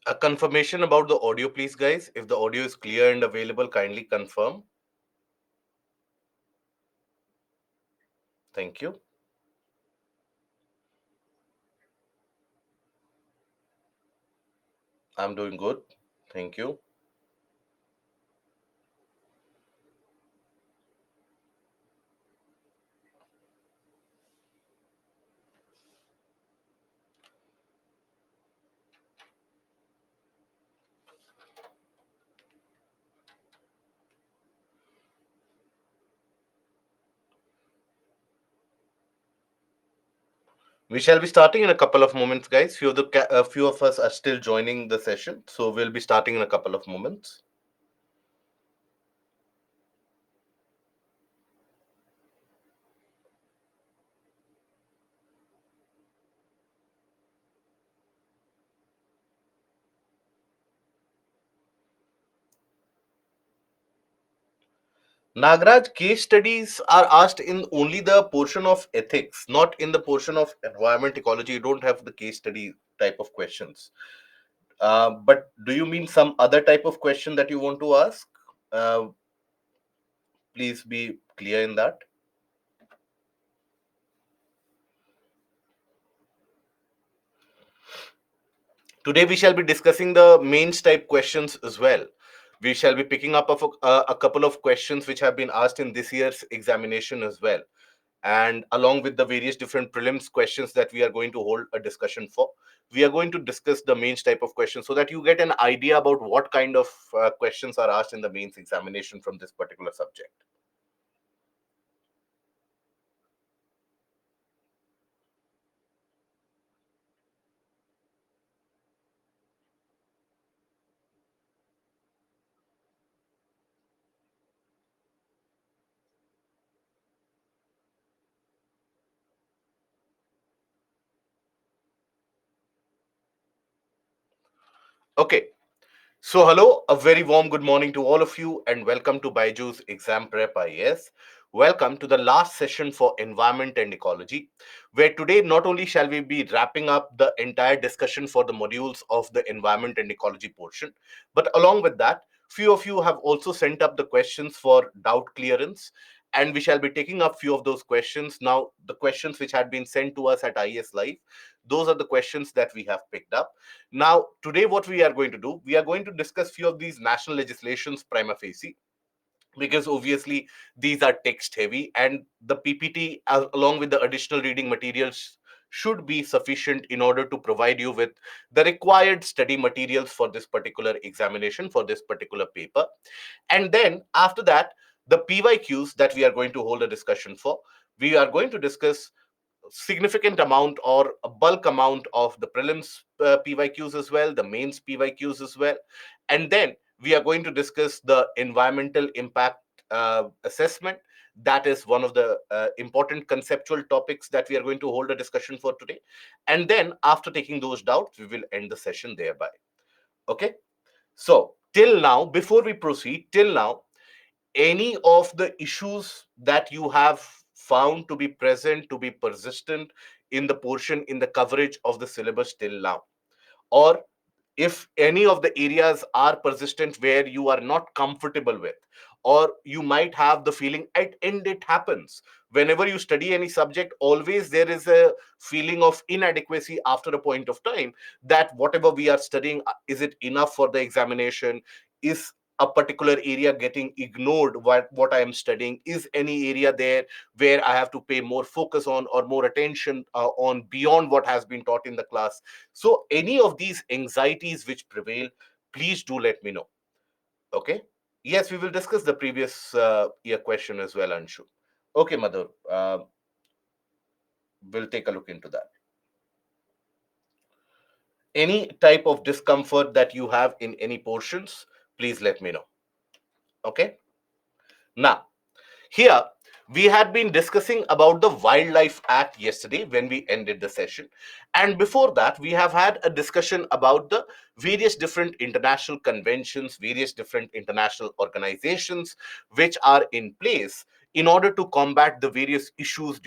A confirmation about the audio, please, guys. If the audio is clear and available, kindly confirm. Thank you. I'm doing good. Thank you. We shall be starting in a couple of moments, guys. Few of us are still joining the session, so we'll be starting in a couple of moments. Nagraj, case studies are asked in only the portion of ethics, not in the portion of environment ecology. You don't have the case study type of questions. But do you mean some other type of question that you want to ask? Uh, Please be clear in that. Today we shall be discussing the mains type questions as well. We shall be picking up a couple of questions which have been asked in this year's examination as well. And along with the various different prelims questions that we are going to hold a discussion for, we are going to discuss the mains type of questions so that you get an idea about what kind of questions are asked in the mains examination from this particular subject. Okay. So, hello, a very warm good morning to all of you, and welcome to Baiju's Exam Prep IAS. Welcome to the last session for Environment and Ecology, where today not only shall we be wrapping up the entire discussion for the modules of the Environment and Ecology portion, but along with that, few of you have also sent up the questions for doubt clearance, and we shall be taking up few of those questions. Now, the questions which had been sent to us at IAS Live, those are the questions that we have picked up. Now, today, what we are going to do, we are going to discuss few of these national legislations prima facie, because obviously these are text heavy, and the PPT, along with the additional reading materials, should be sufficient in order to provide you with the required study materials for this particular examination, for this particular paper. And then after that, the PYQs that we are going to hold a discussion for, we are going to discuss significant amount or a bulk amount of the prelims PYQs as well, the mains PYQs as well. And then we are going to discuss the environmental impact assessment. That is one of the important conceptual topics that we are going to hold a discussion for today. And then after taking those doubts, we will end the session thereby. Okay. So till now, before we proceed, till now, any of the issues that you have found to be present, to be persistent in the portion, in the coverage of the syllabus till now, or if any of the areas are persistent where you are not comfortable with, or you might have the feeling at end it happens whenever you study any subject, always there is a feeling of inadequacy after a point of time, that whatever we are studying, is it enough for the examination? Is a particular area getting ignored? What I am studying, is any area there where I have to pay more focus on or more attention on beyond what has been taught in the class? So any of these anxieties which prevail, please do let me know. Okay. Yes, we will discuss the previous year question as well, Anshu. Okay, Madhur, we'll take a look into that. Any type of discomfort that you have in any portions, please let me know. Okay. Now, here, we had been discussing about the Wildlife Act yesterday when we ended the session. And before that, we have had a discussion about the various different international conventions, various different international organizations which are in place in order to combat the various issues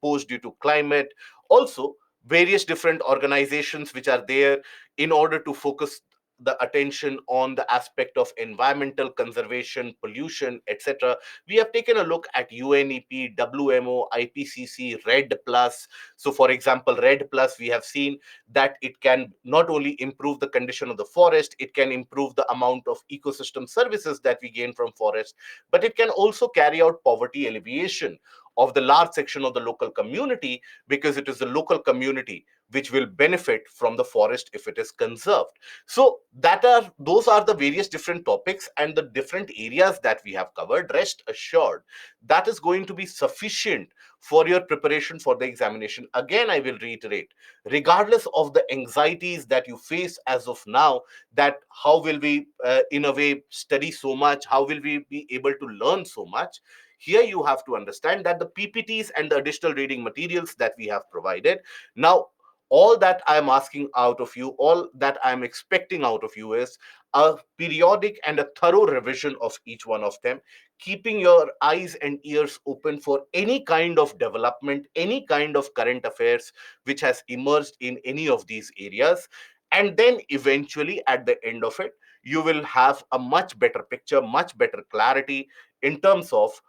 posed due to climate. Also, various different organizations which are there in order to focus the attention on the aspect of environmental conservation, pollution, etc. We have taken a look at UNEP, WMO, IPCC, RED Plus. So, for example, RED Plus, we have seen that it can not only improve the condition of the forest, it can improve the amount of ecosystem services that we gain from forest, but it can also carry out poverty alleviation of the large section of the local community, because it is the local community which will benefit from the forest if it is conserved. So those are the various different topics and the different areas that we have covered. Rest assured, that is going to be sufficient for your preparation for the examination. Again, I will reiterate, regardless of the anxieties that you face as of now, that how will we in a way study so much, how will we be able to learn so much, here you have to understand that the PPTs and the additional reading materials that we have provided, now all that I am asking out of you, all that I am expecting out of you is a periodic and a thorough revision of each one of them, keeping your eyes and ears open for any kind of development, any kind of current affairs which has emerged in any of these areas. And then eventually, at the end of it, you will have a much better picture, much better clarity in terms of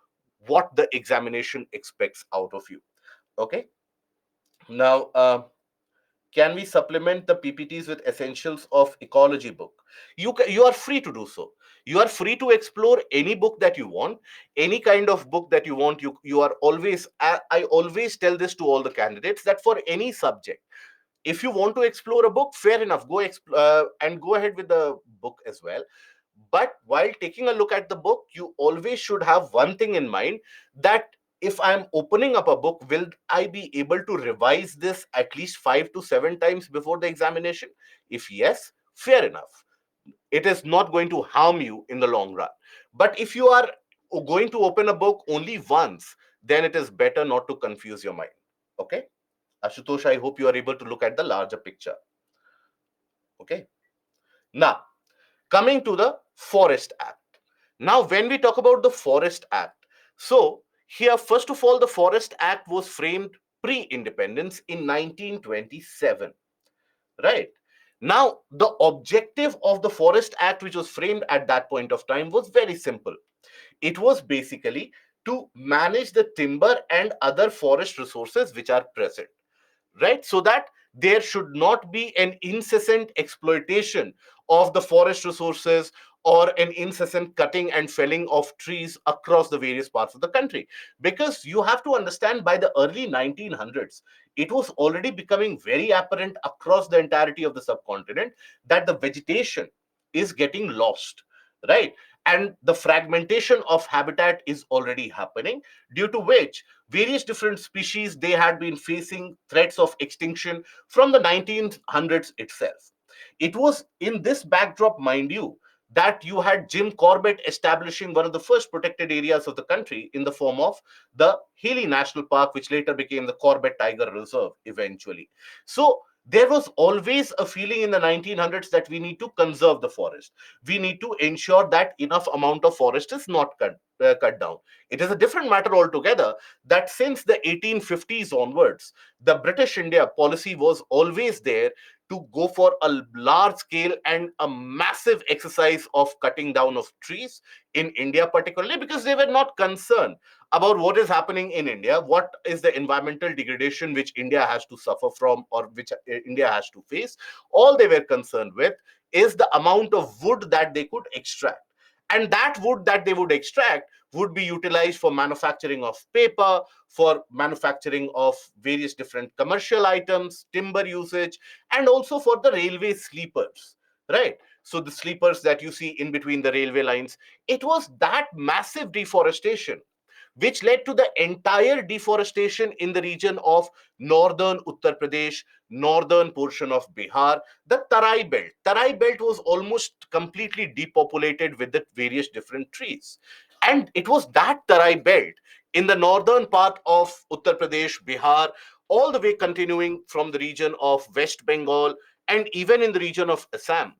what the examination expects out of you. Okay. Now, can we supplement the PPTs with essentials of ecology book? You are free to do so. You are free to explore any book that you want, any kind of book that you want. You are always, I always tell this to all the candidates, that for any subject, if you want to explore a book, fair enough, and go ahead with the book as well. But while taking a look at the book, you always should have one thing in mind, that if I'm opening up a book, will I be able to revise this at least 5 to 7 times before the examination? If yes, fair enough. It is not going to harm you in the long run. But if you are going to open a book only once, then it is better not to confuse your mind. Okay? Ashutosh, I hope you are able to look at the larger picture. Okay. Now, coming to the Forest Act. Now, when we talk about the Forest Act, so here, first of all, the Forest Act was framed pre-independence in 1927, right? Now, the objective of the Forest Act, which was framed at that point of time, was very simple. It was basically to manage the timber and other forest resources which are present, right? So that there should not be an incessant exploitation of the forest resources, or an incessant cutting and felling of trees across the various parts of the country. Because you have to understand, by the early 1900s, it was already becoming very apparent across the entirety of the subcontinent that the vegetation is getting lost, right? And the fragmentation of habitat is already happening, due to which various different species, they had been facing threats of extinction from the 1900s itself. It was in this backdrop, mind you, that you had Jim Corbett establishing one of the first protected areas of the country in the form of the Haley National Park, which later became the Corbett Tiger Reserve eventually. So there was always a feeling in the 1900s that we need to conserve the forest. We need to ensure that enough amount of forest is not cut down. It is a different matter altogether that since the 1850s onwards, the British India policy was always there to go for a large scale and a massive exercise of cutting down of trees in India, particularly because they were not concerned about what is happening in India, what is the environmental degradation which India has to suffer from, or which India has to face. All they were concerned with is the amount of wood that they could extract. And that wood that they would extract would be utilized for manufacturing of paper, for manufacturing of various different commercial items, timber usage, and also for the railway sleepers, right? So the sleepers that you see in between the railway lines, it was that massive deforestation which led to the entire deforestation in the region of northern Uttar Pradesh, northern portion of Bihar, the Tarai Belt. Tarai Belt was almost completely depopulated with the various different trees. And it was that Tarai Belt in the northern part of Uttar Pradesh, Bihar, all the way continuing from the region of West Bengal and even in the region of Assam.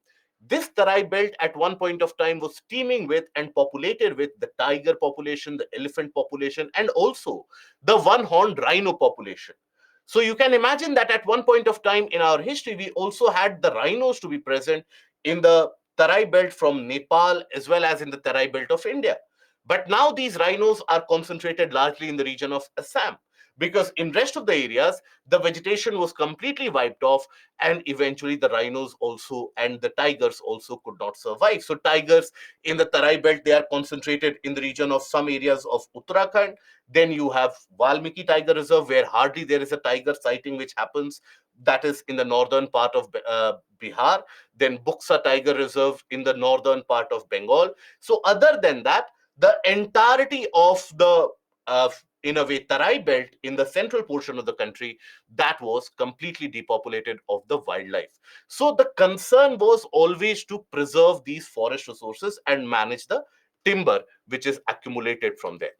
This Tarai belt at one point of time was teeming with and populated with the tiger population, the elephant population, and also the one horned rhino population. So you can imagine that at one point of time in our history, we also had the rhinos to be present in the Tarai belt from Nepal as well as in the Tarai belt of India. But now these rhinos are concentrated largely in the region of Assam, because in rest of the areas the vegetation was completely wiped off, and eventually the rhinos also and the tigers also could not survive. So tigers in the Tarai belt, they are concentrated in the region of some areas of Uttarakhand. Then you have Valmiki Tiger Reserve, where hardly there is a tiger sighting which happens. That is in the northern part of Bihar. Then Buksa Tiger Reserve in the northern part of Bengal. So other than that, the entirety of the uh, in a way Tarai belt in the central portion of the country, that was completely depopulated of the wildlife. So the concern was always to preserve these forest resources and manage the timber which is accumulated from there.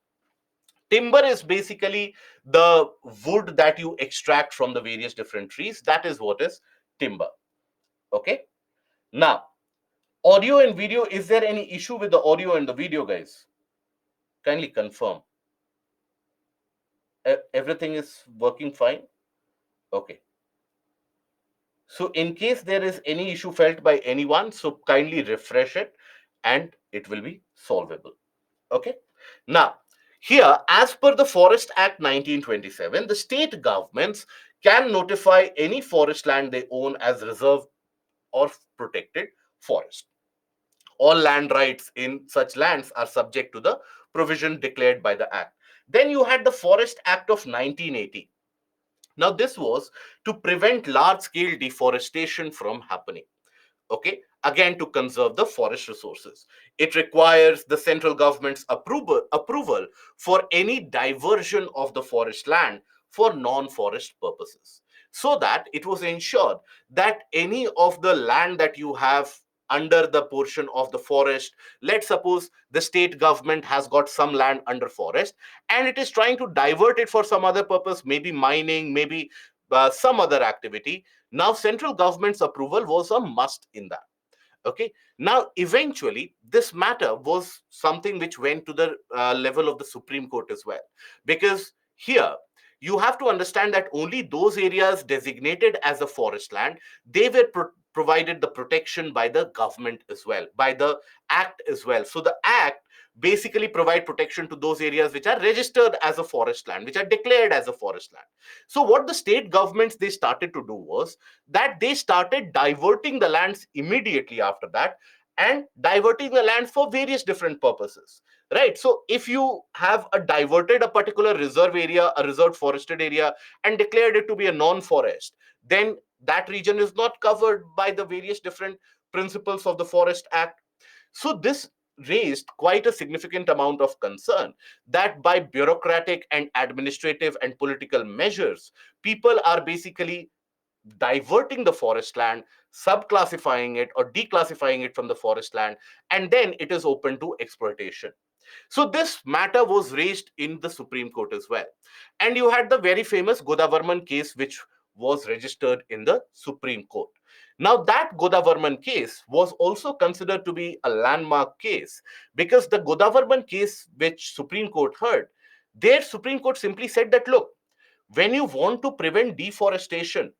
Timber is basically the wood that you extract from the various different trees. That is what is timber. Okay. Now, audio and video, is there any issue with the audio and the video, guys? Kindly confirm. Everything is working fine? Okay. So in case there is any issue felt by anyone, so kindly refresh it and it will be solvable. Okay. Now, here, as per the Forest Act 1927, the state governments can notify any forest land they own as reserve or protected forest. All land rights in such lands are subject to the provision declared by the Act. Then you had the Forest Act of 1980. Now, this was to prevent large scale deforestation from happening. Okay, again to conserve the forest resources. It requires the central government's approval for any diversion of the forest land for non-forest purposes, so that it was ensured that any of the land that you have under the portion of the forest, let's suppose the state government has got some land under forest and it is trying to divert it for some other purpose, maybe mining, maybe some other activity. Now central government's approval was a must in that. Okay. Now eventually this matter was something which went to the level of the Supreme Court as well, because here you have to understand that only those areas designated as a forest land, they were provided the protection by the government as well, by the act as well. So the act basically provide protection to those areas which are registered as a forest land, which are declared as a forest land. So what the state governments they started to do was that they started diverting the lands immediately after that, and diverting the land for various different purposes, right? So if you have a diverted a particular reserve area, a reserved forested area, and declared it to be a non-forest, then that region is not covered by the various different principles of the Forest Act. So this raised quite a significant amount of concern that by bureaucratic and administrative and political measures, people are basically diverting the forest land, subclassifying it or declassifying it from the forest land, and then it is open to exploitation. So this matter was raised in the Supreme Court as well. And you had the very famous Godavarman case, which was registered in the Supreme Court. Now, that Godavarman case was also considered to be a landmark case, because the Godavarman case, which Supreme Court heard, their Supreme Court simply said that, look, when you want to prevent deforestation,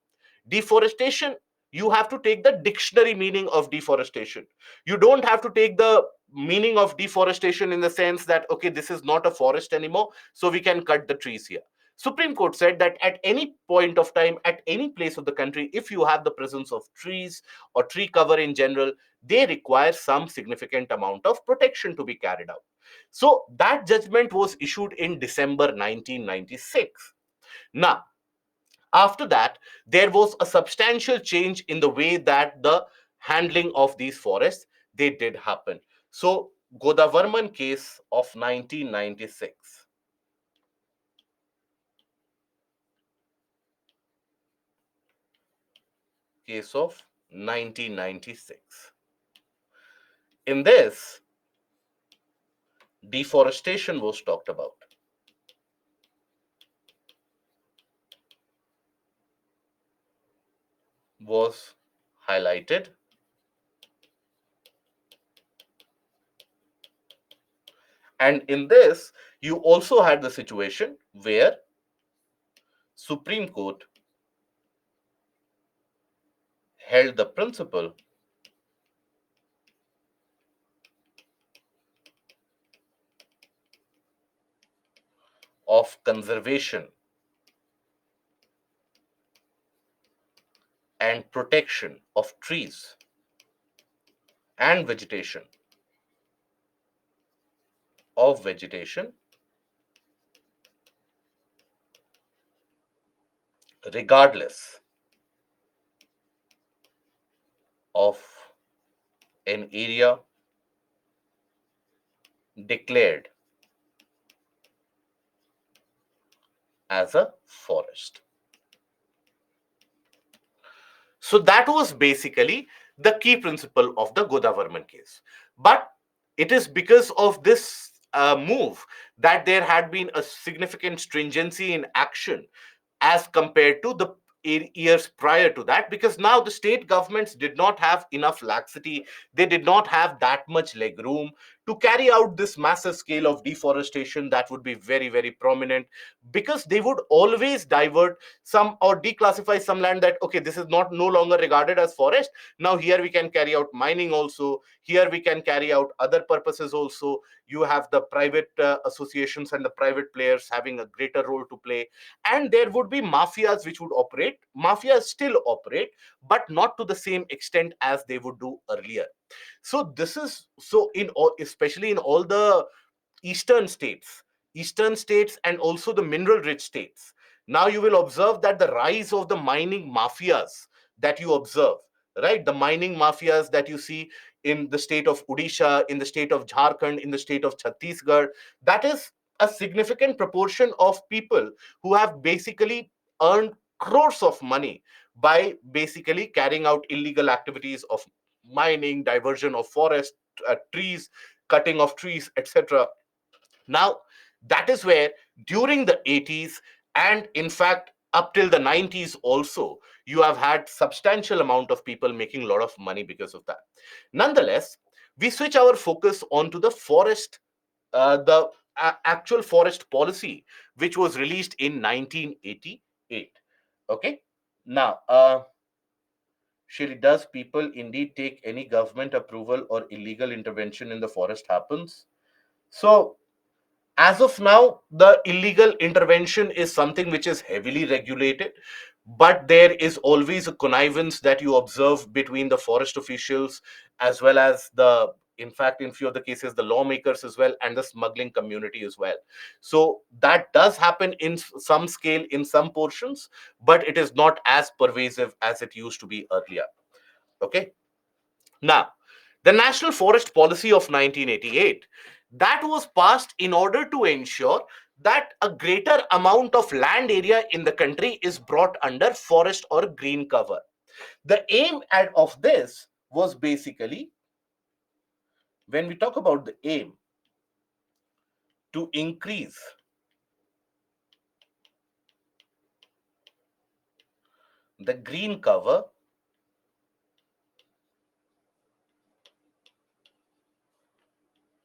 you have to take the dictionary meaning of deforestation. You don't have to take the meaning of deforestation in the sense that, okay, this is not a forest anymore, so we can cut the trees here. Supreme Court said that at any point of time, at any place of the country, if you have the presence of trees or tree cover in general, they require some significant amount of protection to be carried out. So that judgment was issued in December 1996. Now, after that, there was a substantial change in the way that the handling of these forests they did happen. So, Godavarman case of 1996. Case of 1996. In this, deforestation was talked about, was highlighted, and in this, you also had the situation where Supreme Court held the principle of conservation and protection of trees and vegetation regardless of an area declared as a forest. So that was basically the key principle of the Godavarman case. But it is because of this move that there had been a significant stringency in action as compared to the years prior to that, because now the state governments did not have enough laxity, they did not have that much leg room to carry out this massive scale of deforestation that would be very, very prominent, because they would always divert some or declassify some land that, okay, this is not no longer regarded as forest, now here we can carry out mining also, here we can carry out other purposes also. You have the private associations and the private players having a greater role to play, and there would be mafias which would operate. Mafias still operate, but not to the same extent as they would do earlier. So this is so in all, especially in all the eastern states, and also the mineral rich states. Now you will observe that the rise of the mining mafias that you observe, right? The mining mafias that you see in the state of Odisha, in the state of Jharkhand, in the state of Chhattisgarh, that is a significant proportion of people who have basically earned crores of money by basically carrying out illegal activities of mining, diversion of forest, trees, cutting of trees, etc. Now, that is where during the 80s, and in fact up till the 90s also, you have had substantial amount of people making a lot of money because of that. Nonetheless, we switch our focus onto the forest, the actual forest policy, which was released in 1988. Okay. Now, Shiri, does people indeed take any government approval or illegal intervention in the forest happens? So, as of now, the illegal intervention is something which is heavily regulated, but there is always a connivance that you observe between the forest officials as well as the, in fact, in few of the cases, the lawmakers as well, and the smuggling community as well. So that does happen in some scale, in some portions, but it is not as pervasive as it used to be earlier. Okay. Now, the National Forest Policy of 1988, that was passed in order to ensure that a greater amount of land area in the country is brought under forest or green cover. The aim of this was basically, when we talk about the aim, to increase the green cover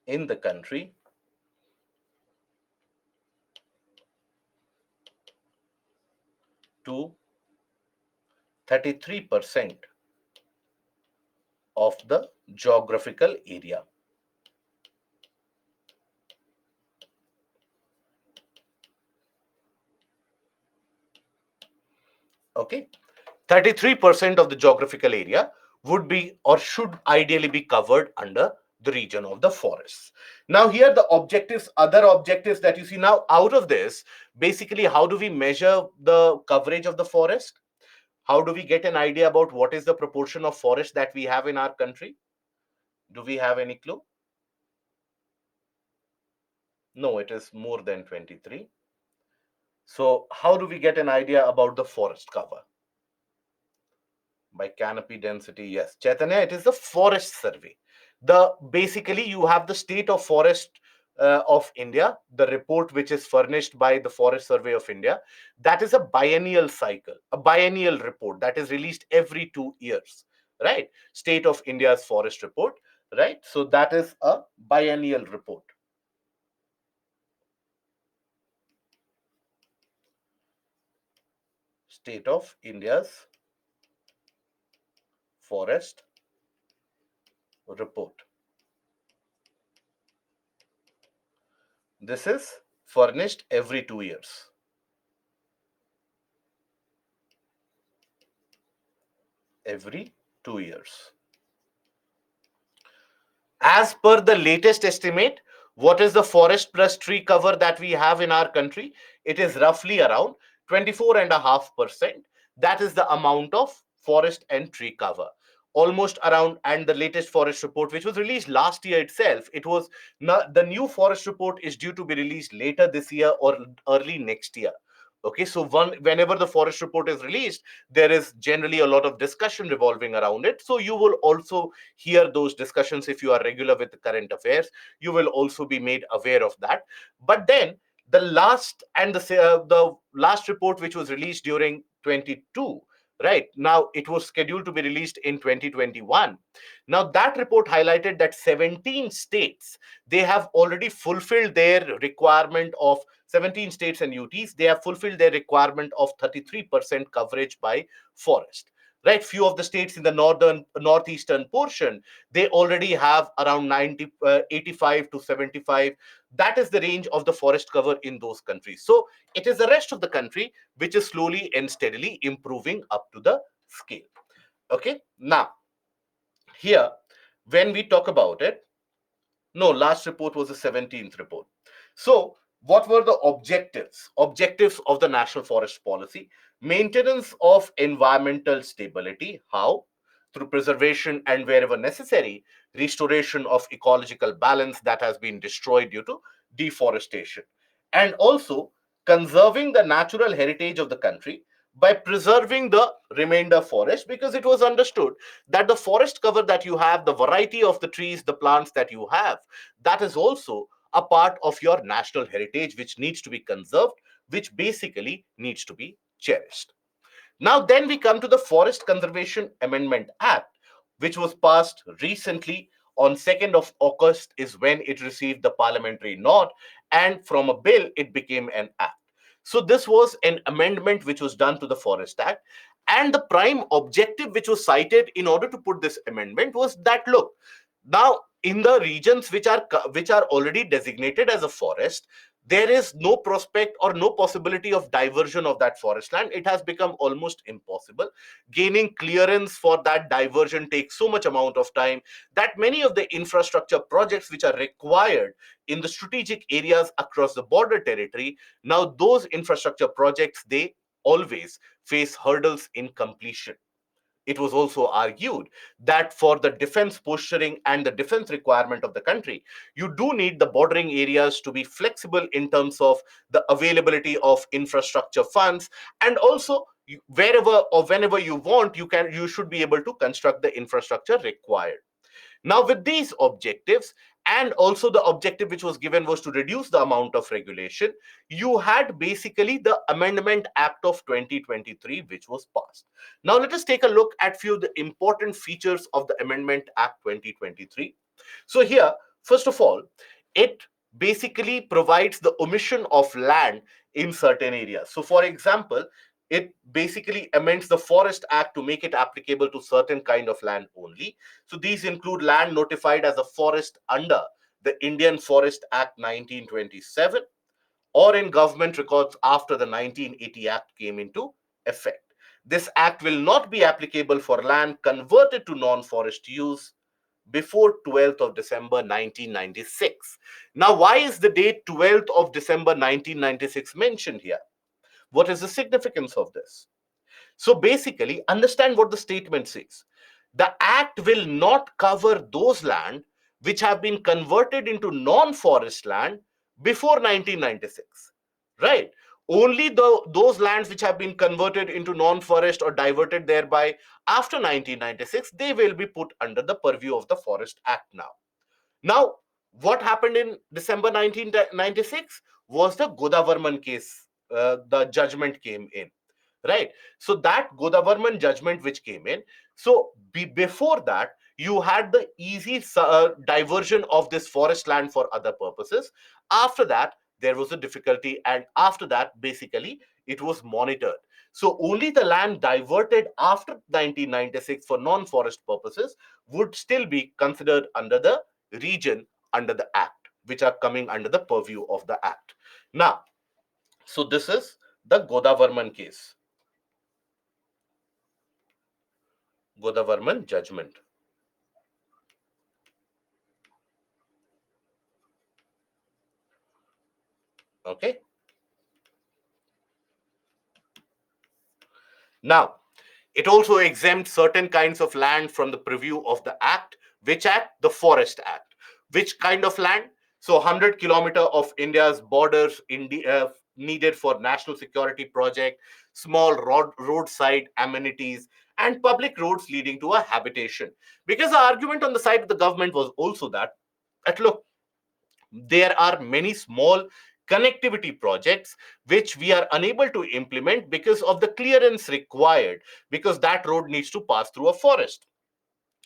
in the country to 33% of the geographical area. Okay. 33% of the geographical area would be or should ideally be covered under the region of the forests. Now, here the objectives, other objectives that you see now out of this, basically, how do we measure the coverage of the forest? How do we get an idea about what is the proportion of forest that we have in our country? Do we have any clue? No, it is more than 23. So, how do we get an idea about the forest cover? By canopy density, yes, Chaitanya, it is the forest survey. The basically you have the state of forest of India, the report which is furnished by the Forest Survey of India. That is a biennial cycle, a biennial report that is released every 2 years, right? State of India's forest report, right? So that is a biennial report. State of India's forest report. This is furnished every 2 years. Every 2 years. As per the latest estimate, what is the forest plus tree cover that we have in our country? It is roughly around 24.5%. That is the amount of forest and tree cover. Almost around, and the latest forest report, which was released last year itself, it was not, the new forest report is due to be released later this year or early next year. Okay, so whenever the forest report is released, there is generally a lot of discussion revolving around it. So you will also hear those discussions. If you are regular with the current affairs, you will also be made aware of that. But then the last report, which was released during 22, right now it was scheduled to be released in 2021. Now that report highlighted that 17 states, they have already fulfilled their requirement of 17 states and UTs, they have fulfilled their requirement of 33% coverage by forest. Right, few of the states in the northeastern portion, they already have around 85 to 75. That is the range of the forest cover in those countries. So it is the rest of the country which is slowly and steadily improving up to the scale. Okay, now here, when we talk about it, no, last report was the 17th report. So, what were the objectives? Objectives of the National Forest Policy: maintenance of environmental stability. How? Through preservation and, wherever necessary, restoration of ecological balance that has been destroyed due to deforestation. And also conserving the natural heritage of the country by preserving the remainder forest, because it was understood that the forest cover that you have, the variety of the trees, the plants that you have, that is also a part of your national heritage which needs to be conserved, which basically needs to be cherished. Now, then we come to the Forest Conservation Amendment Act, which was passed recently on 2nd of August is when it received the parliamentary nod, and from a bill it became an act. So this was an amendment which was done to the Forest Act, and the prime objective which was cited in order to put this amendment was that, look, now in the regions which are already designated as a forest, there is no prospect or no possibility of diversion of that forest land. It has become almost impossible. Gaining clearance for that diversion takes so much amount of time that many of the infrastructure projects which are required in the strategic areas across the border territory, now those infrastructure projects, they always face hurdles in completion. It was also argued that for the defense posturing and the defense requirement of the country, you do need the bordering areas to be flexible in terms of the availability of infrastructure funds, and also wherever or whenever you want, you should be able to construct the infrastructure required. Now, with these objectives, and also the objective which was given was to reduce the amount of regulation, you had basically the Amendment Act of 2023, which was passed. Now, let us take a look at few of the important features of the Amendment Act 2023. So here, first of all, it basically provides the omission of land in certain areas. So, for example, it basically amends the Forest Act to make it applicable to certain kind of land only. So these include land notified as a forest under the Indian Forest Act 1927, or in government records after the 1980 Act came into effect. This act will not be applicable for land converted to non-forest use before 12th of December 1996. Now, why is the date 12th of December 1996 mentioned here? What is the significance of this? So basically, understand what the statement says. The act will not cover those land which have been converted into non-forest land before 1996, right? Only those lands which have been converted into non-forest or diverted thereby after 1996, they will be put under the purview of the Forest Act now. Now, what happened in December 1996 was the Godavarman case. The judgment came in, right? So that Godavarman judgment which came in, so before that, you had the easy diversion of this forest land for other purposes. After that, there was a difficulty, and after that, basically, it was monitored. So only the land diverted after 1996 for non-forest purposes would still be considered under the region under the act, which are coming under the purview of the act. Now, so this is the Godavarman case, Godavarman judgment. Okay. Now, it also exempts certain kinds of land from the purview of the act. Which act? The Forest Act. Which kind of land? So 100 kilometer of India's borders needed for national security project, small roadside amenities, and public roads leading to a habitation. Because the argument on the side of the government was also that look, there are many small connectivity projects which we are unable to implement because of the clearance required, because that road needs to pass through a forest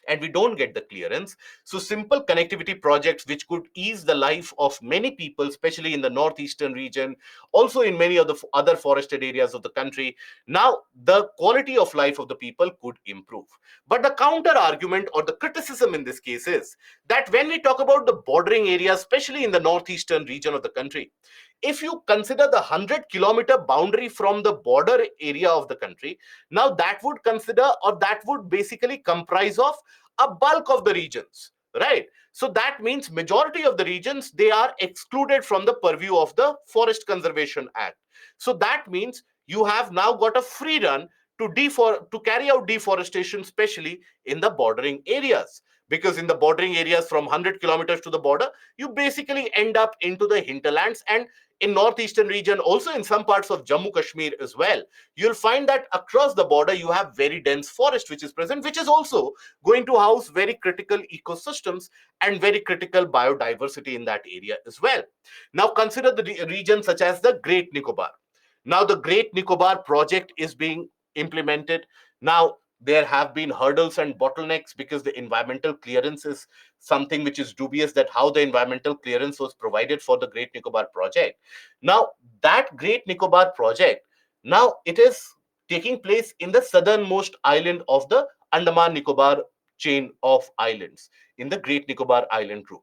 and we don't get the clearance. So simple connectivity projects which could ease the life of many people, especially in the northeastern region, also in many of the other forested areas of the country. Now, the quality of life of the people could improve. But the counter argument or the criticism in this case is that when we talk about the bordering areas, especially in the northeastern region of the country, if you consider the 100-kilometer boundary from the border area of the country, now that would consider, or that would basically comprise of a bulk of the regions, right? So that means majority of the regions, they are excluded from the purview of the Forest Conservation Act. So that means you have now got a free run to carry out deforestation, especially in the bordering areas, because in the bordering areas from 100 kilometers to the border, you basically end up into the hinterlands. And in northeastern region, also in some parts of Jammu Kashmir as well, you'll find that across the border you have very dense forest which is present, which is also going to house very critical ecosystems and very critical biodiversity in that area as well. Now consider the region such as the Great Nicobar. Now the Great Nicobar project is being implemented. Now there have been hurdles and bottlenecks because the environmental clearance is something which is dubious, that how the environmental clearance was provided for the Great Nicobar project. Now that Great Nicobar project, now it is taking place in the southernmost island of the Andaman Nicobar chain of islands, in the Great Nicobar Island group.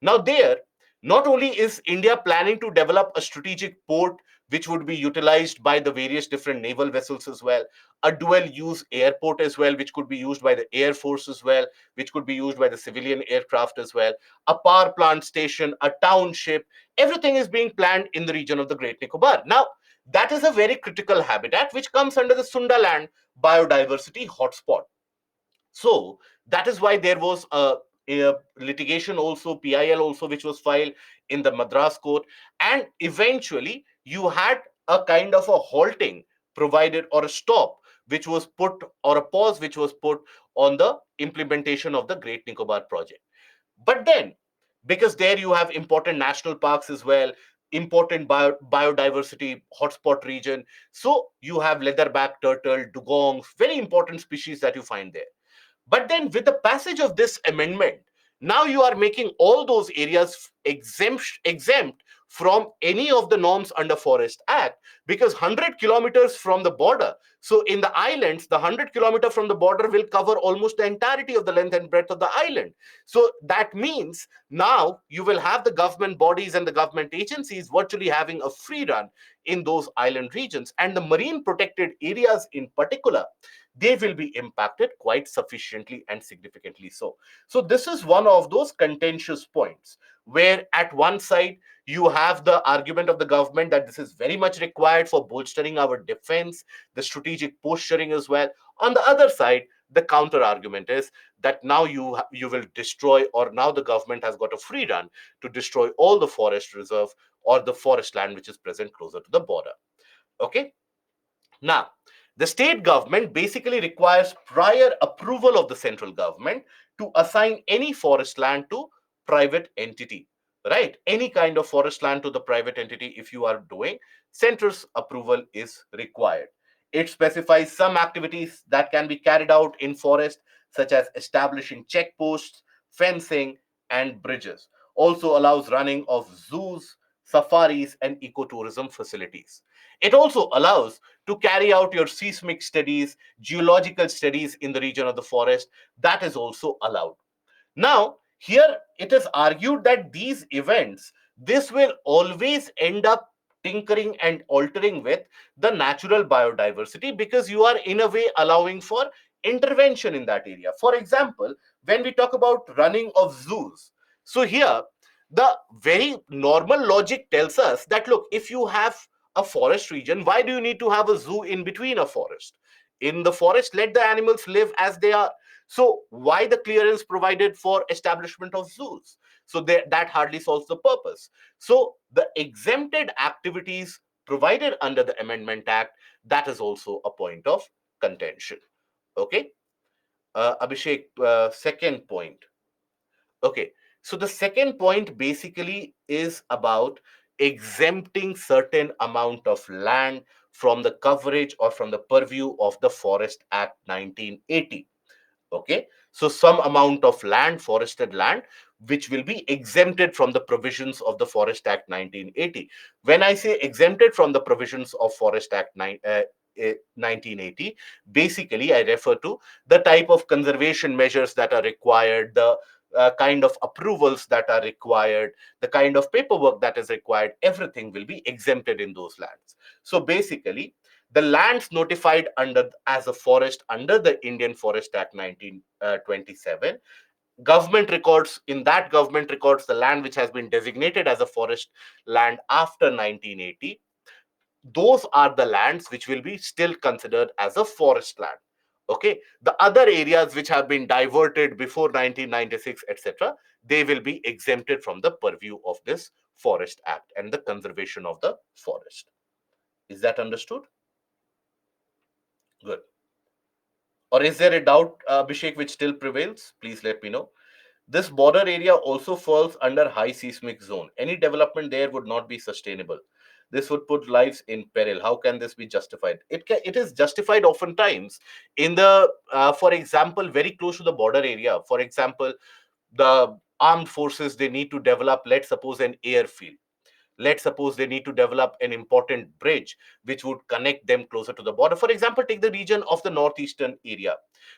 Now there, not only is India planning to develop a strategic port which would be utilized by the various different naval vessels as well, a dual use airport as well, which could be used by the Air Force as well, which could be used by the civilian aircraft as well, a power plant station, a township, everything is being planned in the region of the Great Nicobar. Now, that is a very critical habitat which comes under the Sundaland biodiversity hotspot. So that is why there was a litigation also, PIL also, which was filed in the Madras court. And eventually, you had a kind of a halting provided, or a stop, which was put, or a pause which was put on the implementation of the Great Nicobar project. But then, because there you have important national parks as well, important biodiversity hotspot region, so you have leatherback turtle, dugongs, very important species that you find there. But then, with the passage of this amendment, now you are making all those areas exempt from any of the norms under Forest Act, because 100 kilometers from the border. So in the islands, the 100-kilometer from the border will cover almost the entirety of the length and breadth of the island. So that means now you will have the government bodies and the government agencies virtually having a free run in those island regions, and the marine protected areas in particular, they will be impacted quite sufficiently and significantly so. So this is one of those contentious points where at one side you have the argument of the government that this is very much required for bolstering our defense, the strategic posturing as well. On the other side, the counter argument is that now you will destroy, or now the government has got a free run to destroy all the forest reserve or the forest land which is present closer to the border. Okay. Now, the state government basically requires prior approval of the central government to assign any forest land to private entity, right? Any kind of forest land to the private entity, if you are doing, central's approval is required. It specifies some activities that can be carried out in forest, such as establishing checkposts, fencing, and bridges. Also allows running of zoos, safaris, and ecotourism facilities. It also allows to carry out your seismic studies, geological studies in the region of the forest. That is also allowed. Now, here it is argued that these events, this will always end up tinkering and altering with the natural biodiversity, because you are in a way allowing for intervention in that area. For example, when we talk about running of zoos, so here the very normal logic tells us that, look, if you have a forest region, why do you need to have a zoo in between a forest? In the forest, let the animals live as they are. So why the clearance provided for establishment of zoos? So that hardly solves the purpose. So the exempted activities provided under the Amendment Act, that is also a point of contention. Okay, Abhishek, second point. Okay, so the second point basically is about exempting certain amount of land from the coverage or from the purview of the Forest Act 1980. Okay, so some amount of land, forested land, which will be exempted from the provisions of the Forest Act 1980. When I say exempted from the provisions of Forest Act 1980, basically I refer to the type of conservation measures that are required, the kind of approvals that are required, the kind of paperwork that is required, everything will be exempted in those lands. So basically, the lands notified under as a forest under the Indian Forest Act 1927, government records, in that government records, the land which has been designated as a forest land after 1980, those are the lands which will be still considered as a forest land. Okay, the other areas which have been diverted before 1996, etc., they will be exempted from the purview of this Forest Act and the conservation of the forest. Is that understood? Good. Or is there a doubt, Abhishek, which still prevails? Please let me know. This border area also falls under high seismic zone. Any development there would not be sustainable. This would put lives in peril. How can this be justified? It is justified oftentimes in the, for example, very close to the border area. For example, the armed forces, they need to develop, let's suppose, an airfield. Let's suppose they need to develop an important bridge which would connect them closer to the border. For example, take the region of the northeastern area,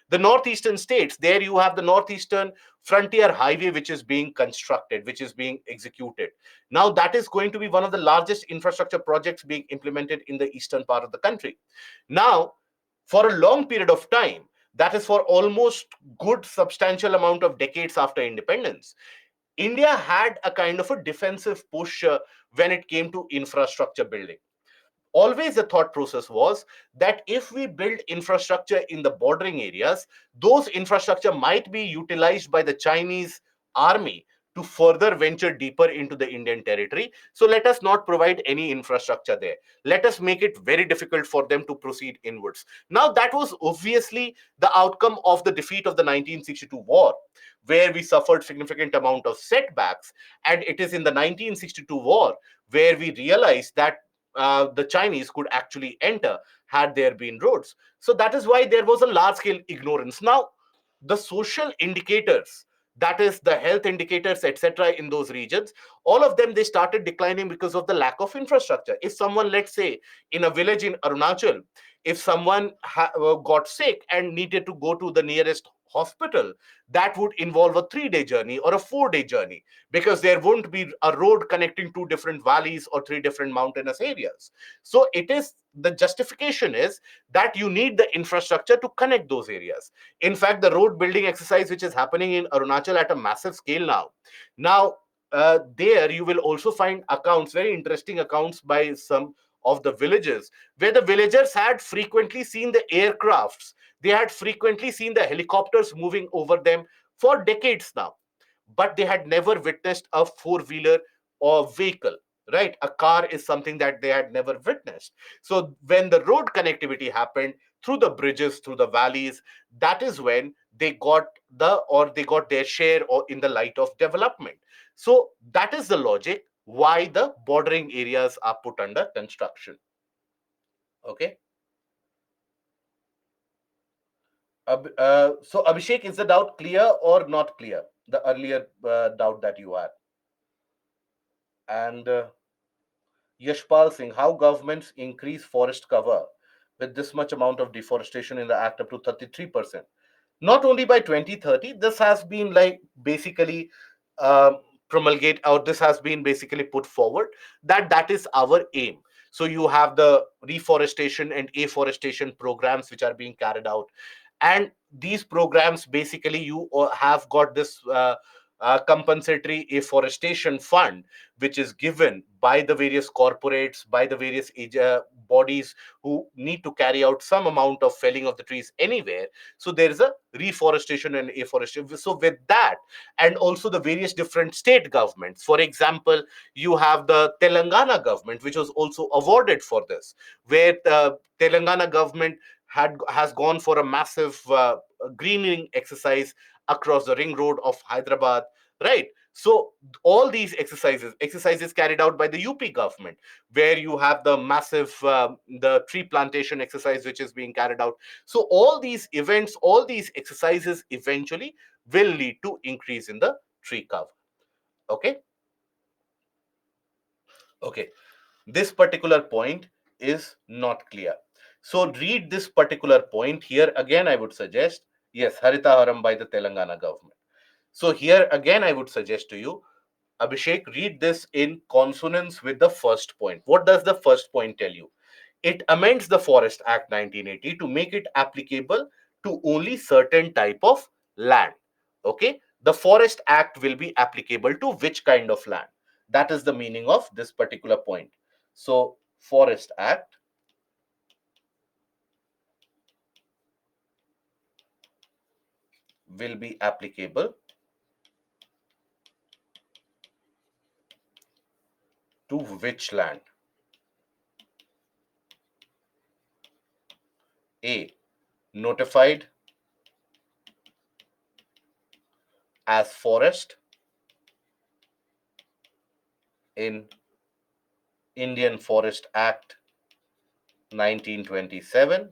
the northeastern states. There you have the northeastern frontier highway which is being constructed, which is being executed. Now that is going to be one of the largest infrastructure projects being implemented in the eastern part of the country. Now, for a long period of time, that is for almost good substantial amount of decades after independence, India had a kind of a defensive push when it came to infrastructure building. Always the thought process was that if we build infrastructure in the bordering areas, those infrastructure might be utilized by the Chinese army to further venture deeper into the Indian territory. So let us not provide any infrastructure there. Let us make it very difficult for them to proceed inwards. Now, that was obviously the outcome of the defeat of the 1962 war, where we suffered significant amount of setbacks. And it is in the 1962 war where we realized that the Chinese could actually enter had there been roads. So that is why there was a large scale ignorance. Now, the social indicators, that is the health indicators, etc., in those regions, all of them, they started declining because of the lack of infrastructure. If someone, let's say, in a village in Arunachal, if someone got sick and needed to go to the nearest hospital, that would involve a 3-day journey or a 4-day journey, because there won't be a road connecting two different valleys or three different mountainous areas. So it is, the justification is that you need the infrastructure to connect those areas. In fact, the road building exercise which is happening in Arunachal at a massive scale now, there you will also find accounts, very interesting accounts by some of the villages, where the villagers had frequently seen the aircrafts, they had frequently seen the helicopters moving over them for decades now, but they had never witnessed a four-wheeler or vehicle. Right, a car is something that they had never witnessed. So when the road connectivity happened through the bridges, through the valleys, that is when they got their share or in the light of development. So that is the logic why the bordering areas are put under construction. Okay. So Abhishek, is the doubt clear or not clear? The earlier doubt that you had. And Yashpal Singh, how governments increase forest cover with this much amount of deforestation in the act up to 33%? Not only by 2030, this has been like basically uh, promulgate out, this has been basically put forward that that is our aim. So you have the reforestation and afforestation programs which are being carried out, and these programs basically you have got this compensatory afforestation fund which is given by the various corporates, by the various bodies who need to carry out some amount of felling of the trees anywhere. So there is a reforestation and afforestation. So with that, and also the various different state governments, for example, you have the Telangana government which was also awarded for this, where the Telangana government has gone for a massive greening exercise across the ring road of Hyderabad, right? So all these exercises carried out by the UP government, where you have the massive the tree plantation exercise which is being carried out. So all these events, all these exercises eventually will lead to increase in the tree cover. Okay. Okay, this particular point is not clear. So read this particular point here. Again, I would suggest, yes, Harita Haram by the Telangana government. So here again, I would suggest to you, Abhishek, read this in consonance with the first point. What does the first point tell you? It amends the Forest Act 1980 to make it applicable to only certain type of land. Okay, the Forest Act will be applicable to which kind of land? That is the meaning of this particular point. So Forest Act will be applicable to which land? A, notified as forest in Indian Forest Act 1927,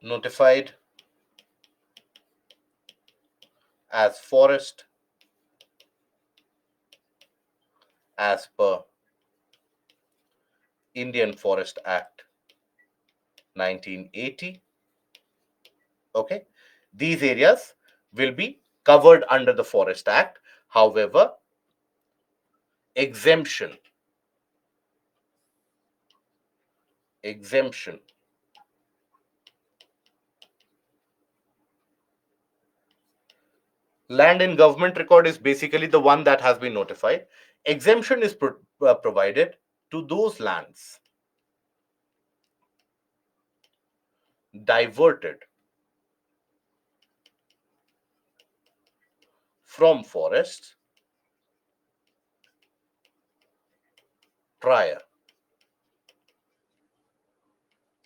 notified as forest as per Indian Forest Act 1980. Okay, these areas will be covered under the Forest Act. However, exemption exemption land in government record is basically the one that has been notified. Exemption is provided to those lands diverted from forests prior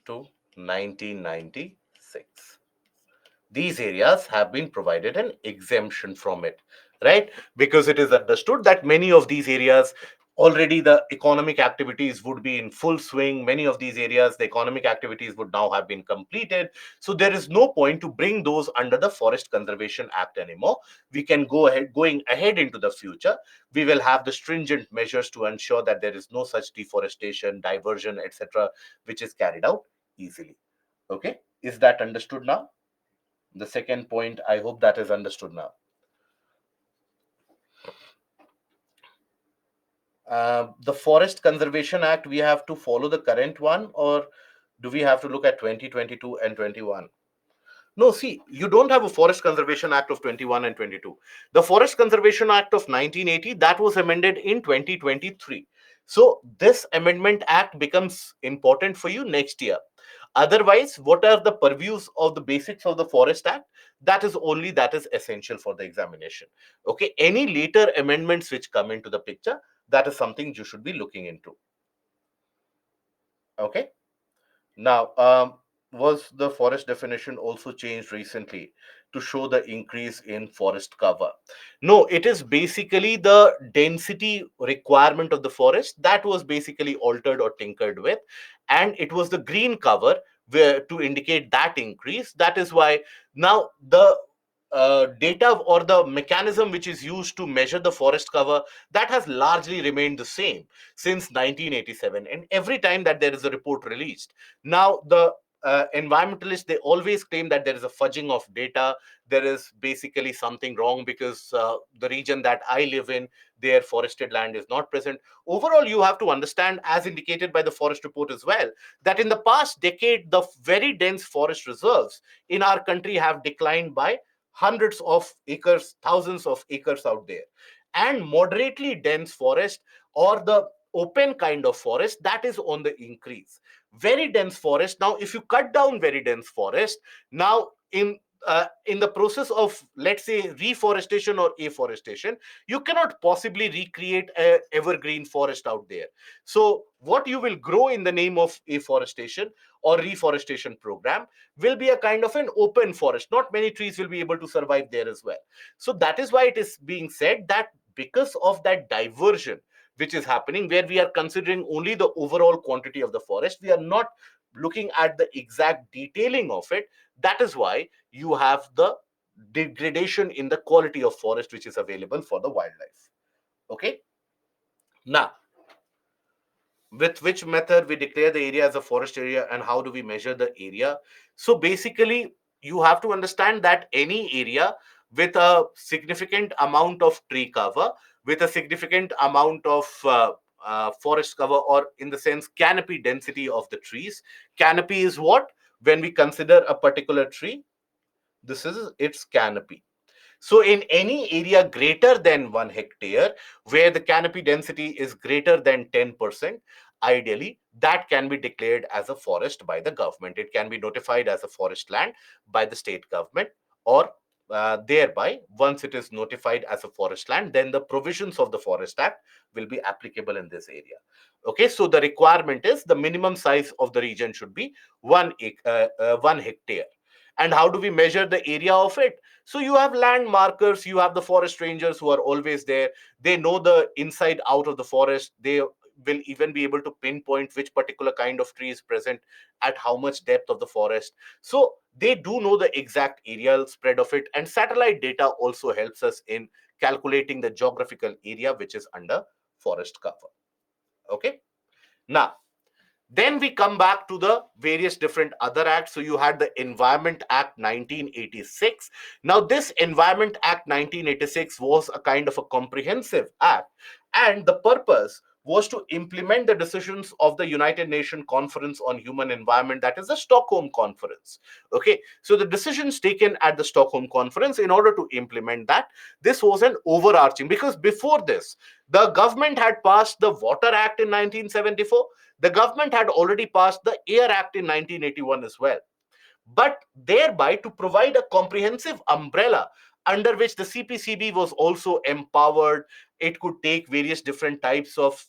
to 1996. These areas have been provided an exemption from it, right? Because it is understood that many of these areas already the economic activities would be in full swing. Many of these areas, the economic activities would now have been completed. So there is no point to bring those under the Forest Conservation Act anymore. We can going ahead into the future. We will have the stringent measures to ensure that there is no such deforestation, diversion, etc., which is carried out easily. Okay, is that understood now? The second point, I hope that is understood now. The Forest Conservation Act, we have to follow the current one, or do we have to look at 2022 and 21? No, see, you don't have a Forest Conservation Act of 21 and 22. The Forest Conservation Act of 1980, that was amended in 2023. So this amendment act becomes important for you next year. Otherwise, what are the purviews of the basics of the Forest Act? That is essential for the examination. Okay, any later amendments which come into the picture, that is something you should be looking into. Okay. Now, was the forest definition also changed recently to show the increase in forest cover? No, it is basically the density requirement of the forest that was basically altered or tinkered with, and it was the green cover where to indicate that increase. That is why now the data or the mechanism which is used to measure the forest cover, that has largely remained the same since 1987, and every time that there is a report released. Now the environmentalists, they always claim that there is a fudging of data. There is basically something wrong because the region that I live in, their forested land is not present. Overall, you have to understand, as indicated by the forest report as well, that in the past decade, the very dense forest reserves in our country have declined by hundreds of acres, thousands of acres out there. And moderately dense forest, or the open kind of forest, that is on the increase. Very dense forest, now if you cut down very dense forest, now in the process of, let's say, reforestation or afforestation, you cannot possibly recreate a evergreen forest out there. So what you will grow in the name of afforestation or reforestation program will be a kind of an open forest. Not many trees will be able to survive there as well. So that is why it is being said that because of that diversion which is happening, where we are considering only the overall quantity of the forest, we are not looking at the exact detailing of it. That is why you have the degradation in the quality of forest which is available for the wildlife. Okay. Now, with which method we declare the area as a forest area and how do we measure the area? So basically, you have to understand that any area with a significant amount of tree cover, with a significant amount of forest cover, or in the sense canopy density of the trees. Canopy is what? When we consider a particular tree, this is its canopy. So in any area greater than 1 hectare, where the canopy density is greater than 10%, ideally, that can be declared as a forest by the government. It can be notified as a forest land by the state government, or thereby, once it is notified as a forest land, then the provisions of the Forest Act will be applicable in this area. Okay, so the requirement is the minimum size of the region should be 1 hectare. And how do we measure the area of it? So you have land markers, you have the forest rangers who are always there. They know the inside out of the forest. They will even be able to pinpoint which particular kind of tree is present at how much depth of the forest. So they do know the exact aerial spread of it. And satellite data also helps us in calculating the geographical area which is under forest cover. Okay. Now, then we come back to the various different other acts. So you had the Environment Act 1986. Now, this Environment Act 1986 was a kind of a comprehensive act, and the purpose was to implement the decisions of the United Nations Conference on Human Environment, that is the Stockholm Conference. Okay, so the decisions taken at the Stockholm Conference in order to implement that, this was an overarching, because before this, the government had passed the Water Act in 1974. The government had already passed the Air Act in 1981 as well, but thereby to provide a comprehensive umbrella under which the CPCB was also empowered. It could take various different types of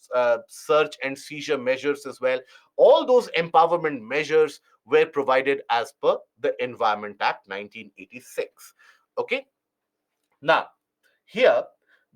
search and seizure measures as well. All those empowerment measures were provided as per the Environment Act 1986. Okay. Now, here,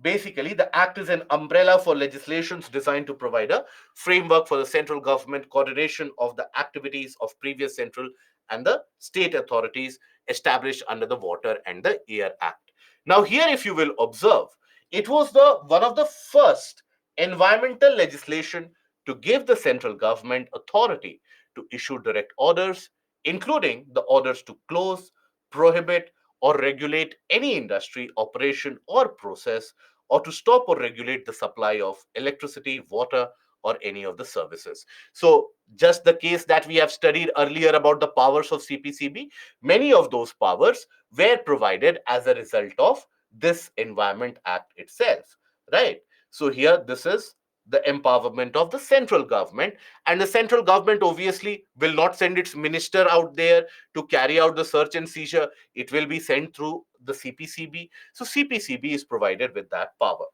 basically, the act is an umbrella for legislations designed to provide a framework for the central government coordination of the activities of previous central and the state authorities established under the Water and the Air Act. Now, here, if you will observe, it was the one of the first environmental legislation to give the central government authority to issue direct orders, including the orders to close, prohibit, or regulate any industry, operation, or process, or to stop or regulate the supply of electricity, water, or any of the services. So, just the case that we have studied earlier about the powers of CPCB, many of those powers were provided as a result of this Environment Act itself, right? So, here this is the empowerment of the central government, and the central government obviously will not send its minister out there to carry out the search and seizure. It will be sent through the CPCB. So CPCB is provided with that power.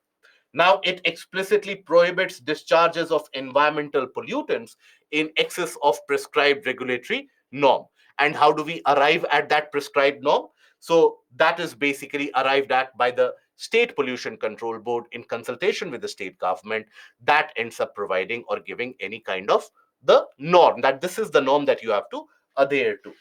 Now, it explicitly prohibits discharges of environmental pollutants in excess of prescribed regulatory norm. And how do we arrive at that prescribed norm? So that is basically arrived at by the State Pollution Control Board in consultation with the state government, that ends up providing or giving any kind of the norm, that this is the norm that you have to adhere to.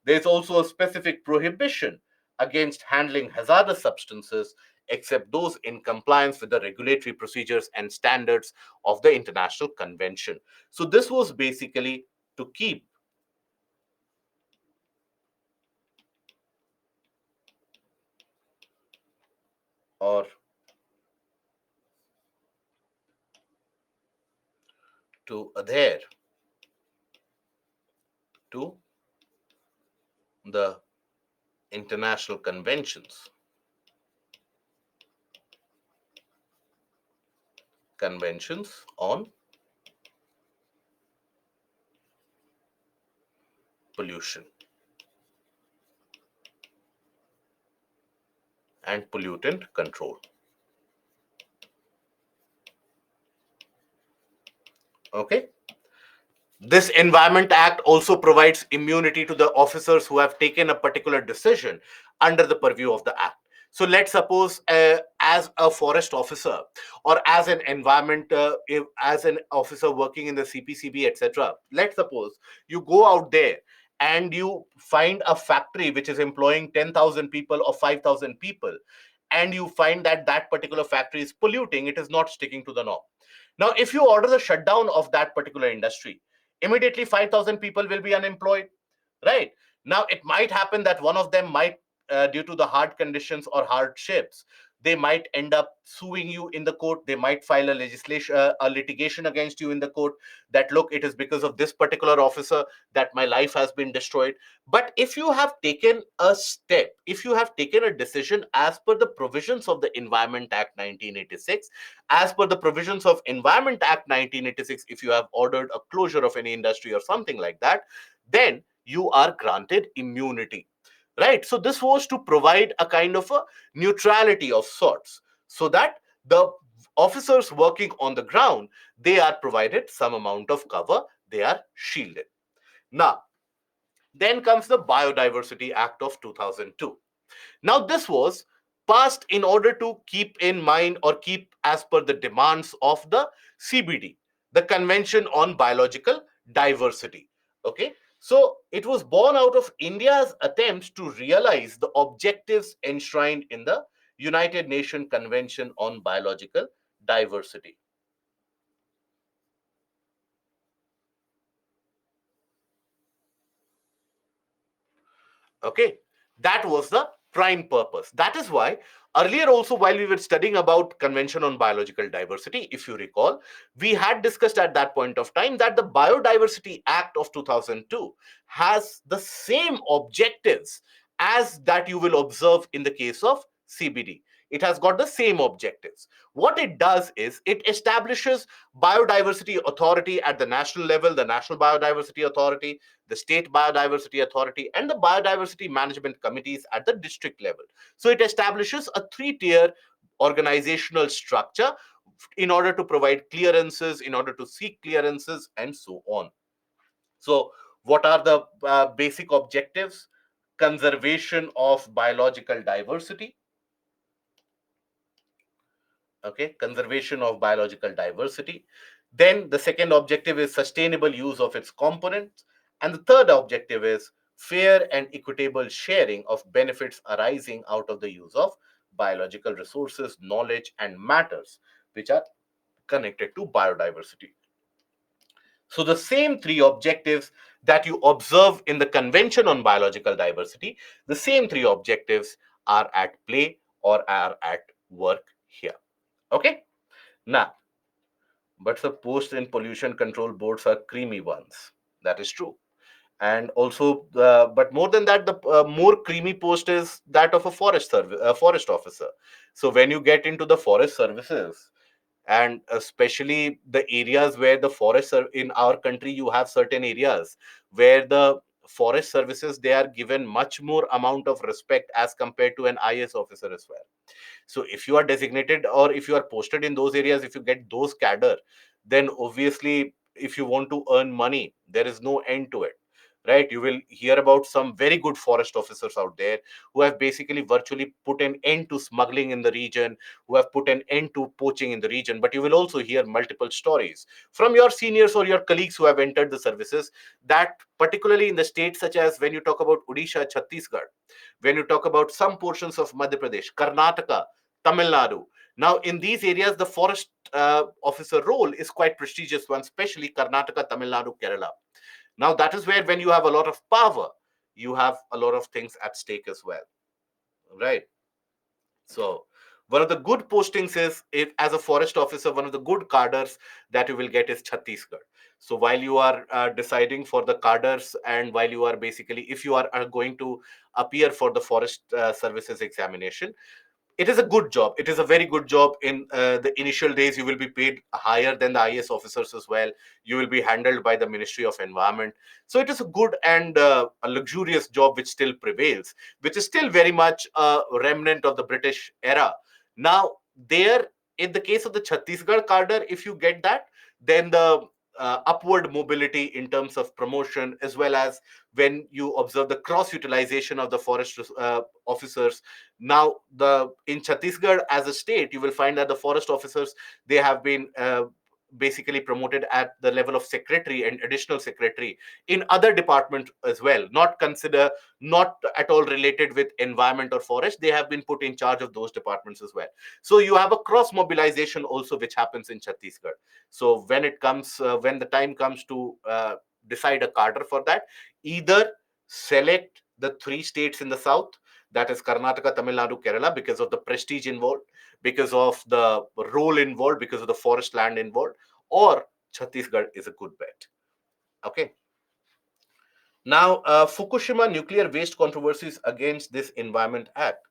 There is also a specific prohibition against handling hazardous substances except those in compliance with the regulatory procedures and standards of the International Convention. So this was basically to keep or to adhere to the international conventions on pollution and pollutant control. Okay. This Environment Act also provides immunity to the officers who have taken a particular decision under the purview of the Act. So let's suppose, as a forest officer or as an as an officer working in the CPCB, etc. Let's suppose you go out there and you find a factory which is employing 10,000 people or 5,000 people, and you find that that particular factory is polluting, it is not sticking to the norm. Now, if you order the shutdown of that particular industry, immediately 5,000 people will be unemployed, right? Now, it might happen that one of them might, due to the hard conditions or hardships, they might end up suing you in the court. They might file a litigation against you in the court that, look, it is because of this particular officer that my life has been destroyed. But if you have taken a step, if you have taken a decision as per the provisions of the Environment Act 1986, as per the provisions of Environment Act 1986, if you have ordered a closure of any industry or something like that, then you are granted immunity, right? So this was to provide a kind of a neutrality of sorts, so that the officers working on the ground, they are provided some amount of cover, they are shielded. Now, then comes the Biodiversity Act of 2002. Now, this was passed in order to keep in mind or keep as per the demands of the CBD, the Convention on Biological Diversity. Okay, so it was born out of India's attempts to realize the objectives enshrined in the United Nations Convention on Biological Diversity. Okay, that was the prime purpose. That is why earlier also, while we were studying about Convention on Biological Diversity, if you recall, we had discussed at that point of time that the Biodiversity Act of 2002 has the same objectives as that you will observe in the case of CBD. It has got the same objectives. What it does is it establishes biodiversity authority at the national level, the National Biodiversity Authority, the State Biodiversity Authority, and the Biodiversity Management Committees at the district level. So it establishes a three-tier organizational structure in order to provide clearances, in order to seek clearances, and so on. So, what are the basic objectives? Conservation of biological diversity. Okay, conservation of biological diversity. Then the second objective is sustainable use of its components, and the third objective is fair and equitable sharing of benefits arising out of the use of biological resources, knowledge, and matters which are connected to biodiversity. So the same three objectives that you observe in the Convention on Biological Diversity, the same three objectives are at play or are at work here. Okay, now, but the post and pollution control boards are creamy ones. That is true. And also, but more than that, the more creamy post is that of a forest officer. So when you get into the forest services, and especially the areas where the forests are in our country, you have certain areas where the forest services, they are given much more amount of respect as compared to an IS officer as well. So if you are designated or if you are posted in those areas, if you get those cadre, then obviously if you want to earn money, there is no end to it. right? You will hear about some very good forest officers out there who have basically virtually put an end to smuggling in the region, who have put an end to poaching in the region. But you will also hear multiple stories from your seniors or your colleagues who have entered the services, that particularly in the states such as, when you talk about Odisha, Chhattisgarh, when you talk about some portions of Madhya Pradesh, Karnataka, Tamil Nadu. Now, in these areas, the forest officer role is quite prestigious one, especially Karnataka, Tamil Nadu, Kerala. Now, that is where, when you have a lot of power, you have a lot of things at stake as well, right? So, one of the good postings is, if as a forest officer, one of the good cadres that you will get is Chhattisgarh. So, while you are deciding for the cadres, and while you are basically, if you are going to appear for the forest services examination, it is a good job. It is a very good job. In the initial days, you will be paid higher than the IS officers as well. You will be handled by the Ministry of Environment. So it is a good and a luxurious job which still prevails, which is still very much a remnant of the British era. Now, there, in the case of the Chhattisgarh cadre, if you get that, then the upward mobility in terms of promotion, as well as when you observe the cross utilization of the forest officers. Now, the in Chhattisgarh as a state, you will find that the forest officers, they have been basically promoted at the level of secretary and additional secretary in other departments as well. Not at all related with environment or forest. They have been put in charge of those departments as well. So you have a cross mobilization also which happens in Chhattisgarh. So when the time comes to decide a cadre for that, either select the three states in the south, that is Karnataka, Tamil Nadu, Kerala, because of the prestige involved, because of the role involved, because of the forest land involved, or Chhattisgarh is a good bet. Okay. Now, Fukushima nuclear waste controversies against this Environment Act.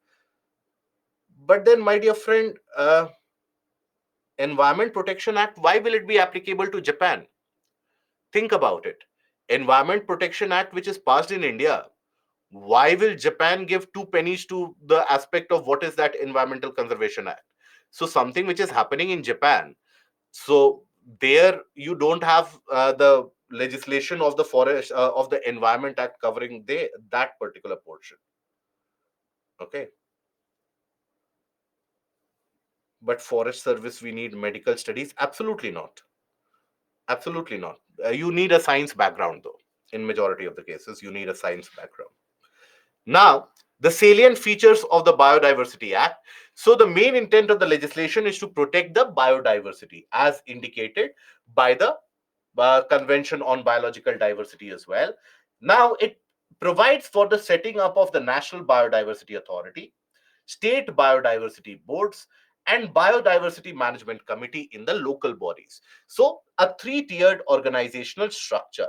But then, my dear friend, Environment Protection Act, why will it be applicable to Japan? Think about it. Environment Protection Act, which is passed in India, why will Japan give two pennies to the aspect of what is that Environmental Conservation Act? So something which is happening in Japan. So there you don't have the legislation of the forest of the Environment Act covering that particular portion. Okay, but Forest Service, we need medical studies? Absolutely not. Absolutely not. You need a science background though. In majority of the cases, you need a science background. Now, the salient features of the Biodiversity Act. So, the main intent of the legislation is to protect the biodiversity as indicated by the Convention on Biological Diversity as well. Now, it provides for the setting up of the National Biodiversity Authority, state biodiversity boards, and biodiversity management committee in the local bodies. So, a three-tiered organizational structure.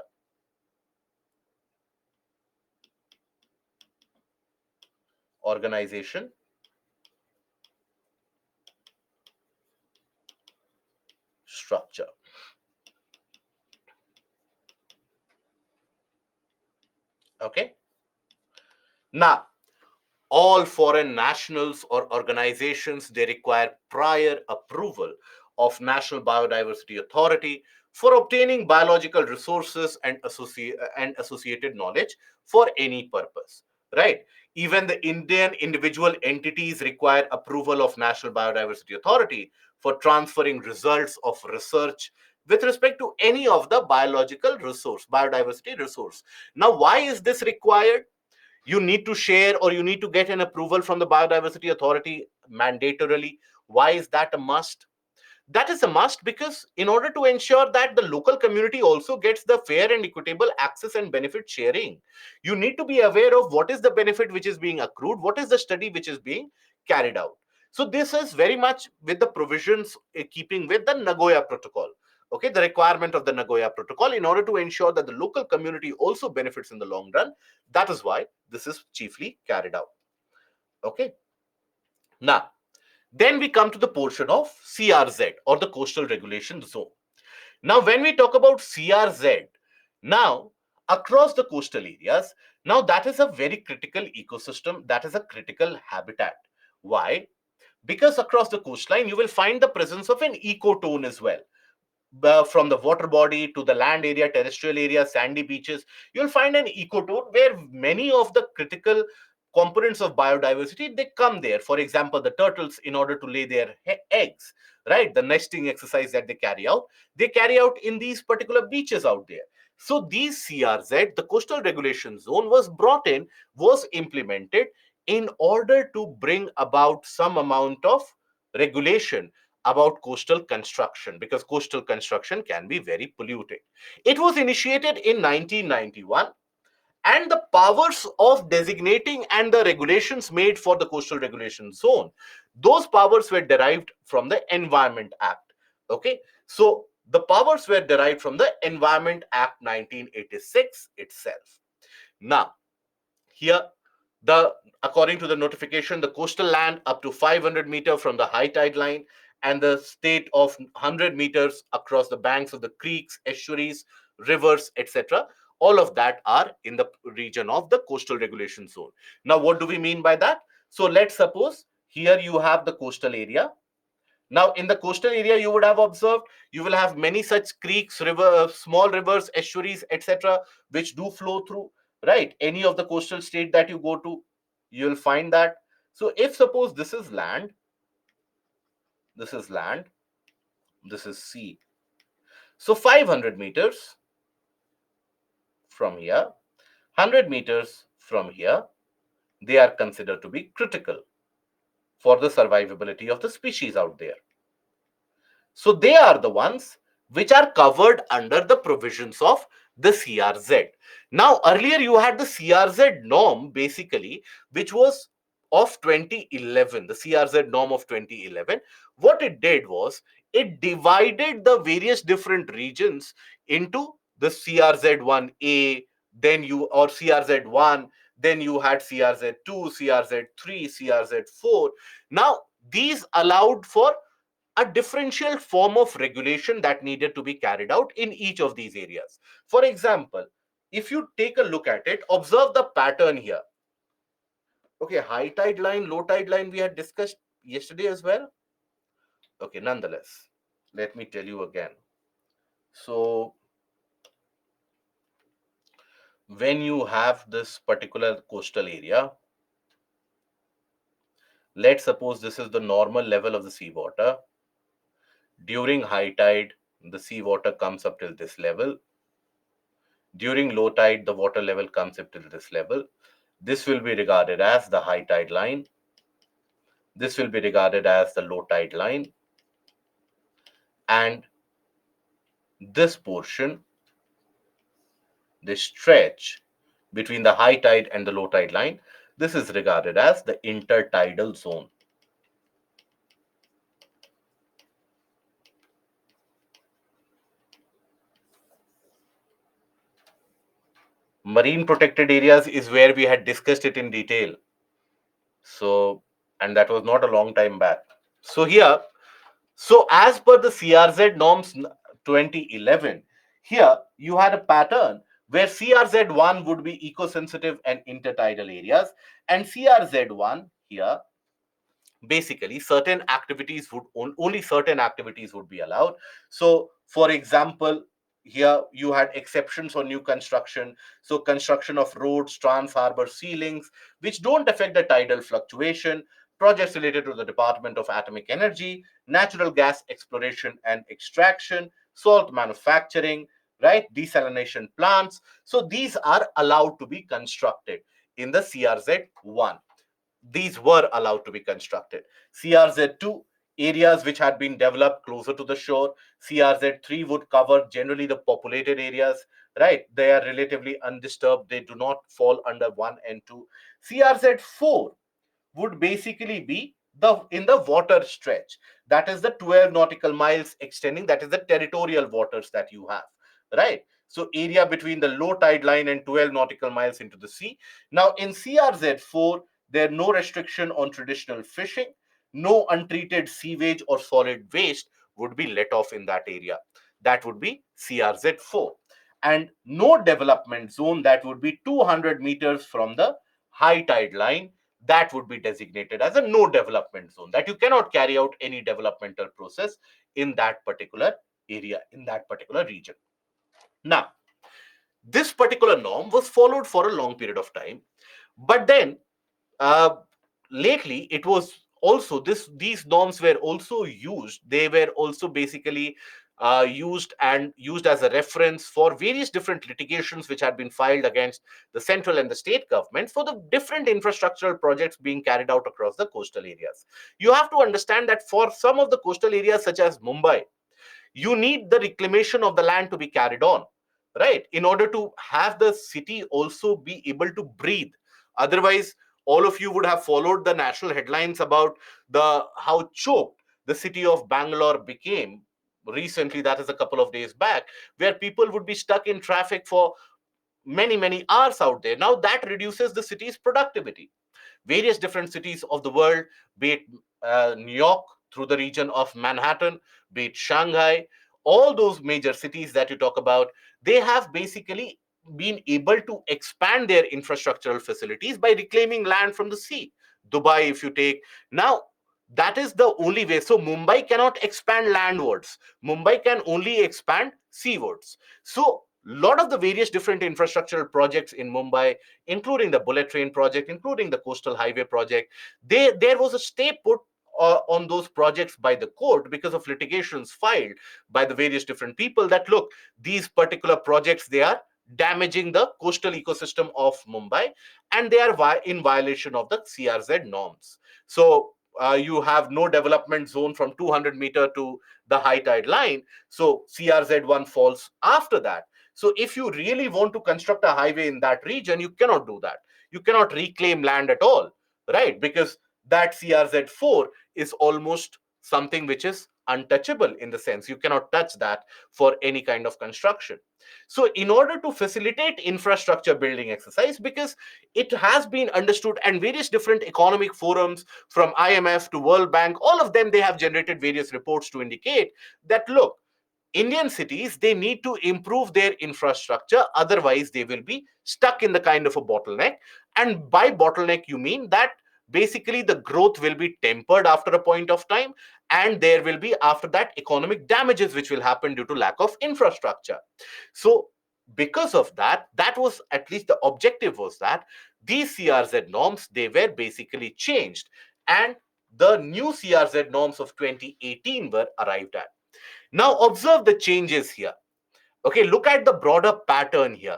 Organization structure. Okay. Now, all foreign nationals or organizations, they require prior approval of National Biodiversity Authority for obtaining biological resources and associated knowledge for any purpose, right? Even the Indian individual entities require approval of National Biodiversity Authority for transferring results of research with respect to any of the biodiversity resource. Now, why is this required? You need to share, or you need to get an approval from the Biodiversity Authority mandatorily. Why is that a must? That is a must because in order to ensure that the local community also gets the fair and equitable access and benefit sharing, you need to be aware of what is the benefit which is being accrued, what is the study which is being carried out. So this is very much with the provisions keeping with the Nagoya Protocol. Okay, the requirement of the Nagoya Protocol in order to ensure that the local community also benefits in the long run. That is why this is chiefly carried out. Okay. Now, then we come to the portion of CRZ, or the Coastal Regulation Zone. Now, when we talk about CRZ, now across the coastal areas, now that is a very critical ecosystem, that is a critical habitat. Why? Because across the coastline, you will find the presence of an ecotone as well. from the water body to the land area, terrestrial area, sandy beaches, you'll find an ecotone where many of the critical components of biodiversity, they come there. For example, the turtles, in order to lay their eggs, right, the nesting exercise that they carry out in these particular beaches out there. So these CRZ, the coastal regulation zone, was brought in, was implemented in order to bring about some amount of regulation about coastal construction, because coastal construction can be very polluting. It was initiated in 1991, and the powers of designating and the regulations made for the coastal regulation zone, those powers were derived from the Environment Act. Okay, so the powers were derived from the Environment Act 1986 itself. Now, here, the according to the notification, the coastal land up to 500 meters from the high tide line and the state of 100 meters across the banks of the creeks, estuaries, rivers, etc., all of that are in the region of the coastal regulation zone. Now, what do we mean by that? So let's suppose here you have the coastal area. Now, in the coastal area, you would have observed you will have many such creeks, small rivers, estuaries, etc., which do flow through, right? Any of the coastal state that you go to, you'll find that. So, if suppose this is land, this is land, this is sea. So, 500 meters from here, 100 meters from here, they are considered to be critical for the survivability of the species out there. So they are the ones which are covered under the provisions of the CRZ. Now, earlier you had the CRZ norm basically, which was of 2011, the CRZ norm of 2011. What it did was it divided the various different regions into the CRZ1A, then you, or CRZ1, then you had CRZ2, CRZ3, CRZ4. Now, these allowed for a differential form of regulation that needed to be carried out in each of these areas. For example, if you take a look at it, observe the pattern here. Okay, high tide line, low tide line, we had discussed yesterday as well. Okay, nonetheless, let me tell you again. So, when you have this particular coastal area, let's suppose this is the normal level of the seawater. During high tide, the seawater comes up till this level. During low tide, the water level comes up to this level. This will be regarded as the high tide line. This will be regarded as the low tide line. And this portion, this stretch between the high tide and the low tide line, this is regarded as the intertidal zone. Marine protected areas is where we had discussed it in detail. So, and that was not a long time back. So here, so as per the CRZ norms 2011, here you had a pattern where CRZ1 would be eco-sensitive and intertidal areas, and CRZ1 here, basically certain activities would only certain activities would be allowed. So for example, here you had exceptions for new construction, so construction of roads, trans harbor ceilings, which don't affect the tidal fluctuation, projects related to the Department of Atomic Energy, natural gas exploration and extraction, salt manufacturing, right, desalination plants. So these are allowed to be constructed in the CRZ1. These were allowed to be constructed. CRZ2, areas which had been developed closer to the shore. CRZ3 would cover generally the populated areas, right? They are relatively undisturbed. They do not fall under 1 and 2. CRZ4 would basically be the in the water stretch, that is the 12 nautical miles extending, that is the territorial waters that you have, right? So area between the low tide line and 12 nautical miles into the sea. Now in CRZ4, there no restriction on traditional fishing. No untreated sewage or solid waste would be let off in that area. That would be CRZ4. And no development zone, that would be 200 meters from the high tide line, that would be designated as a no development zone, that you cannot carry out any developmental process in that particular area in that particular region. Now, this particular norm was followed for a long period of time, but then uh, lately it was also these norms were also used. They were also basically used as a reference for various different litigations which had been filed against the central and the state governments for the different infrastructural projects being carried out across the coastal areas. You have to understand that for some of the coastal areas such as Mumbai, you need the reclamation of the land to be carried on, right, in order to have the city also be able to breathe. Otherwise, all of you would have followed the national headlines about the how choked the city of Bangalore became recently, that is a couple of days back, where people would be stuck in traffic for many hours out there. Now that reduces the city's productivity. Various different cities of the world, be it New York through the region of Manhattan, be it Shanghai, all those major cities that you talk about, they have basically been able to expand their infrastructural facilities by reclaiming land from the sea. Dubai, if you take, now that is the only way. So Mumbai cannot expand landwards. Mumbai can only expand seawards. So a lot of the various different infrastructural projects in Mumbai, including the bullet train project, including the coastal highway project, there was a stay put on those projects by the court because of litigations filed by the various different people that look, these particular projects, they are damaging the coastal ecosystem of Mumbai, and they are in violation of the CRZ norms. So you have no development zone from 200-meter to the high tide line. So CRZ1 falls after that. So if you really want to construct a highway in that region, you cannot do that. You cannot reclaim land at all, right? Because that CRZ4 is almost something which is untouchable, in the sense you cannot touch that for any kind of construction. So in order to facilitate infrastructure building exercise, because it has been understood, and various different economic forums from IMF to World Bank, all of them, they have generated various reports to indicate that look, Indian cities, they need to improve their infrastructure, otherwise they will be stuck in the kind of a bottleneck. And by bottleneck, you mean that basically the growth will be tempered after a point of time, and there will be after that economic damages which will happen due to lack of infrastructure. So because of that, that was at least the objective, was that these CRZ norms, they were basically changed, and the new CRZ norms of 2018 were arrived at. Now observe the changes here. Okay, look at the broader pattern here.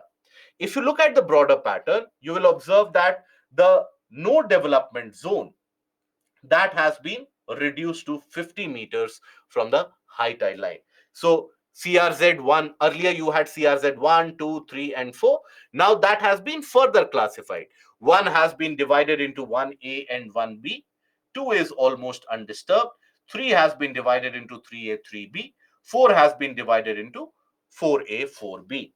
If you look at the broader pattern, you will observe that the no development zone, that has been reduced to 50 meters from the high tide line. So CRZ1, earlier you had CRZ1, 2, 3, and 4. Now that has been further classified. 1 has been divided into 1A and 1B. 2 is almost undisturbed. 3 has been divided into 3A, 3B. 4 has been divided into 4A, 4B.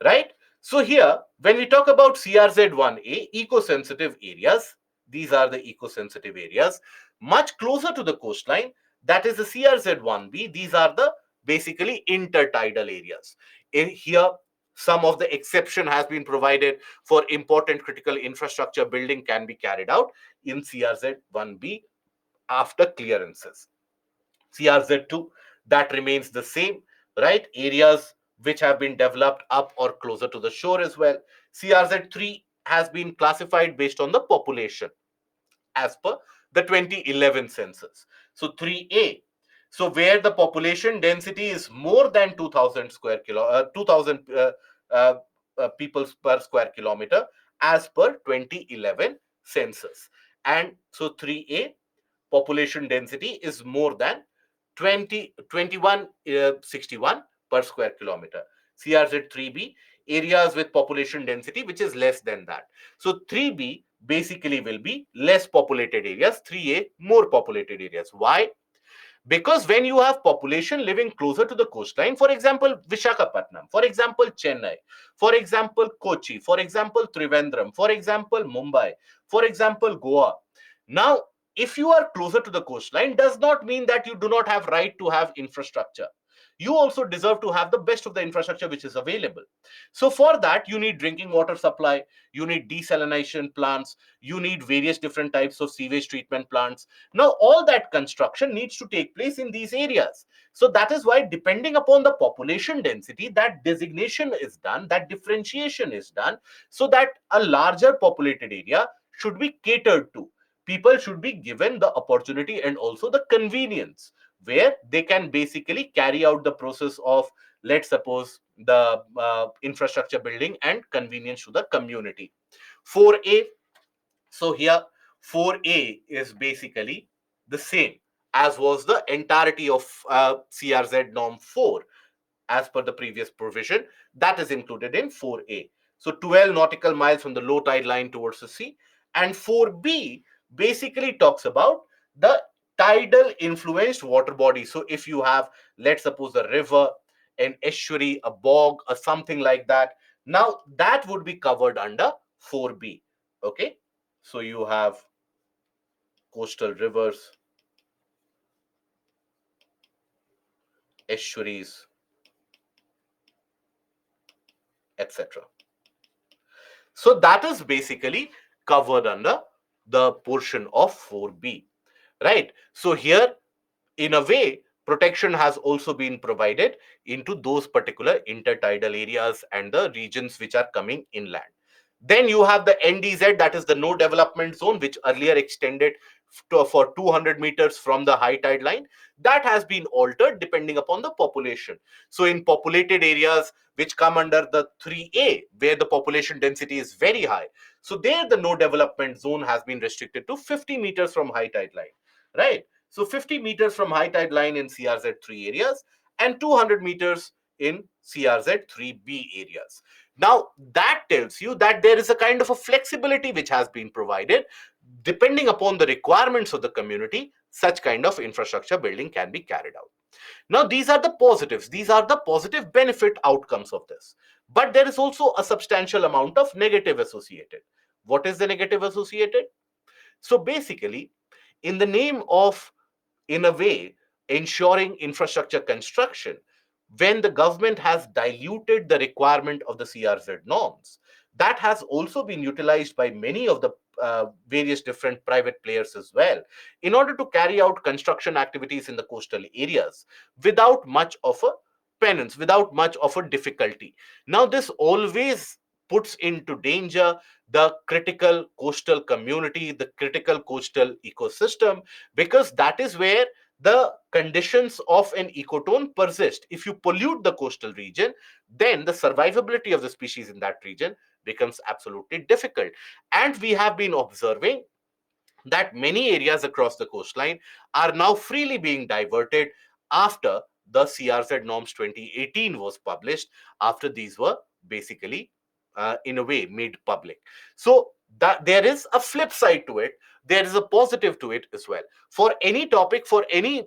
Right? So here, when we talk about CRZ1A, eco-sensitive areas, these are the eco-sensitive areas much closer to the coastline, that is the CRZ1B. These are the basically intertidal areas. In here, some of the exception has been provided for important critical infrastructure building can be carried out in CRZ1B after clearances. CRZ2, that remains the same, right? Areas which have been developed up or closer to the shore as well. CRZ3 has been classified based on the population as per the 2011 census. So 3A, so where the population density is more than 2000 square 2000 uh, people per square kilometer as per 2011 census. And so 3A, population density is more than 2161 per square kilometer. CRZ3B, areas with population density which is less than that. So 3B basically will be less populated areas, 3A more populated areas. Why? Because when you have population living closer to the coastline, for example Vishakhapatnam, for example Chennai, for example Kochi, for example Trivandrum, for example Mumbai, for example Goa, now if you are closer to the coastline, does not mean that you do not have right to have infrastructure. you also deserve to have the best of the infrastructure which is available. So for that, you need drinking water supply, you need desalination plants, you need various different types of sewage treatment plants. Now all that construction needs to take place in these areas. So that is why, depending upon the population density, that designation is done, that differentiation is done, so that a larger populated area should be catered to. People should be given the opportunity and also the convenience where they can basically carry out the process of, let's suppose, the infrastructure building and convenience to the community. 4A. So here 4A is basically the same as was the entirety of CRZ norm 4 as per the previous provision. That is included in 4A. So 12 nautical miles from the low tide line towards the sea. And 4B basically talks about the tidal influenced water body. So if you have, let's suppose, a river, an estuary, a bog, or something like that, now that would be covered under 4B. Okay. So you have coastal rivers, estuaries, etc. So that is basically covered under the portion of 4B, right? So here, in a way, protection has also been provided into those particular intertidal areas and the regions which are coming inland. Then you have the NDZ, that is the no development zone, which earlier extended for 200 meters from the high tide line. That has been altered depending upon the population. So in populated areas which come under the 3A, where the population density is very high, so there the no development zone has been restricted to 50 meters from high tide line, right? So 50 meters from high tide line in CRZ3 areas and 200 meters in CRZ3B areas. Now, that tells you that there is a kind of a flexibility which has been provided. Depending upon the requirements of the community, such kind of infrastructure building can be carried out. Now, these are the positives. These are the positive benefit outcomes of this. But there is also a substantial amount of negative associated. What is the negative associated? So basically, in the name of, in a way, ensuring infrastructure construction, when the government has diluted the requirement of the CRZ norms, that has also been utilized by many of the various different private players as well, in order to carry out construction activities in the coastal areas without much of a penance, without much of a difficulty. Now, this always puts into danger the critical coastal community, the critical coastal ecosystem, because that is where the conditions of an ecotone persist. If you pollute the coastal region, then the survivability of the species in that region becomes absolutely difficult. And we have been observing that many areas across the coastline are now freely being diverted after the CRZ norms 2018 was published, after these were basically, in a way, made public. So that there is a flip side to it, there is a positive to it as well. For any topic, for any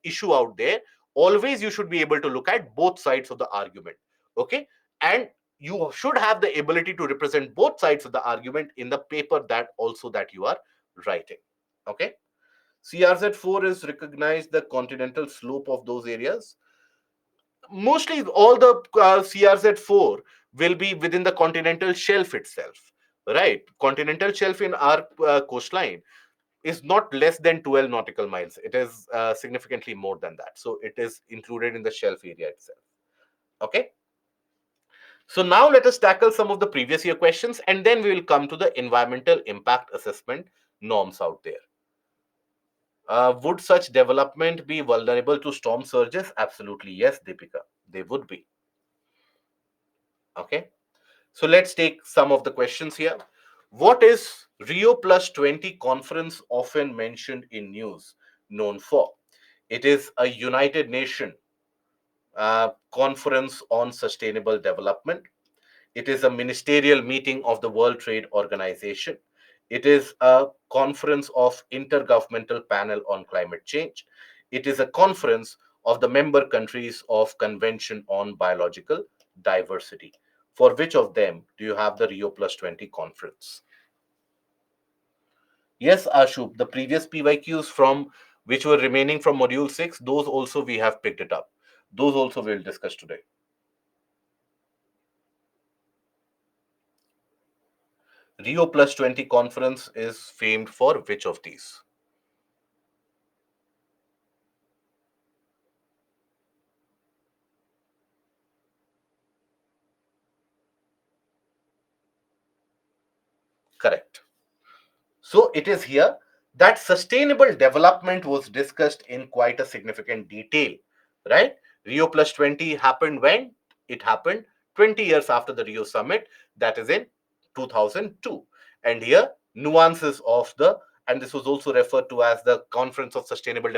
issue out there, always you should be able to look at both sides of the argument. Okay. And you should have the ability to represent both sides of the argument in the paper that also that you are writing. Okay. CRZ4 is recognized the continental slope of those areas. Mostly all the CRZ4 will be within the continental shelf itself, right? Continental shelf in our coastline is not less than 12 nautical miles. It is significantly more than that. So it is included in the shelf area itself. Okay. So now let us tackle some of the previous year questions, and then we will come to the environmental impact assessment norms out there. Would such development be vulnerable to storm surges? Absolutely yes, Deepika. They would be. Okay. So let's take some of the questions here. What is Rio Plus 20 conference often mentioned in news known for? It is a United Nations conference on sustainable development. It is a ministerial meeting of the World Trade Organization. It is a conference of Intergovernmental Panel on Climate Change. It is a conference of the member countries of Convention on Biological Diversity. For which of them do you have the Rio Plus 20 conference? Yes, Ashub, the previous PYQs from which were remaining from module 6, those also we have picked it up. Those also we'll discuss today. Rio Plus 20 conference is famed for which of these? Correct. So it is here that sustainable development was discussed in quite a significant detail, right? Rio Plus 20 happened when? It happened 20 years after the Rio summit, that is in 2002. And here, nuances of the, and this was also referred to as the Conference of Sustainable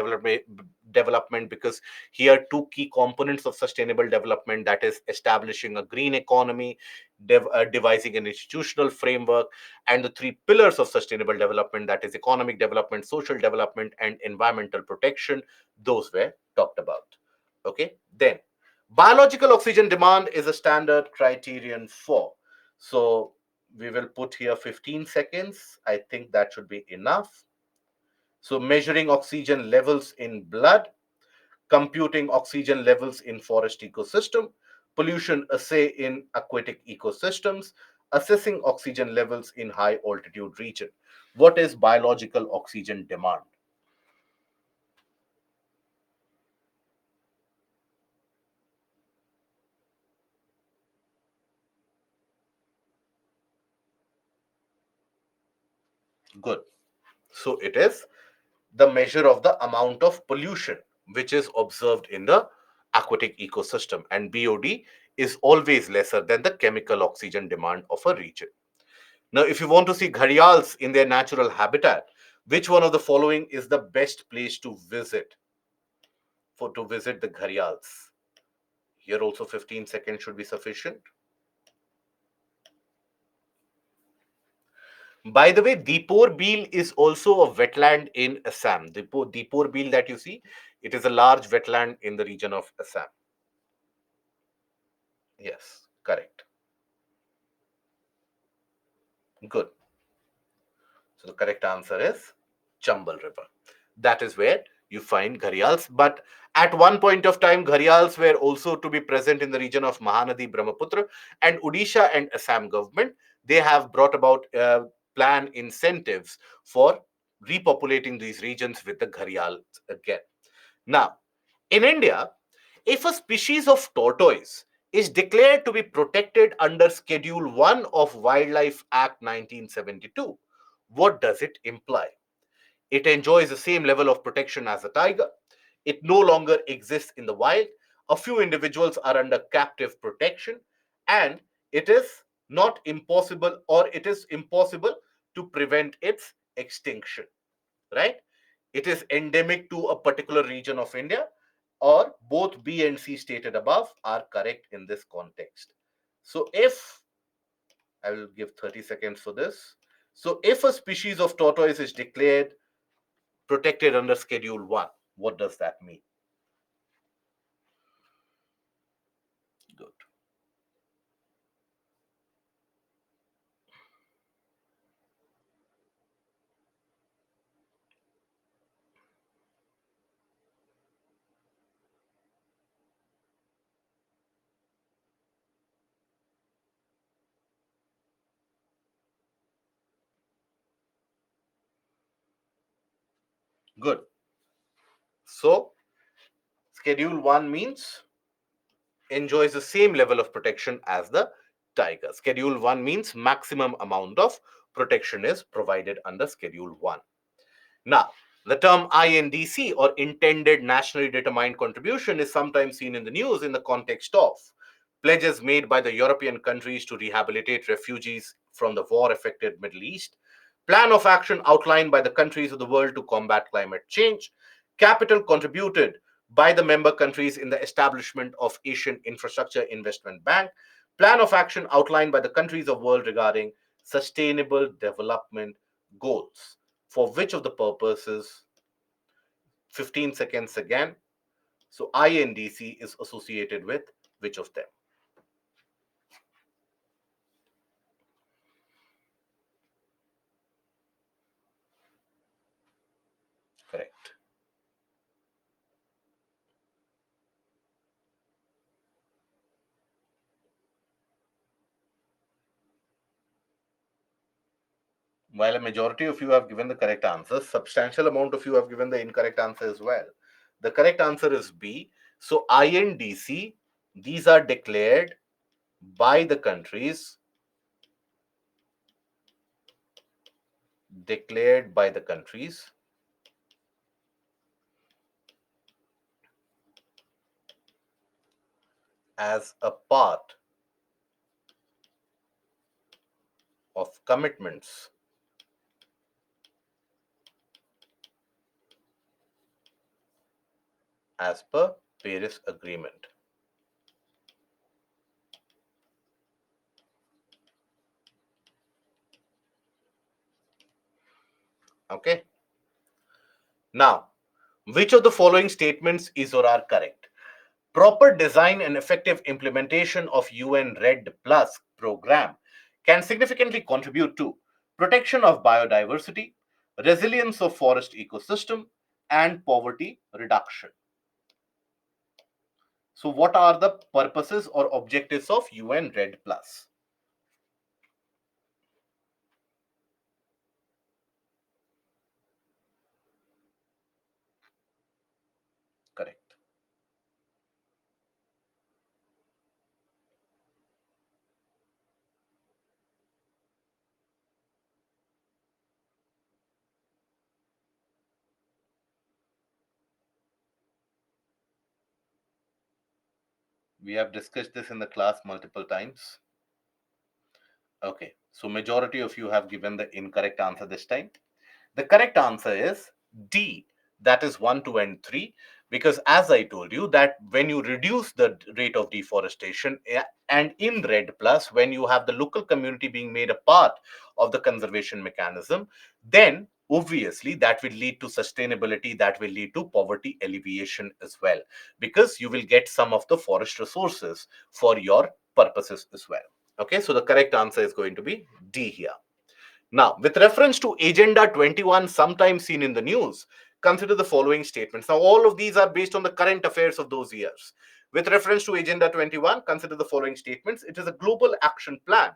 Development, because here two key components of sustainable development, that is establishing a green economy, devising an institutional framework, and the three pillars of sustainable development, that is economic development, social development, and environmental protection, those were talked about. Okay, then biological oxygen demand is a standard criterion for. So we will put here 15 seconds. I think that should be enough. So measuring oxygen levels in blood, computing oxygen levels in forest ecosystem, pollution assay in aquatic ecosystems, assessing oxygen levels in high altitude region. What is biological oxygen demand? Good. So it is the measure of the amount of pollution which is observed in the aquatic ecosystem, and BOD is always lesser than the chemical oxygen demand of a region. Now, if you want to see gharials in their natural habitat, which one of the following is the best place to visit to visit the gharials? Here also 15 seconds should be sufficient. By the way, Deepor Beel is also a wetland in Assam. Deepor Beel that you see, it is a large wetland in the region of Assam. Yes, correct. Good. So the correct answer is Chambal River. That is where you find gharials. But at one point of time, gharials were also to be present in the region of Mahanadi, Brahmaputra, and Odisha and Assam government. They have brought about plan incentives for repopulating these regions with the gharials again. Now, in India, if a species of tortoise is declared to be protected under Schedule 1 of Wildlife Act 1972, what does it imply? It enjoys the same level of protection as a tiger. It no longer exists in the wild. A few individuals are under captive protection, and it is not impossible, or it is impossible to prevent its extinction, right? It is endemic to a particular region of India, or both B and C stated above are correct in this context. So if I will give 30 seconds for this. So if a species of tortoise is declared protected under Schedule 1, what does that mean? Good. Good. So Schedule 1 means enjoys the same level of protection as the tiger. Schedule 1 means maximum amount of protection is provided under Schedule 1. Now, the term INDC, or Intended Nationally Determined Contribution, is sometimes seen in the news in the context of pledges made by the European countries to rehabilitate refugees from the war affected Middle East, plan of action outlined by the countries of the world to combat climate change, capital contributed by the member countries in the establishment of Asian Infrastructure Investment Bank, plan of action outlined by the countries of the world regarding sustainable development goals. For which of the purposes? 15 seconds again. So INDC is associated with which of them? Correct. While a majority of you have given the correct answer, substantial amount of you have given the incorrect answer as well. The correct answer is B. So INDC, these are by the countries, declared by the countries as a part of commitments as per Paris Agreement. Okay. Now, which of the following statements is or are correct? Proper design and effective implementation of UN Red Plus program can significantly contribute to protection of biodiversity, resilience of forest ecosystem, and poverty reduction. So, what are the purposes or objectives of UN Red Plus? Correct. We have discussed this in the class multiple times. Okay, so majority of you have given the incorrect answer this time. The correct answer is D, that is 1, 2, and 3. Because as I told you, that when you reduce the rate of deforestation and in Red Plus, when you have the local community being made a part of the conservation mechanism, then obviously that will lead to sustainability, that will lead to poverty alleviation as well, because you will get some of the forest resources for your purposes as well. Okay, so the correct answer is going to be D here. Now, with reference to Agenda 21, sometimes seen in the news, consider the following statements. Now, all of these are based on the current affairs of those years. With reference to Agenda 21, consider the following statements. It is a global action plan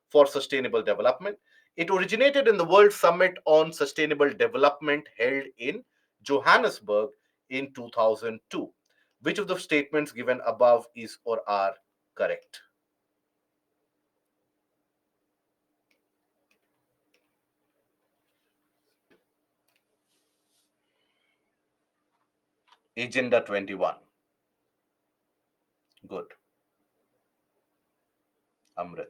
for sustainable development. It originated in the World Summit on Sustainable Development held in Johannesburg in 2002. Which of the statements given above is or are correct? Agenda 21. Good. Amrit.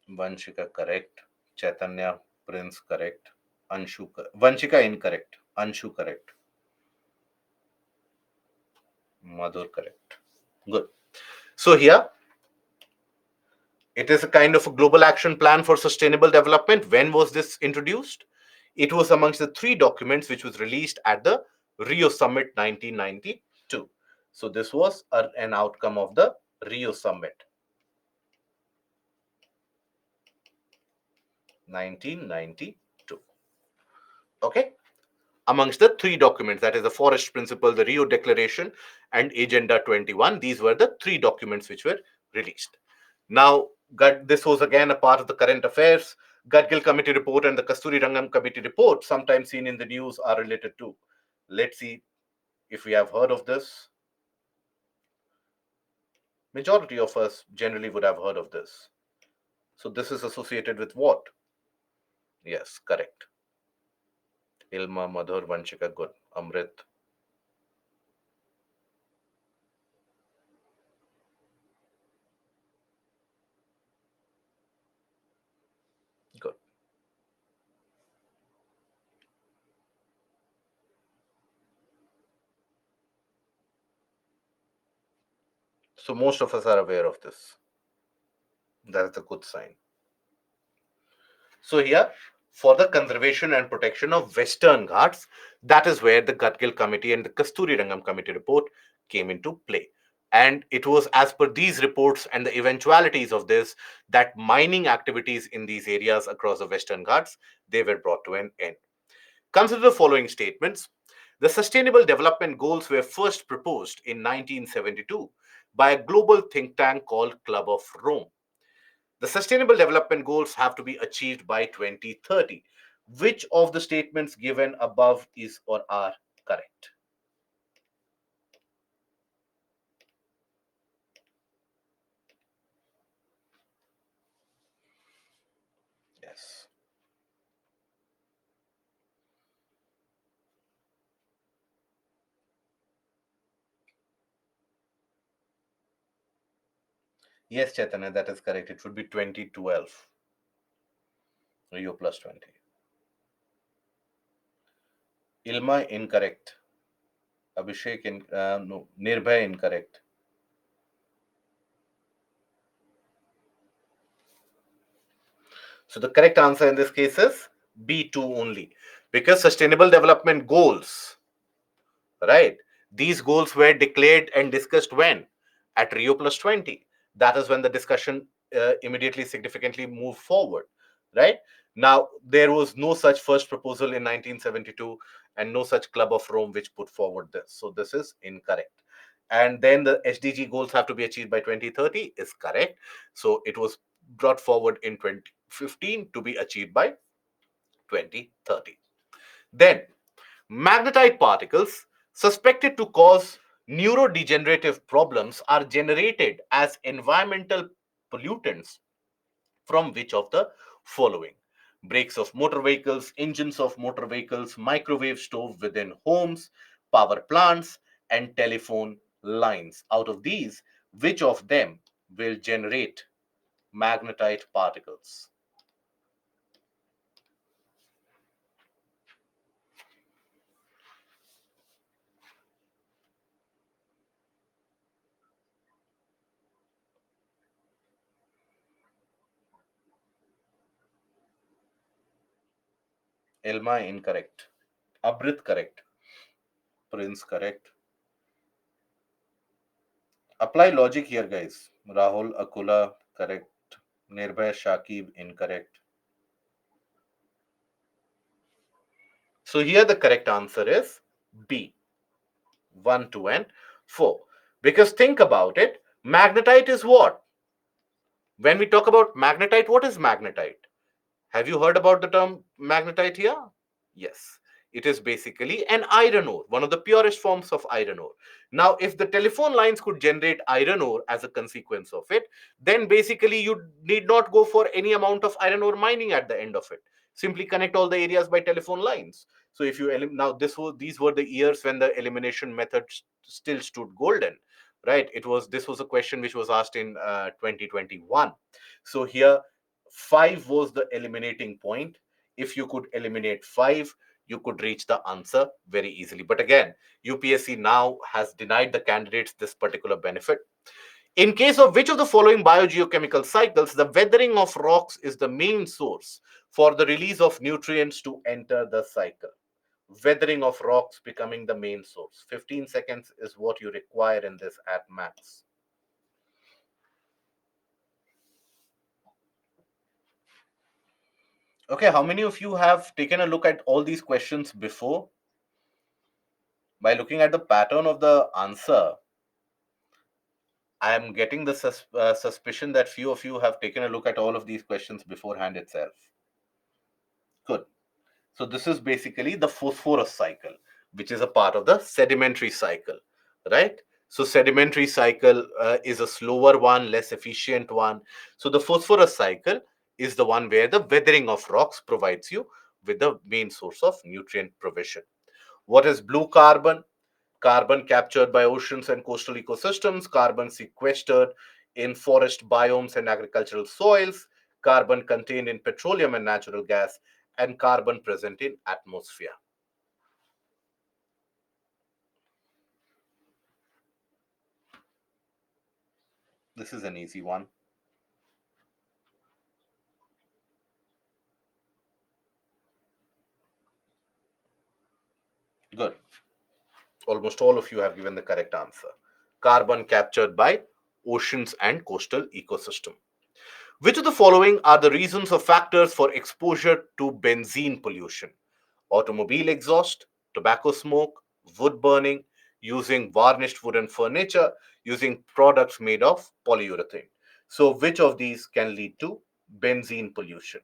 Vanshika correct. Chaitanya Prince correct. Vanshika incorrect. Anshu correct. Madhur correct. Good. So here it is a kind of a global action plan for sustainable development. When was this introduced? It was amongst the three documents which was released at the Rio Summit 1992. So this was an outcome of the Rio Summit 1992. Okay. Amongst the three documents, that is the Forest Principle, the Rio Declaration, and Agenda 21. These were the three documents which were released. Now, this was again a part of the current affairs. Gadgil Committee report and the Kasturi Rangam Committee report, sometimes seen in the news, are related to. Let's see if we have heard of this. Majority of us generally would have heard of this. So this is associated with what? Yes, correct. Ilma, Madhur, Vanshika, good. Amrit. Good. So most of us are aware of this. That is a good sign. So here, for the conservation and protection of Western Ghats, that is where the Gadgil Committee and the Kasturi Rangam Committee report came into play. And it was as per these reports and the eventualities of this that mining activities in these areas across the Western Ghats, they were brought to an end. Consider the following statements. The Sustainable Development Goals were first proposed in 1972 by a global think tank called Club of Rome. The Sustainable Development Goals have to be achieved by 2030. Which of the statements given above is or are correct? Yes. Yes, Chaitanya, that is correct. It should be 2012. Rio plus 20. Ilma incorrect. Abhishek no, Nirbhay incorrect. So the correct answer in this case is B2 only. Because sustainable development goals, right? These goals were declared and discussed when? At Rio plus 20. That is when the discussion immediately significantly moved forward, right? Now, there was no such first proposal in 1972 and no such Club of Rome which put forward this. So this is incorrect. And then the SDG goals have to be achieved by 2030 is correct. So it was brought forward in 2015 to be achieved by 2030. Then magnetite particles suspected to cause neurodegenerative problems are generated as environmental pollutants from which of the following? Brakes of motor vehicles, engines of motor vehicles, microwave stove within homes, power plants, and telephone lines. Out of these, which of them will generate magnetite particles? Elma incorrect. Abrit correct. Prince correct. Apply logic here, guys. Rahul Akula correct. Nirbhay Shakib incorrect. So here the correct answer is B. 1, 2, and 4. Because think about it, magnetite is what? When we talk about magnetite, what is magnetite? Have you heard about the term magnetite here? Yes. It is basically an iron ore, one of the purest forms of iron ore. Now, if the telephone lines could generate iron ore as a consequence of it, then basically you need not go for any amount of iron ore mining at the end of it. Simply connect all the areas by telephone lines. So if you now these were the years when the elimination method still stood golden, right? This was a question which was asked in 2021. So here 5 was the eliminating point. If you could eliminate 5, you could reach the answer very easily. But again, UPSC now has denied the candidates this particular benefit. In case of which of the following biogeochemical cycles, the weathering of rocks is the main source for the release of nutrients to enter the cycle? Weathering of rocks becoming the main source. 15 seconds is what you require in this at max. Okay, how many of you have taken a look at all these questions before? By looking at the pattern of the answer, I am getting the suspicion that few of you have taken a look at all of these questions beforehand itself. Good. So this is basically the phosphorus cycle, which is a part of the sedimentary cycle, right? So sedimentary cycle is a slower one, less efficient one. So the phosphorus cycle is the one where the weathering of rocks provides you with the main source of nutrient provision. What is blue carbon? Carbon captured by oceans and coastal ecosystems, carbon sequestered in forest biomes and agricultural soils, carbon contained in petroleum and natural gas, and carbon present in atmosphere. This is an easy one. Good. Almost all of you have given the correct answer. Carbon captured by oceans and coastal ecosystem. Which of the following are the reasons or factors for exposure to benzene pollution? Automobile exhaust, tobacco smoke, wood burning, using varnished wooden furniture, using products made of polyurethane. So, which of these can lead to benzene pollution?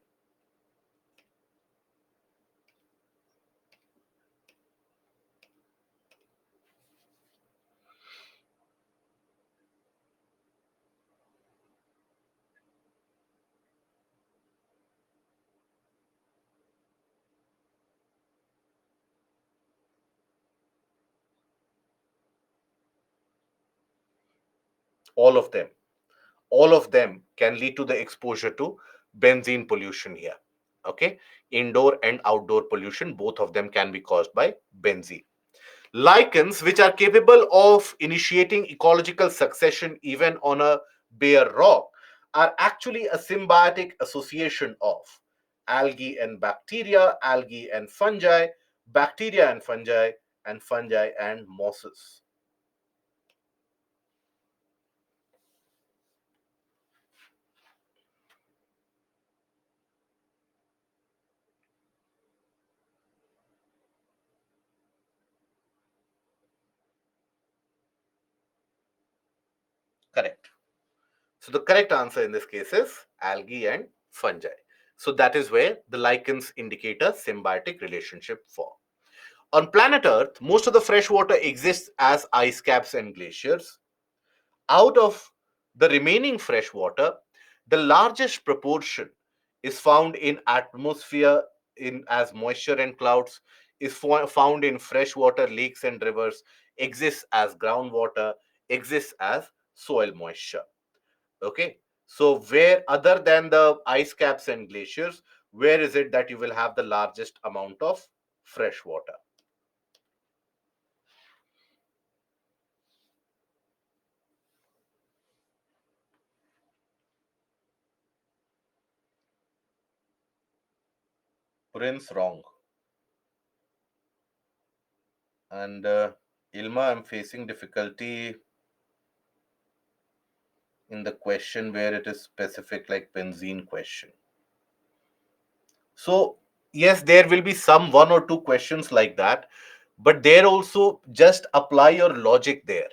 All of them. All of them can lead to the exposure to benzene pollution here. Okay, indoor and outdoor pollution, both of them can be caused by benzene. Lichens, which are capable of initiating ecological succession even on a bare rock, are actually a symbiotic association of algae and bacteria, algae and fungi, bacteria and fungi and mosses. Correct. So the correct answer in this case is algae and fungi. So that is where the lichens indicate a symbiotic relationship for. On planet Earth, most of the fresh water exists as ice caps and glaciers. Out of the remaining fresh water, the largest proportion is found in atmosphere in as moisture and clouds, is found in freshwater lakes and rivers, exists as groundwater, exists as soil moisture. Okay. So where other than the ice caps and glaciers, where is it that you will have the largest amount of fresh water? Prince wrong. And Ilma, I'm facing difficulty in the question where it is specific, like benzene question. So, yes, there will be some one or two questions like that, but there also just apply your logic there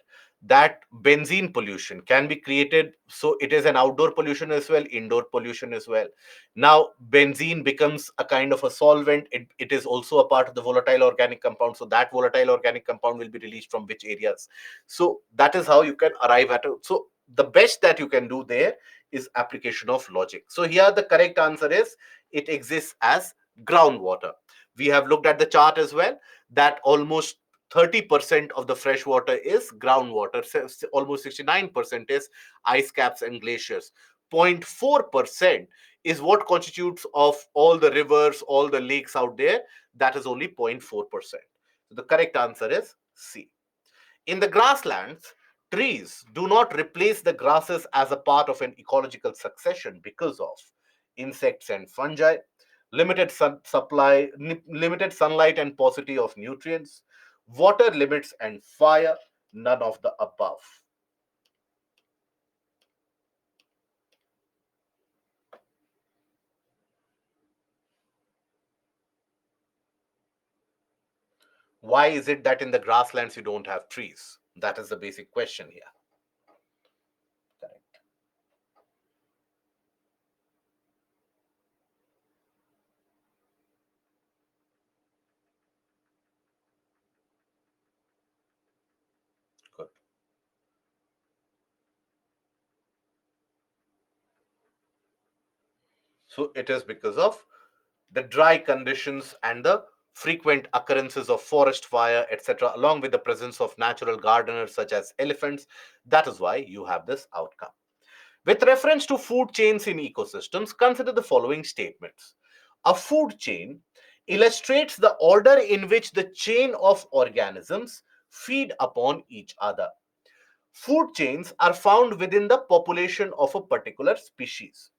that benzene pollution can be created. So, it is an outdoor pollution as well, indoor pollution as well. Now, benzene becomes a kind of a solvent. It is also a part of the volatile organic compound. So, that volatile organic compound will be released from which areas? So, that is how you can arrive at it. So, the best that you can do there is application of logic. So, here the correct answer is it exists as groundwater. We have looked at the chart as well that almost 30% of the fresh water is groundwater, almost 69% is ice caps and glaciers. 0.4% is what constitutes of all the rivers, all the lakes out there. That is only 0.4%. So the correct answer is C. In the grasslands, trees do not replace the grasses as a part of an ecological succession because of insects and fungi, limited sunlight and paucity of nutrients, water limits and fire, none of the above. Why is it that in the grasslands you don't have trees? That is the basic question here. Correct. Good. So it is because of the dry conditions and the frequent occurrences of forest fire, etc., along with the presence of natural gardeners such as elephants. That is why you have this outcome. With reference to food chains in ecosystems, consider the following statements. A food chain illustrates the order in which the chain of organisms feed upon each other. Food chains are found within the population of a particular species.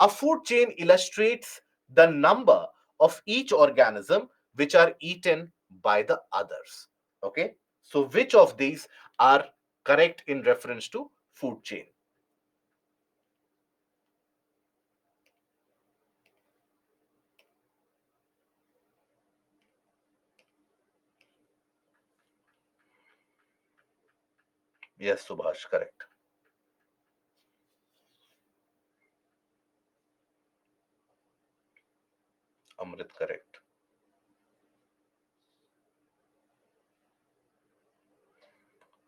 A food chain illustrates the number of each organism which are eaten by the others. Okay. So, which of these are correct in reference to food chain? Yes, Subhash, correct. Amrit, correct.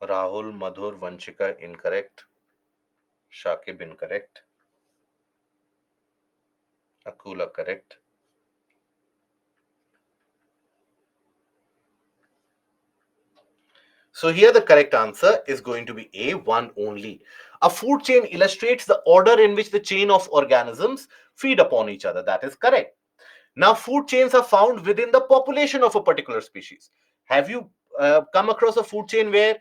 Rahul, Madhur, Vanchika, incorrect. Shakib, incorrect. Akula, correct. So here the correct answer is going to be A, one only. A food chain illustrates the order in which the chain of organisms feed upon each other. That is correct. Now, food chains are found within the population of a particular species. Have you come across a food chain where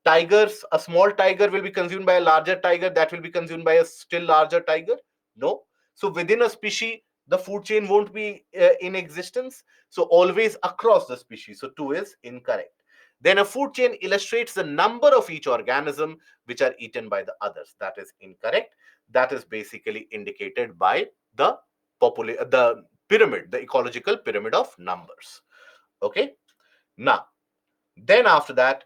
a small tiger will be consumed by a larger tiger that will be consumed by a still larger tiger? No. So, within a species, the food chain won't be in existence. So, always across the species. So, 2 is incorrect. Then, a food chain illustrates the number of each organism which are eaten by the others. That is incorrect. That is basically indicated by the pyramid, the ecological pyramid of numbers. Okay. Now, then after that,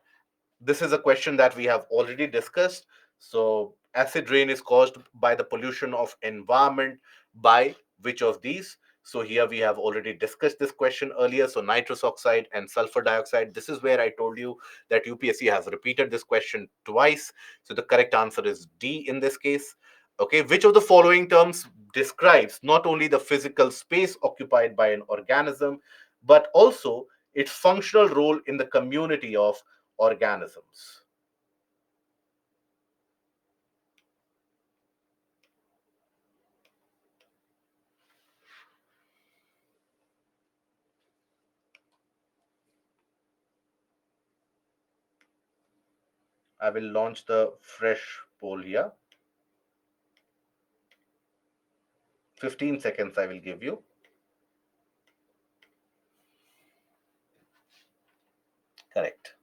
this is a question that we have already discussed. So, acid rain is caused by the pollution of environment by which of these? So, here we have already discussed this question earlier. So, nitrous oxide and sulfur dioxide. This is where I told you that UPSC has repeated this question twice. So, the correct answer is D in this case. Okay, which of the following terms describes not only the physical space occupied by an organism, but also its functional role in the community of organisms? I will launch the fresh poll here. 15 seconds I will give you. Correct.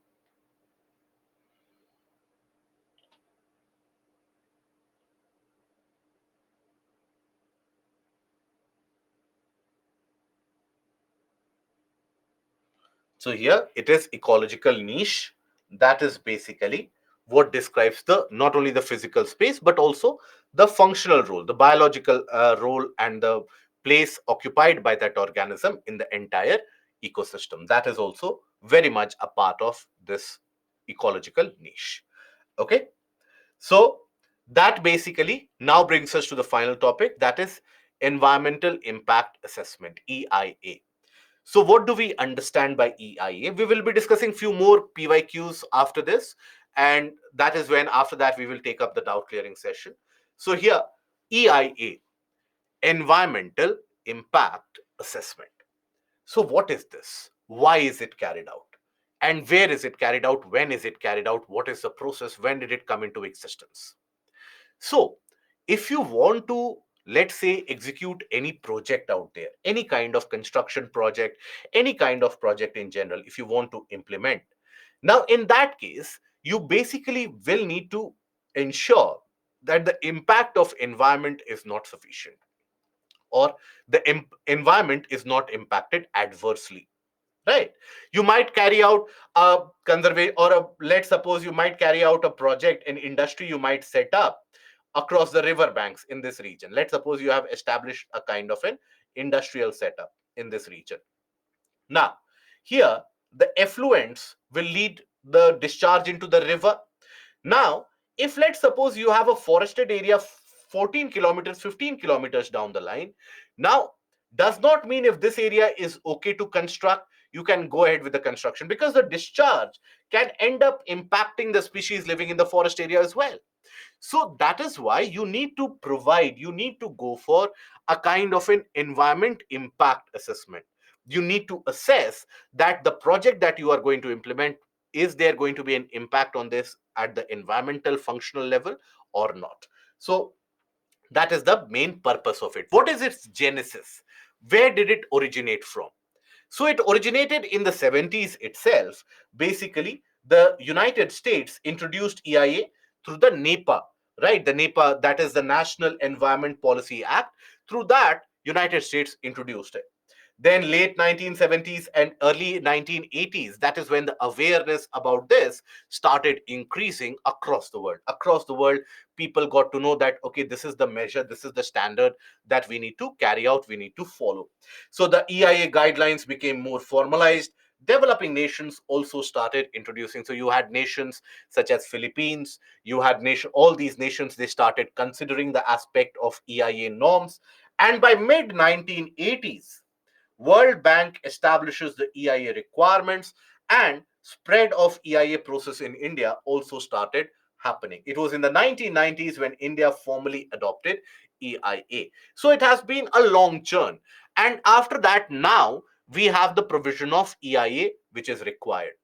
So here it is ecological niche. That is basically what describes the not only the physical space but also the functional role, the biological role and the place occupied by that organism in the entire ecosystem. That is also very much a part of this ecological niche. Okay. So that basically now brings us to the final topic, that is environmental impact assessment, EIA. So what do we understand by EIA? We will be discussing few more PYQs after this, and that is when after that we will take up the doubt clearing session. So here, EIA, environmental impact assessment. So what is this? Why is it carried out? And where is it carried out? When is it carried out? What is the process? When did it come into existence? So, if you want to, let's say, execute any project out there, any kind of construction project, any kind of project in general, if you want to implement, now in that case, you basically will need to ensure that the impact of environment is not sufficient or the environment is not impacted adversely, right? You might carry out a conservation or let's suppose you might carry out a project in industry you might set up across the river banks in this region. Let's suppose you have established a kind of an industrial setup in this region. Now here the effluents will lead the discharge into the river. Now if let's suppose you have a forested area 14 kilometers 15 kilometers down the line, now does not mean if this area is okay to construct, you can go ahead with the construction, because the discharge can end up impacting the species living in the forest area as well. So that is why you need to go for a kind of an environment impact assessment. You need to assess that the project that you are going to implement, is there going to be an impact on this at the environmental functional level or not. So that is the main purpose of it. What is its genesis? Where did it originate from? So it originated in the 70s itself. Basically, the United States introduced EIA through the NEPA, right? The NEPA, that is the National Environment Policy Act. Through that, United States introduced it. Then late 1970s and early 1980s, that is when the awareness about this started increasing across the world. Across the world, people got to know that, okay, this is the measure, this is the standard that we need to carry out, we need to follow. So the EIA guidelines became more formalized. Developing nations also started introducing. So you had nations such as Philippines, you had all these nations, they started considering the aspect of EIA norms. And by mid 1980s, World Bank establishes the EIA requirements, and spread of EIA process in India also started happening. It was in the 1990s when India formally adopted EIA. So it has been a long churn. And after that, now we have the provision of EIA which is required.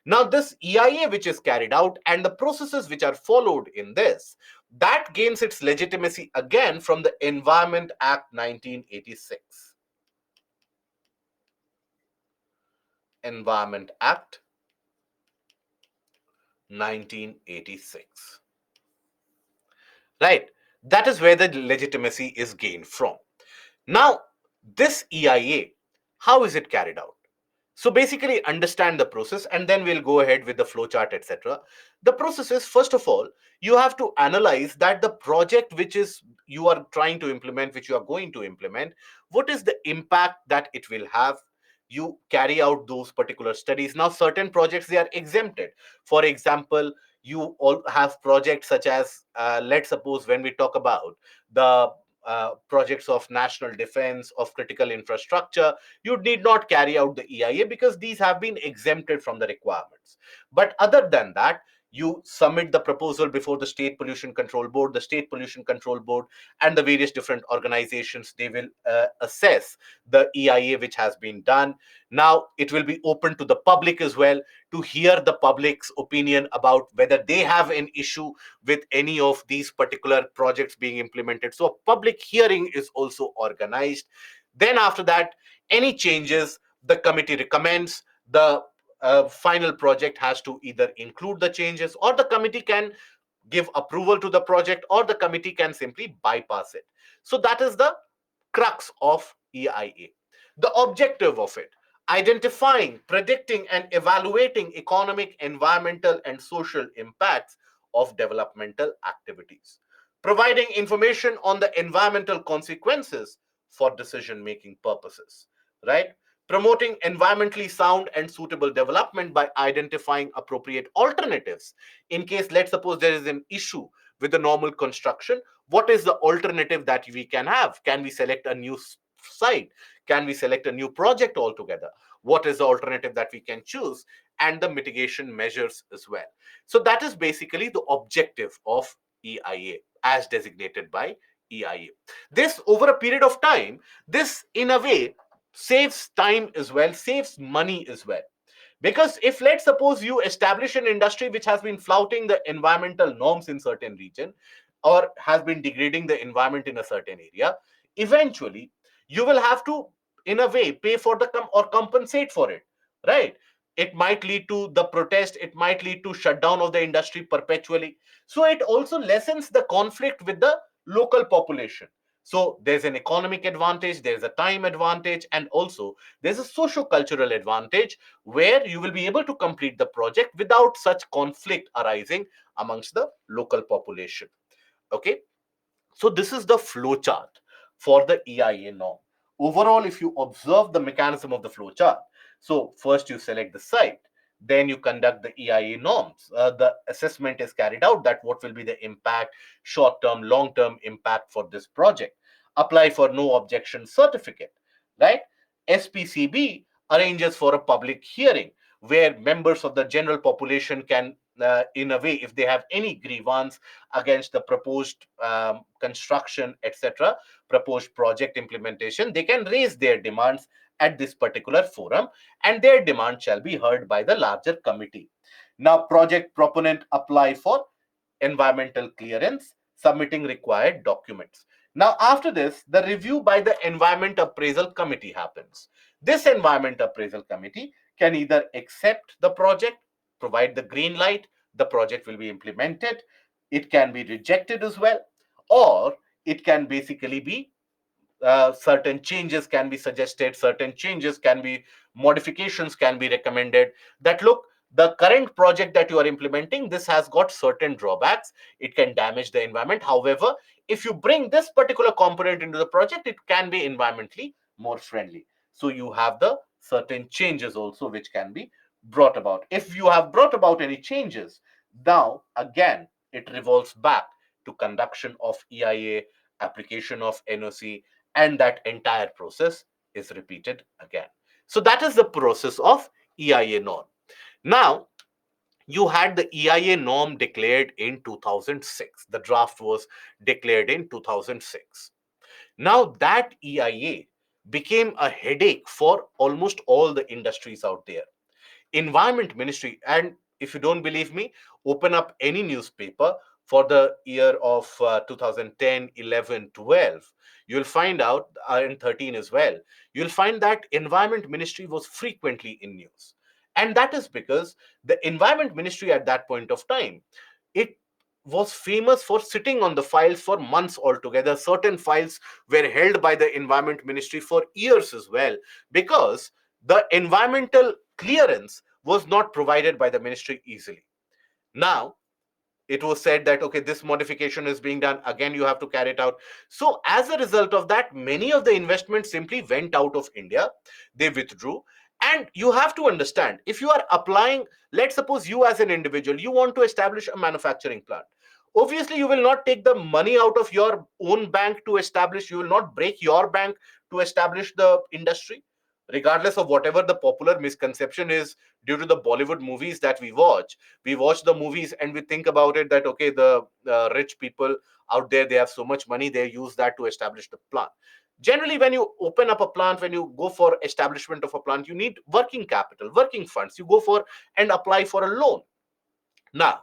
Now, this EIA which is carried out and the processes which are followed in this, that gains its legitimacy again from the Environment Act 1986. Environment Act 1986. Right? That is where the legitimacy is gained from. Now, this EIA, how is it carried out? So basically understand the process and then we'll go ahead with the flowchart, etc. The process is, first of all, you have to analyze that the project which is you are trying to implement, which you are going to implement, what is the impact that it will have. You carry out those particular studies. Now, certain projects, they are exempted. For example, you all have projects such as, let's suppose when we talk about the projects of national defense, of critical infrastructure, you need not carry out the EIA because these have been exempted from the requirements. But other than that, you submit the proposal before the State Pollution Control Board. The State Pollution Control Board and the various different organizations, they will assess the EIA which has been done. Now, it will be open to the public as well to hear the public's opinion about whether they have an issue with any of these particular projects being implemented. So, a public hearing is also organized. Then, after that, any changes the committee recommends, the final project has to either include the changes, or the committee can give approval to the project, or the committee can simply bypass it. So that is the crux of EIA. The objective of it: identifying, predicting, and evaluating economic, environmental, and social impacts of developmental activities, providing information on the environmental consequences for decision making purposes, right? Promoting environmentally sound and suitable development by identifying appropriate alternatives. In case, let's suppose there is an issue with the normal construction, what is the alternative that we can have? Can we select a new site? Can we select a new project altogether? What is the alternative that we can choose? And the mitigation measures as well. So that is basically the objective of EIA as designated by EIA. This, over a period of time, this in a way saves time as well, saves money as well. Because if, let's suppose, you establish an industry which has been flouting the environmental norms in certain region, or has been degrading the environment in a certain area, eventually you will have to, in a way, pay for the or compensate for it, right? It might lead to the protest, it might lead to shutdown of the industry perpetually. So it also lessens the conflict with the local population. So there's an economic advantage, there's a time advantage, and also there's a socio-cultural advantage where you will be able to complete the project without such conflict arising amongst the local population. Okay, so this is the flow chart for the EIA norm. Overall, if you observe the mechanism of the flow chart, so first you select the site, then you conduct the EIA norms. The assessment is carried out that what will be the impact, short-term, long-term impact for this project. Apply for no objection certificate, right? SPCB arranges for a public hearing where members of the general population can, in a way, if they have any grievance against the proposed construction, etc., proposed project implementation, they can raise their demands at this particular forum, and their demand shall be heard by the larger committee. Now, project proponent apply for environmental clearance, submitting required documents. Now, after this, the review by the Environment Appraisal Committee happens. This Environment Appraisal Committee can either accept the project, provide the green light, the project will be implemented. It can be rejected as well, or it can basically be certain changes can be suggested, certain changes can be, modifications can be recommended, that look, the current project that you are implementing, this has got certain drawbacks, it can damage the environment. However, if you bring this particular component into the project, it can be environmentally more friendly. So you have the certain changes also which can be brought about. If you have brought about any changes, now again it revolves back to conduction of EIA, application of NOC, and that entire process is repeated again. So that is the process of EIA norm. Now, you had the EIA norm declared in 2006. The draft was declared in 2006. Now, that EIA became a headache for almost all the industries out there. Environment Ministry, and if you don't believe me, open up any newspaper for the year of 2010, 11, 12. You'll find out, in 13 as well, you'll find that Environment Ministry was frequently in news. And that is because the Environment Ministry at that point of time, it was famous for sitting on the files for months altogether. Certain files were held by the Environment Ministry for years as well, because the environmental clearance was not provided by the ministry easily. Now, it was said that, okay, this modification is being done, again you have to carry it out. So as a result of that, many of the investments simply went out of India, they withdrew. And you have to understand, if you are applying, let's suppose you as an individual, you want to establish a manufacturing plant, obviously you will not take the money out of your own bank to establish, you will not break your bank to establish the industry, regardless of whatever the popular misconception is due to the Bollywood movies that we watch the movies and we think about it that, okay, the rich people out there, they have so much money, they use that to establish the plant. Generally, when you open up a plant, when you go for establishment of a plant, you need working capital, working funds, you go for and apply for a loan. Now,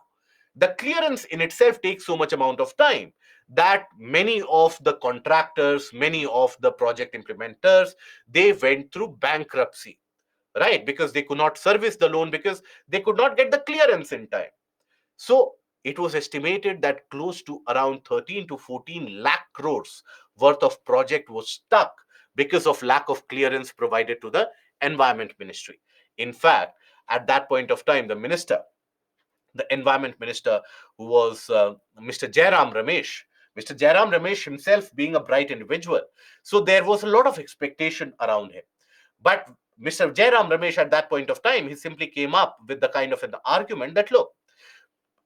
the clearance in itself takes so much amount of time that many of the contractors, many of the project implementers, they went through bankruptcy, right? Because they could not service the loan, because they could not get the clearance in time. So it was estimated that close to around 13 to 14 lakh crores worth of project was stuck because of lack of clearance provided to the Environment Ministry. In fact, at that point of time, the environment minister, who was Mr. Jairam Ramesh. Mr. Jairam Ramesh himself being a bright individual, so there was a lot of expectation around him. But Mr. Jairam Ramesh at that point of time, he simply came up with the kind of an argument that, look,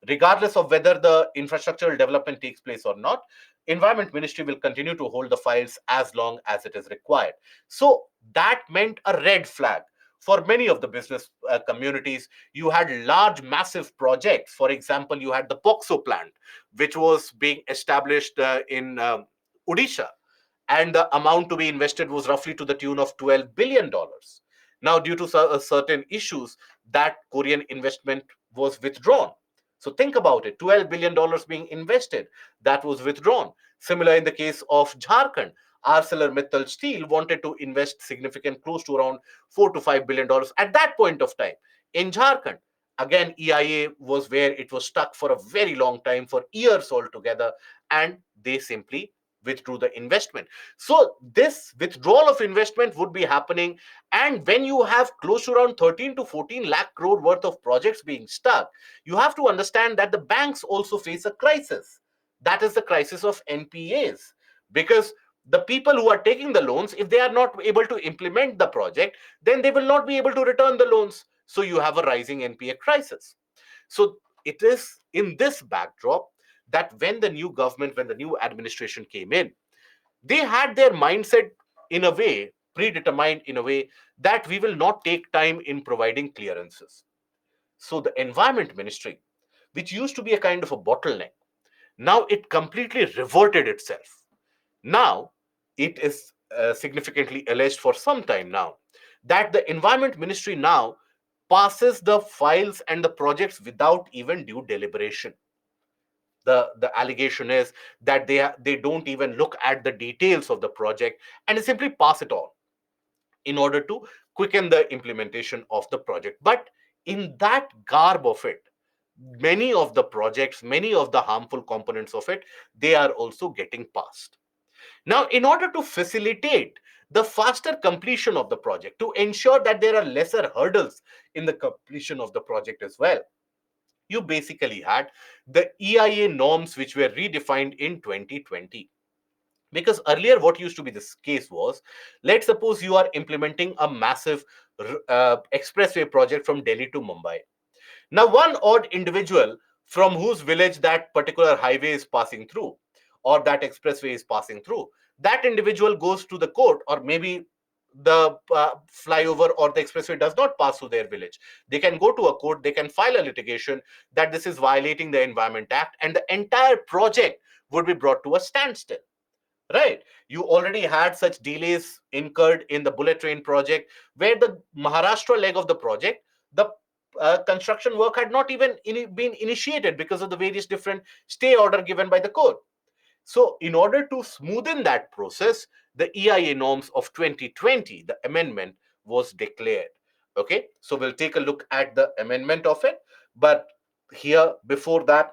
regardless of whether the infrastructural development takes place or not, Environment Ministry will continue to hold the files as long as it is required. So that meant a red flag for many of the business communities. You had large massive projects. For example, you had the POXO plant, which was being established in Odisha, and the amount to be invested was roughly to the tune of $12 billion. Now, due to certain issues, that Korean investment was withdrawn. So think about it, $12 billion being invested, that was withdrawn. Similar in the case of Jharkhand, ArcelorMittal Steel wanted to invest significant, close to around $4 to $5 billion at that point of time in Jharkhand. Again, EIA was where it was stuck for a very long time, for years altogether, and they simply withdrew the investment. So this withdrawal of investment would be happening, and when you have close to around 13 to 14 lakh crore worth of projects being stuck, you have to understand that the banks also face a crisis. That is the crisis of NPAs, because the people who are taking the loans, if they are not able to implement the project, then they will not be able to return the loans. So you have a rising NPA crisis. So it is in this backdrop that when the new government, when the new administration came in, they had their mindset in a way, predetermined in a way, that we will not take time in providing clearances. So the Environment Ministry, which used to be a kind of a bottleneck, now it completely reverted itself. Now, it is significantly alleged for some time now that the Environment Ministry now passes the files and the projects without even due deliberation. The allegation is that they don't even look at the details of the project, and they simply pass it on in order to quicken the implementation of the project. But in that garb of it, many of the projects, many of the harmful components of it, they are also getting passed. Now, in order to facilitate the faster completion of the project, to ensure that there are lesser hurdles in the completion of the project as well, you basically had the EIA norms which were redefined in 2020. Because earlier, what used to be the case was, let's suppose you are implementing a massive expressway project from Delhi to Mumbai. Now, one odd individual from whose village that particular highway is passing through or that expressway is passing through, that individual goes to the court, or maybe the flyover or the expressway does not pass through their village. They can go to a court, they can file a litigation that this is violating the Environment Act, and the entire project would be brought to a standstill. Right. You already had such delays incurred in the bullet train project, where the Maharashtra leg of the project, the construction work had not even been initiated because of the various different stay order given by the court. So, in order to smoothen that process, the EIA norms of 2020, the amendment was declared. Okay. So, we'll take a look at the amendment of it. But here, before that,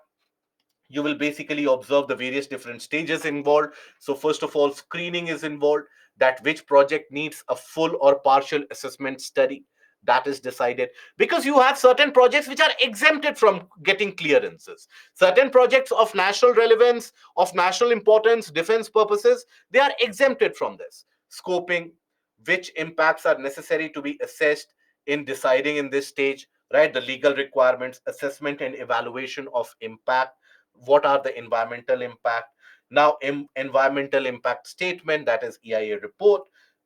you will basically observe the various different stages involved. So first of all, screening is involved, that which project needs a full or partial assessment study, that is decided, because you have certain projects which are exempted from getting clearances. Certain projects of national relevance, of national importance, defense purposes, they are exempted from this scoping. Which impacts are necessary to be assessed in deciding in this stage, right? The legal requirements, assessment and evaluation of impact. What are the environmental impact? Now, environmental impact statement, that is EIA report.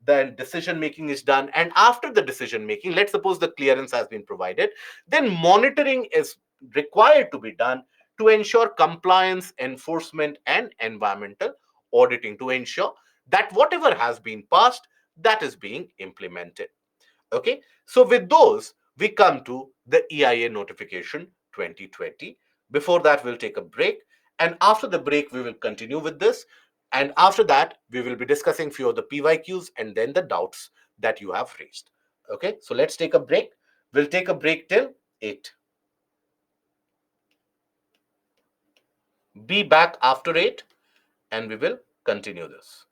Then decision making is done, and after the decision making, let's suppose the clearance has been provided, then monitoring is required to be done to ensure compliance, enforcement, and environmental auditing, to ensure that whatever has been passed, that is being implemented. Okay, so with those, we come to the EIA notification 2020. Before that, we'll take a break. And after the break, we will continue with this. And after that, we will be discussing few of the PYQs and then the doubts that you have raised. Okay, so let's take a break. We'll take a break till 8. Be back after 8 and we will continue this.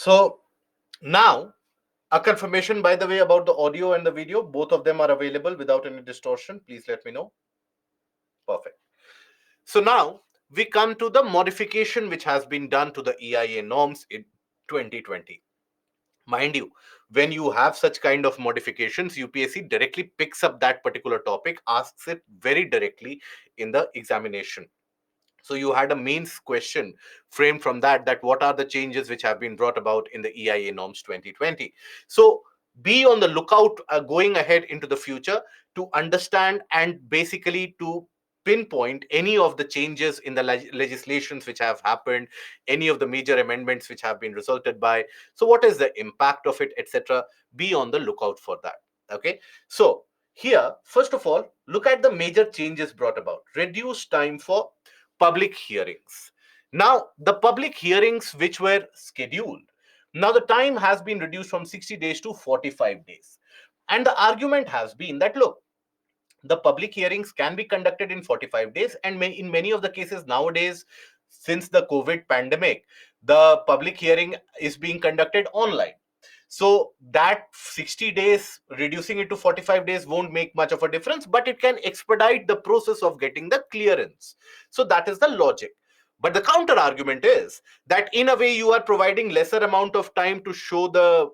So now, a confirmation, by the way, about the audio and the video. Both of them are available without any distortion. Please let me know. Perfect. So now we come to the modification which has been done to the EIA norms in 2020. Mind you, when you have such kind of modifications, UPSC directly picks up that particular topic, asks it very directly in the examination. So you had a mains question framed from that what are the changes which have been brought about in the EIA norms 2020. So be on the lookout going ahead into the future to understand and basically to pinpoint any of the changes in the legislations which have happened, any of the major amendments which have been resulted by, so what is the impact of it, etc. Be on the lookout for that. Okay, so here, first of all, look at the major changes brought about. Reduced time for public hearings. Now, the public hearings which were scheduled, now the time has been reduced from 60 days to 45 days. And the argument has been that, look, the public hearings can be conducted in 45 days, and in many of the cases nowadays, since the COVID pandemic, the public hearing is being conducted online. So that 60 days, reducing it to 45 days won't make much of a difference, but it can expedite the process of getting the clearance. So that is the logic. But the counter argument is that in a way you are providing lesser amount of time to show the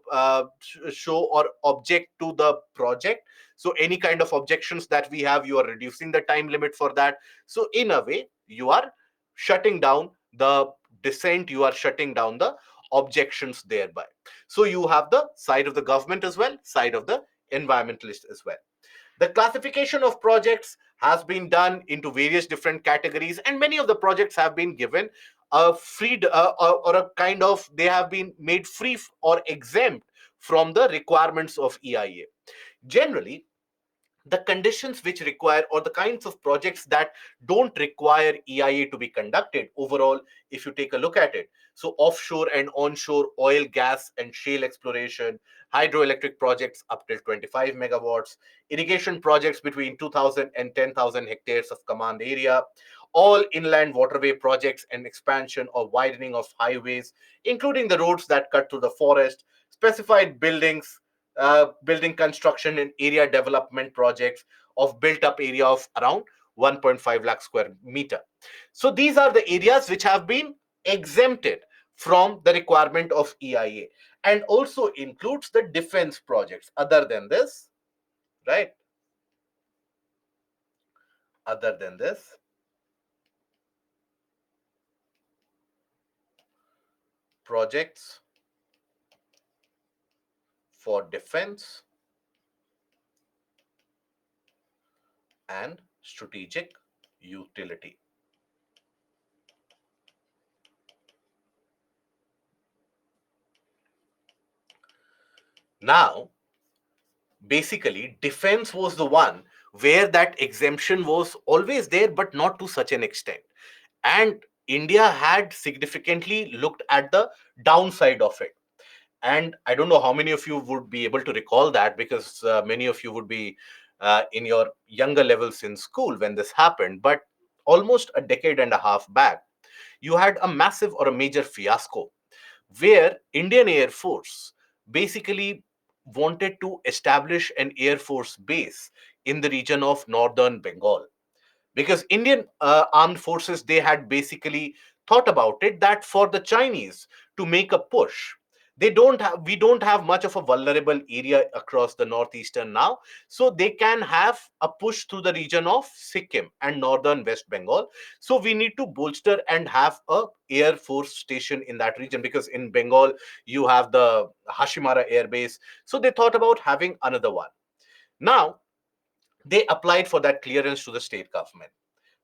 show or object to the project. So any kind of objections that we have, you are reducing the time limit for that. So in a way you are shutting down the dissent, you are shutting down the objections thereby. So you have the side of the government as well, side of the environmentalist as well. The classification of projects has been done into various different categories, and many of the projects have been given a free or a kind of, they have been made free or exempt from the requirements of EIA. Generally, the conditions which require, or the kinds of projects that don't require EIA to be conducted overall, if you take a look at it, so offshore and onshore oil, gas, and shale exploration, hydroelectric projects up till 25 megawatts, irrigation projects between 2,000 and 10,000 hectares of command area, all inland waterway projects and expansion or widening of highways, including the roads that cut through the forest, specified buildings, building construction and area development projects of built up area of around 1.5 lakh square meter. So these are the areas which have been exempted from the requirement of EIA, and also includes the defense projects. Other than this, right? Other than this, projects for defense and strategic utility. Now, basically, defense was the one where that exemption was always there, but not to such an extent. And India had significantly looked at the downside of it. And I don't know how many of you would be able to recall that, because many of you would be in your younger levels in school when this happened. But almost a decade and a half back, you had a massive or a major fiasco where Indian Air Force basically wanted to establish an Air Force base in the region of northern Bengal, because Indian armed forces, they had basically thought about it that for the Chinese to make a push, we don't have much of a vulnerable area across the northeastern now, so they can have a push through the region of Sikkim and northern West Bengal. So we need to bolster and have a air force station in that region, because in Bengal you have the Hashimara air base. So they thought about having another one. Now they applied for that clearance to the state government.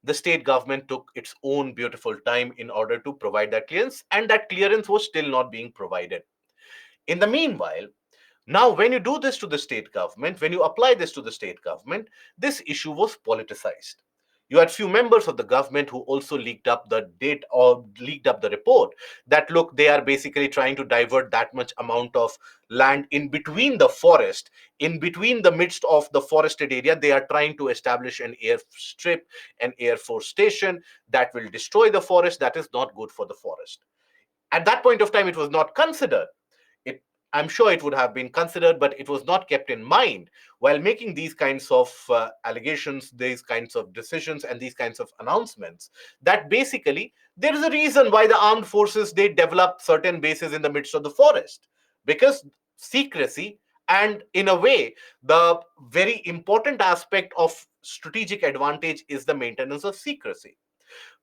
The state government took its own beautiful time in order to provide that clearance, and that clearance was still not being provided. In the meanwhile, now when you do this to the state government, when you apply this to the state government, this issue was politicized. You had few members of the government who also leaked up the date or leaked up the report that, look, they are basically trying to divert that much amount of land in between the forest, in between the midst of the forested area. They are trying to establish an airstrip, an air force station that will destroy the forest. That is not good for the forest. At that point of time, it was not considered. I'm sure it would have been considered, but it was not kept in mind while making these kinds of allegations, these kinds of decisions, and these kinds of announcements. That basically there is a reason why the armed forces they develop certain bases in the midst of the forest, because secrecy, and in a way the very important aspect of strategic advantage is the maintenance of secrecy.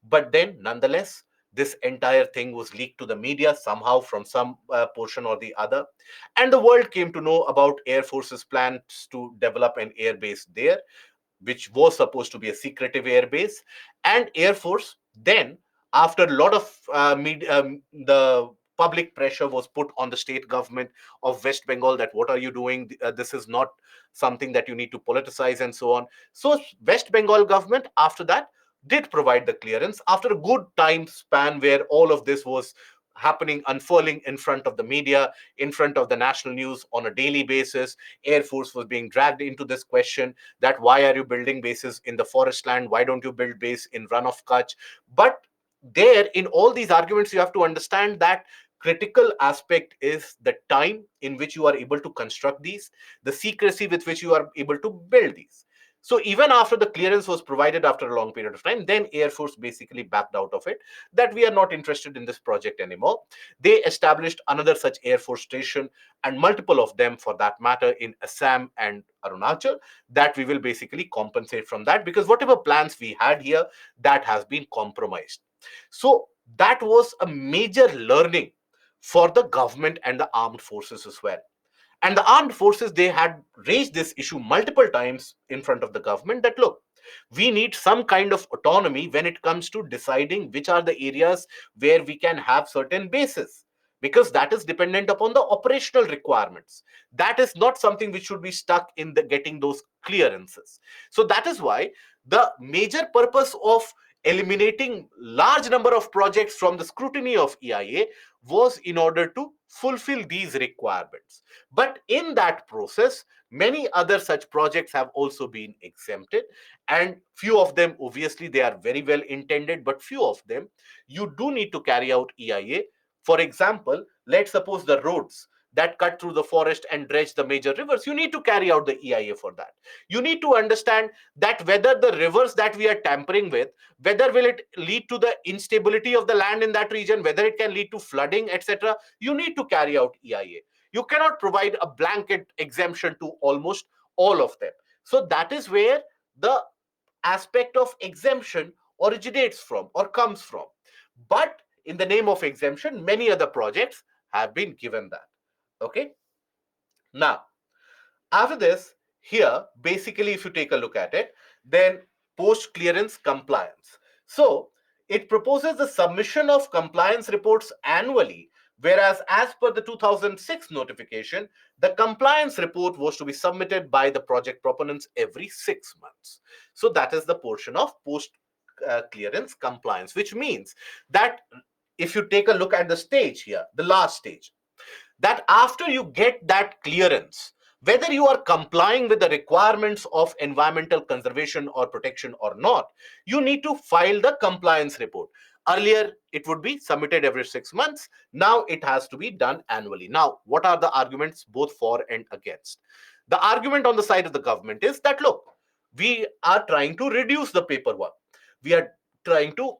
But then, nonetheless, this entire thing was leaked to the media somehow from some portion or the other. And the world came to know about Air Force's plans to develop an air base there, which was supposed to be a secretive air base. And Air Force then, after a lot of the public pressure was put on the state government of West Bengal that what are you doing? This is not something that you need to politicize and so on. So West Bengal government after that did provide the clearance after a good time span where all of this was happening, unfurling in front of the media, in front of the national news on a daily basis. Air Force was being dragged into this question that why are you building bases in the forest land? Why don't you build base in run of Kutch? But there, in all these arguments, you have to understand that critical aspect is the time in which you are able to construct these, the secrecy with which you are able to build these. So even after the clearance was provided after a long period of time, then Air Force basically backed out of it, that we are not interested in this project anymore. They established another such Air Force station, and multiple of them for that matter in Assam and Arunachal, that we will basically compensate from that, because whatever plans we had here, that has been compromised. So that was a major learning for the government and the armed forces as well. And the armed forces, they had raised this issue multiple times in front of the government that look, we need some kind of autonomy when it comes to deciding which are the areas where we can have certain bases, because that is dependent upon the operational requirements. That is not something which should be stuck in the getting those clearances. So that is why the major purpose of eliminating large number of projects from the scrutiny of EIA was in order to fulfill these requirements. But in that process, many other such projects have also been exempted, and few of them, obviously, they are very well intended, but few of them, you do need to carry out EIA. For example, let's suppose the roads that cut through the forest and dredge the major rivers, you need to carry out the EIA for that. You need to understand that whether the rivers that we are tampering with, whether will it lead to the instability of the land in that region, whether it can lead to flooding, etc. You need to carry out EIA. You cannot provide a blanket exemption to almost all of them. So that is where the aspect of exemption originates from or comes from. But in the name of exemption, many other projects have been given that. Okay. Now, after this, here, basically, if you take a look at it, then post clearance compliance. So it proposes the submission of compliance reports annually, whereas as per the 2006 notification, the compliance report was to be submitted by the project proponents every 6 months. So that is the portion of post clearance compliance, which means that if you take a look at the stage here, the last stage, that after you get that clearance, whether you are complying with the requirements of environmental conservation or protection or not, you need to file the compliance report. Earlier, it would be submitted every 6 months. Now, it has to be done annually. Now, what are the arguments both for and against? The argument on the side of the government is that, look, we are trying to reduce the paperwork. We are trying to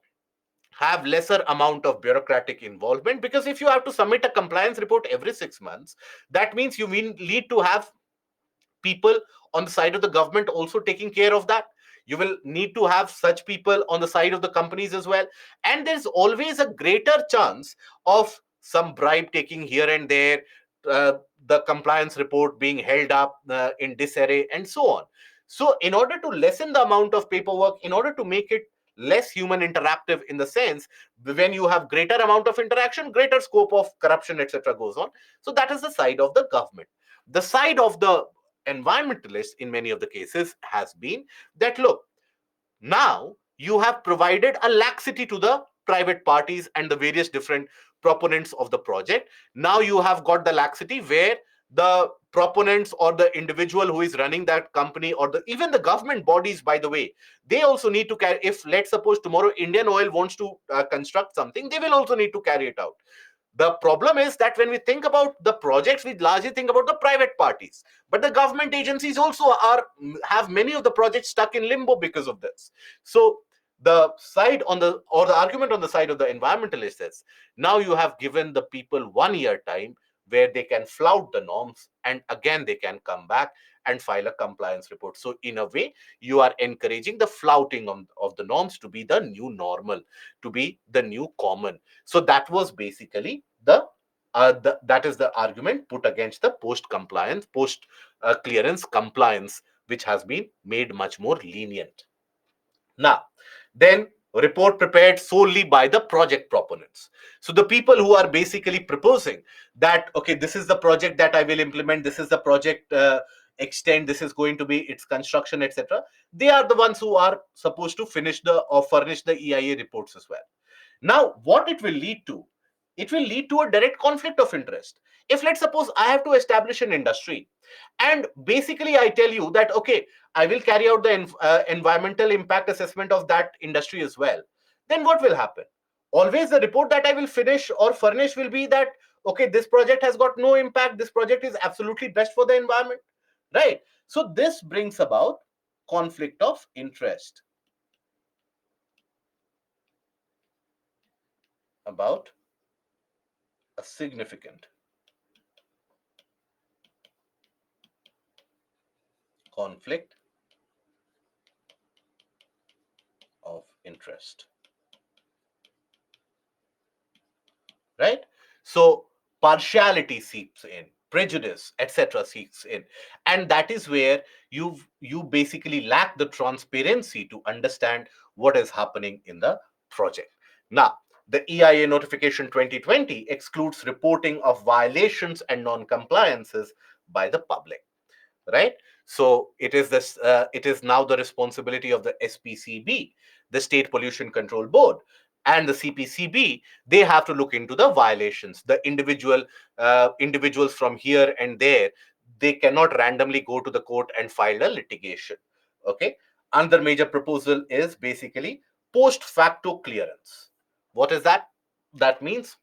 have lesser amount of bureaucratic involvement, because if you have to submit a compliance report every 6 months, that means you need to have people on the side of the government also taking care of that. You will need to have such people on the side of the companies as well, and there's always a greater chance of some bribe taking here and there, uh, the compliance report being held up in disarray and so on. So in order to lessen the amount of paperwork, in order to make it less human interactive, in the sense when you have greater amount of interaction, greater scope of corruption, etc., goes on. So that is the side of the government. The side of the environmentalists in many of the cases has been that, look, now you have provided a laxity to the private parties and the various different proponents of the project. Now you have got the laxity where the proponents or the individual who is running that company, or even the government bodies, by the way, they also need to carry. If let's suppose tomorrow Indian Oil wants to construct something, they will also need to carry it out. The problem is that when we think about the projects, we largely think about the private parties, but the government agencies also have many of the projects stuck in limbo because of this. So the side on the or the argument on the side of the environmentalists is, now you have given the people 1 year time where they can flout the norms, and again they can come back and file a compliance report. So in a way, you are encouraging the flouting of the norms to be the new normal, to be the new common. So that was basically that is the argument put against the post compliance, post clearance compliance, which has been made much more lenient. Now, then, report prepared solely by the project proponents. So the people who are basically proposing that, okay, this is the project that I will implement, this is the project extent, this is going to be its construction, etc. They are the ones who are supposed to finish the or furnish the EIA reports as well. Now, what it will lead to? It will lead to a direct conflict of interest. If, let's suppose, I have to establish an industry, and basically I tell you that, okay, I will carry out the environmental impact assessment of that industry as well, then what will happen? Always the report that I will finish or furnish will be that, okay, this project has got no impact, this project is absolutely best for the environment, right? So this brings about conflict of interest, about a significant conflict of interest, right? So partiality seeps in, prejudice, etc. seeps in, and that is where you basically lack the transparency to understand what is happening in the project. Now, the EIA notification 2020 excludes reporting of violations and non-compliances by the public, right? So it is now the responsibility of the SPCB, the State Pollution Control Board, and the CPCB. They have to look into the violations. The individuals from here and there, they cannot randomly go to the court and file a litigation. Okay. Another major proposal is basically post facto clearance. What is that? That means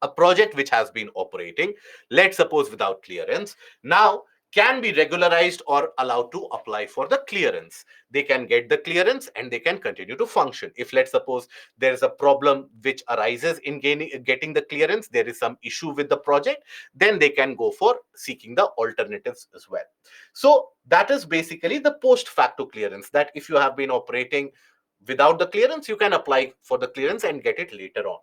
a project which has been operating, let's suppose without clearance, now can be regularized or allowed to apply for the clearance. They can get the clearance and they can continue to function. If, let's suppose, there is a problem which arises in getting the clearance, there is some issue with the project, then they can go for seeking the alternatives as well. So that is basically the post facto clearance, that if you have been operating without the clearance, you can apply for the clearance and get it later on.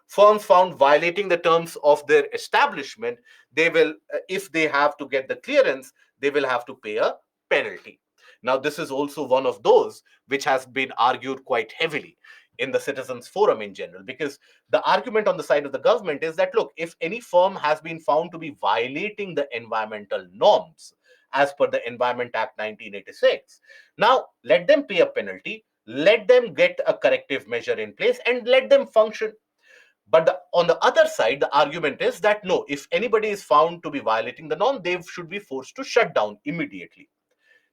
Firms found violating the terms of their establishment, they will, if they have to get the clearance, they will have to pay a penalty. Now, this is also one of those which has been argued quite heavily in the citizens forum in general, because the argument on the side of the government is that, look, if any firm has been found to be violating the environmental norms as per the Environment Act 1986, now let them pay a penalty, let them get a corrective measure in place, and let them function. But on the other side, the argument is that no, if anybody is found to be violating the norm, they should be forced to shut down immediately.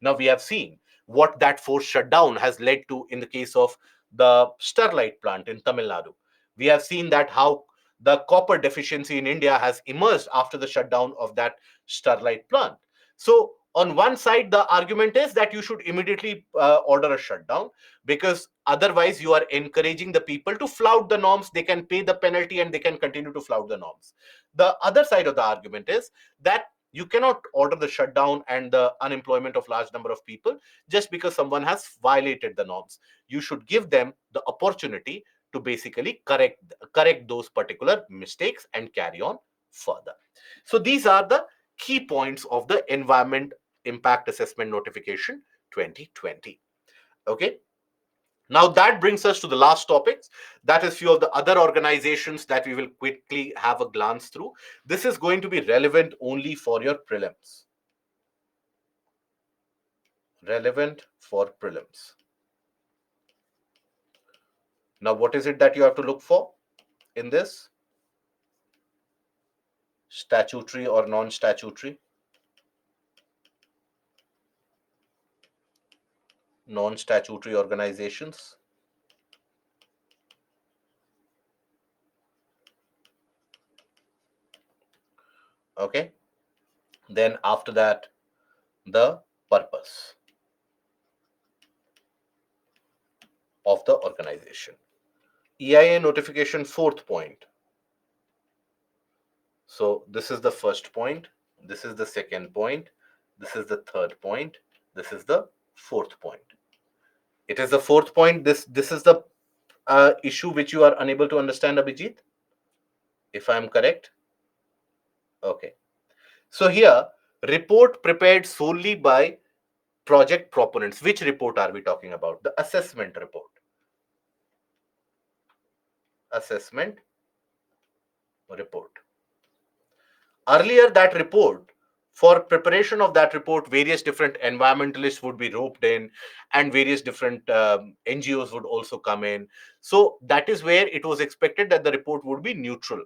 Now, we have seen what that forced shutdown has led to in the case of the Sterlite plant in Tamil Nadu. We have seen that how the copper deficiency in India has emerged after the shutdown of that Sterlite plant. So, on one side, the argument is that you should immediately order a shutdown, because otherwise you are encouraging the people to flout the norms. They can pay the penalty and they can continue to flout the norms. The other side of the argument is that you cannot order the shutdown and the unemployment of large number of people just because someone has violated the norms. You should give them the opportunity to basically correct those particular mistakes and carry on further. So these are the key points of the environment impact assessment notification 2020. Okay. Now that brings us to the last topics. That is few of the other organizations that we will quickly have a glance through. This is going to be relevant only for your prelims. Relevant for prelims. Now, what is it that you have to look for in this? Statutory or non-statutory? Non-statutory organizations. Okay. Then after that, the purpose of the organization. EIA notification, fourth point. So this is the first point, this is the second point, this is the third point, this is the fourth point. It is the fourth point. This is the issue which you are unable to understand, Abhijit, if I am correct. Okay. So here, report prepared solely by project proponents. Which report are we talking about? The assessment report. Assessment report. Earlier, that report, for preparation of that report, various different environmentalists would be roped in, and various different NGOs would also come in. So that is where it was expected that the report would be neutral.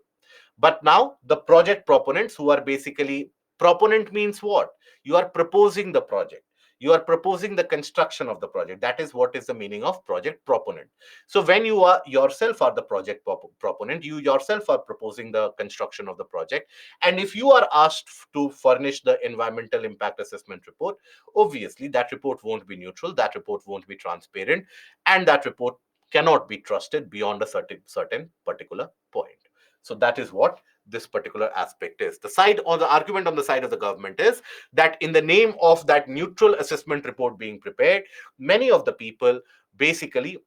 But now the project proponents, who are basically, proponent means what? You are proposing the project. You are proposing the construction of the project. That is what is the meaning of project proponent. So when you are yourself are the project proponent, you yourself are proposing the construction of the project. And if you are asked to furnish the environmental impact assessment report, obviously that report won't be neutral, that report won't be transparent, and that report cannot be trusted beyond a certain particular point. So that is what this particular aspect is. The side, or the argument on the side of the government, is that in the name of that neutral assessment report being prepared, many of the people, basically,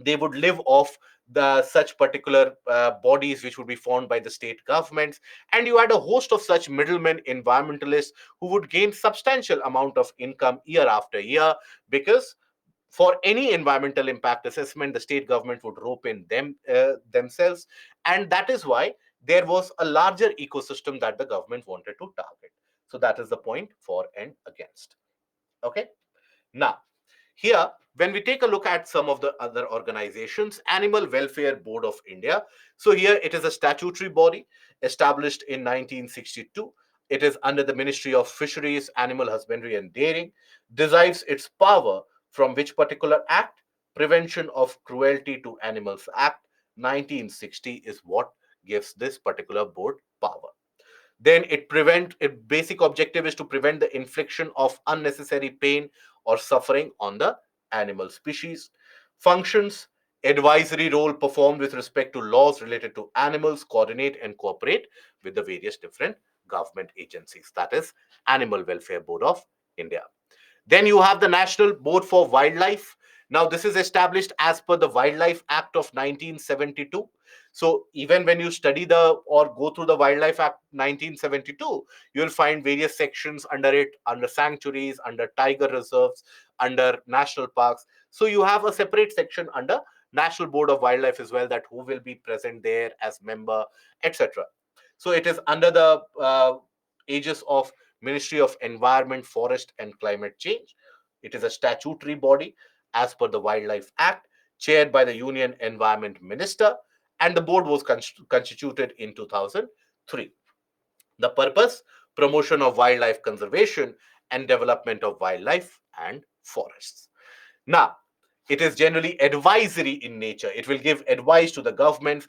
they would live off the such particular bodies which would be formed by the state governments, and you had a host of such middlemen environmentalists who would gain substantial amount of income year after year, because for any environmental impact assessment, the state government would rope in themselves, and that is why there was a larger ecosystem that the government wanted to target. So that is the point for and against. Okay. Now, here, when we take a look at some of the other organizations, Animal Welfare Board of India. So here it is a statutory body established in 1962. It is under the Ministry of Fisheries, Animal Husbandry and Dairying, derives its power from which particular act? Prevention of Cruelty to Animals Act 1960 is what gives this particular board power. Then its basic objective is to prevent the infliction of unnecessary pain or suffering on the animal species. Functions: advisory role performed with respect to laws related to animals, coordinate and cooperate with the various different government agencies. That is Animal Welfare Board of India. Then you have the National Board for Wildlife. Now, this is established as per the Wildlife Act of 1972. So, even when you study the or go through the Wildlife Act 1972, you'll find various sections under it, under sanctuaries, under tiger reserves, under national parks. So, you have a separate section under National Board of Wildlife as well, that who will be present there as member, etc. So, it is under the aegis of Ministry of Environment, Forest and Climate Change. It is a statutory body as per the Wildlife Act, chaired by the Union Environment Minister, and the board was constituted in 2003. The purpose: promotion of wildlife conservation and development of wildlife and forests. Now, it is generally advisory in nature. It will give advice to the government,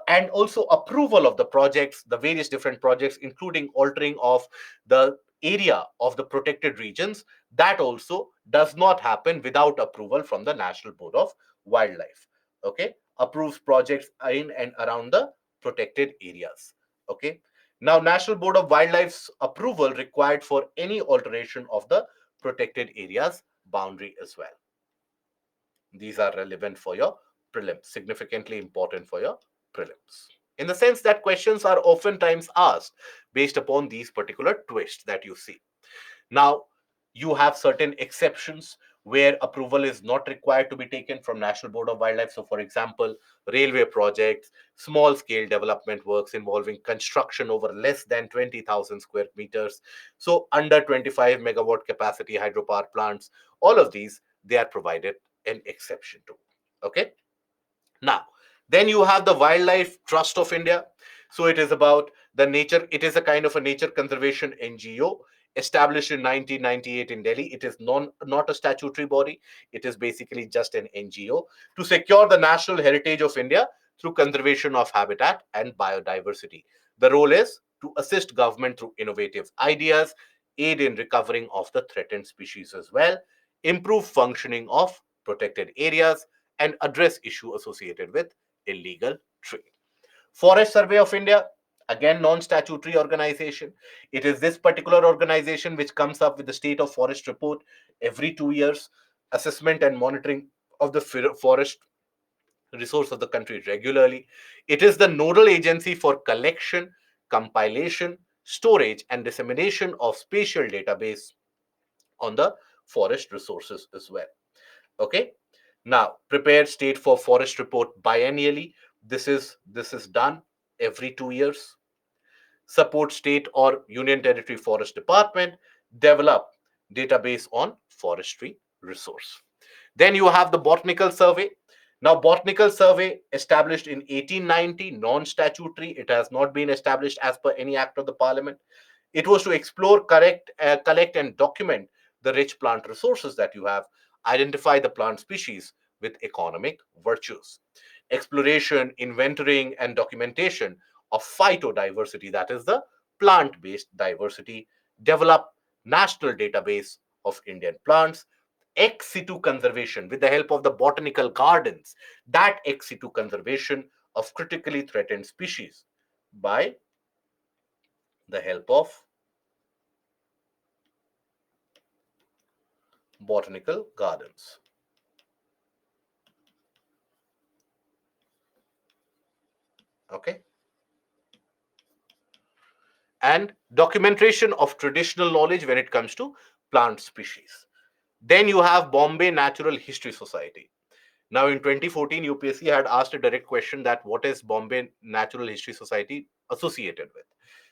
and also approval of the projects, the various different projects, including altering of the area of the protected regions. That also does not happen without approval from the National Board of Wildlife. Okay, approves projects in and around the protected areas. Okay. Now, National Board of Wildlife's approval required for any alteration of the protected areas boundary as well. These are relevant for your prelims, significantly important for your prelims. In the sense that questions are oftentimes asked based upon these particular twists that you see. Now, you have certain exceptions where approval is not required to be taken from National Board of Wildlife. So, for example, railway projects, small scale development works involving construction over less than 20,000 square meters. So, under 25 megawatt capacity hydropower plants, all of these, they are provided an exception to. Okay. Now, then you have the Wildlife Trust of India. So it is about the nature, it is a kind of a nature conservation NGO established in 1998 in Delhi. It is not a statutory body. It is basically just an NGO to secure the national heritage of India through conservation of habitat and biodiversity. The role is to assist government through innovative ideas, aid in recovering of the threatened species as well, improve functioning of protected areas, and address issue associated with illegal trade. Forest Survey of India, again non-statutory organization. It is this particular organization which comes up with the state of forest report every 2 years, assessment and monitoring of the forest resource of the country regularly. It is the nodal agency for collection, compilation, storage, and dissemination of spatial database on the forest resources as well. Okay. Now, prepare state for forest report biennially. This is done every 2 years. Support state or union territory forest department, develop database on forestry resource. Then you have the botanical survey. Now, botanical survey established in 1890, non-statutory. It has not been established as per any act of the parliament. It was to explore, collect, and document the rich plant resources that you have, identify the plant species with economic virtues. Exploration, inventorying, and documentation of phytodiversity, that is the plant-based diversity, develop national database of Indian plants, ex situ conservation with the help of the botanical gardens, that ex situ conservation of critically threatened species by the help of botanical gardens. Okay. And documentation of traditional knowledge when it comes to plant species. Then you have Bombay Natural History Society. Now, in 2014, UPSC had asked a direct question that what is Bombay Natural History Society associated with?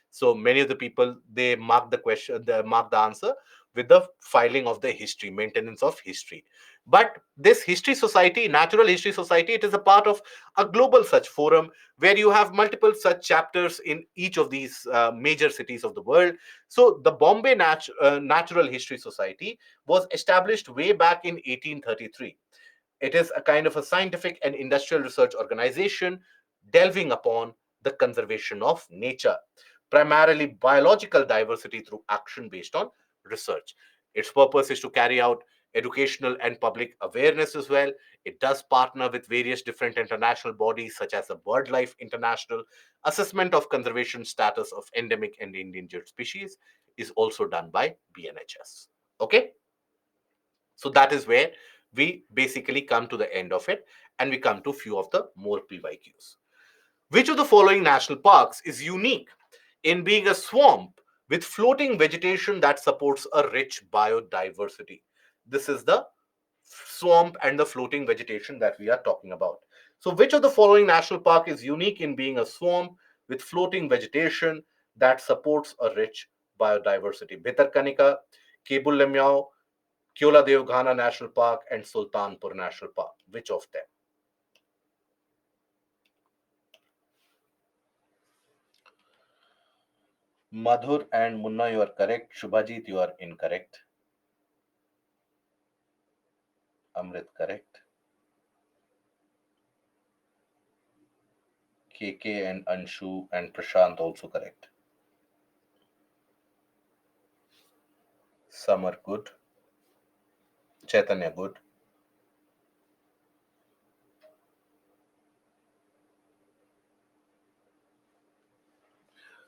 So many of the people, they mark the question, they mark the answer with the filing of the history, maintenance of history. But this history society, Natural History Society, it is a part of a global such forum where you have multiple such chapters in each of these major cities of the world. So the Bombay Natural History Society was established way back in 1833. It is a kind of a scientific and industrial research organization delving upon the conservation of nature, primarily biological diversity through action based on research. Its purpose is to carry out educational and public awareness as well. It does partner with various different international bodies such as the BirdLife International. Assessment of conservation status of endemic and endangered species is also done by BNHS. Okay. So that is where we basically come to the end of it, and we come to few of the more PYQs. Which of the following national parks is unique in being a swamp with floating vegetation that supports a rich biodiversity? This is the swamp and the floating vegetation that we are talking about. So, which of the following national park is unique in being a swamp with floating vegetation that supports a rich biodiversity? Bhitarkanika, Kebul Lemyao, Kyola Devghana National Park, and Sultanpur National Park. Which of them? Madhur and Munna, you are correct. Shubhajit, you are incorrect. Amrit, correct. KK and Anshu and Prashant, also correct. Samar, good. Chaitanya, good.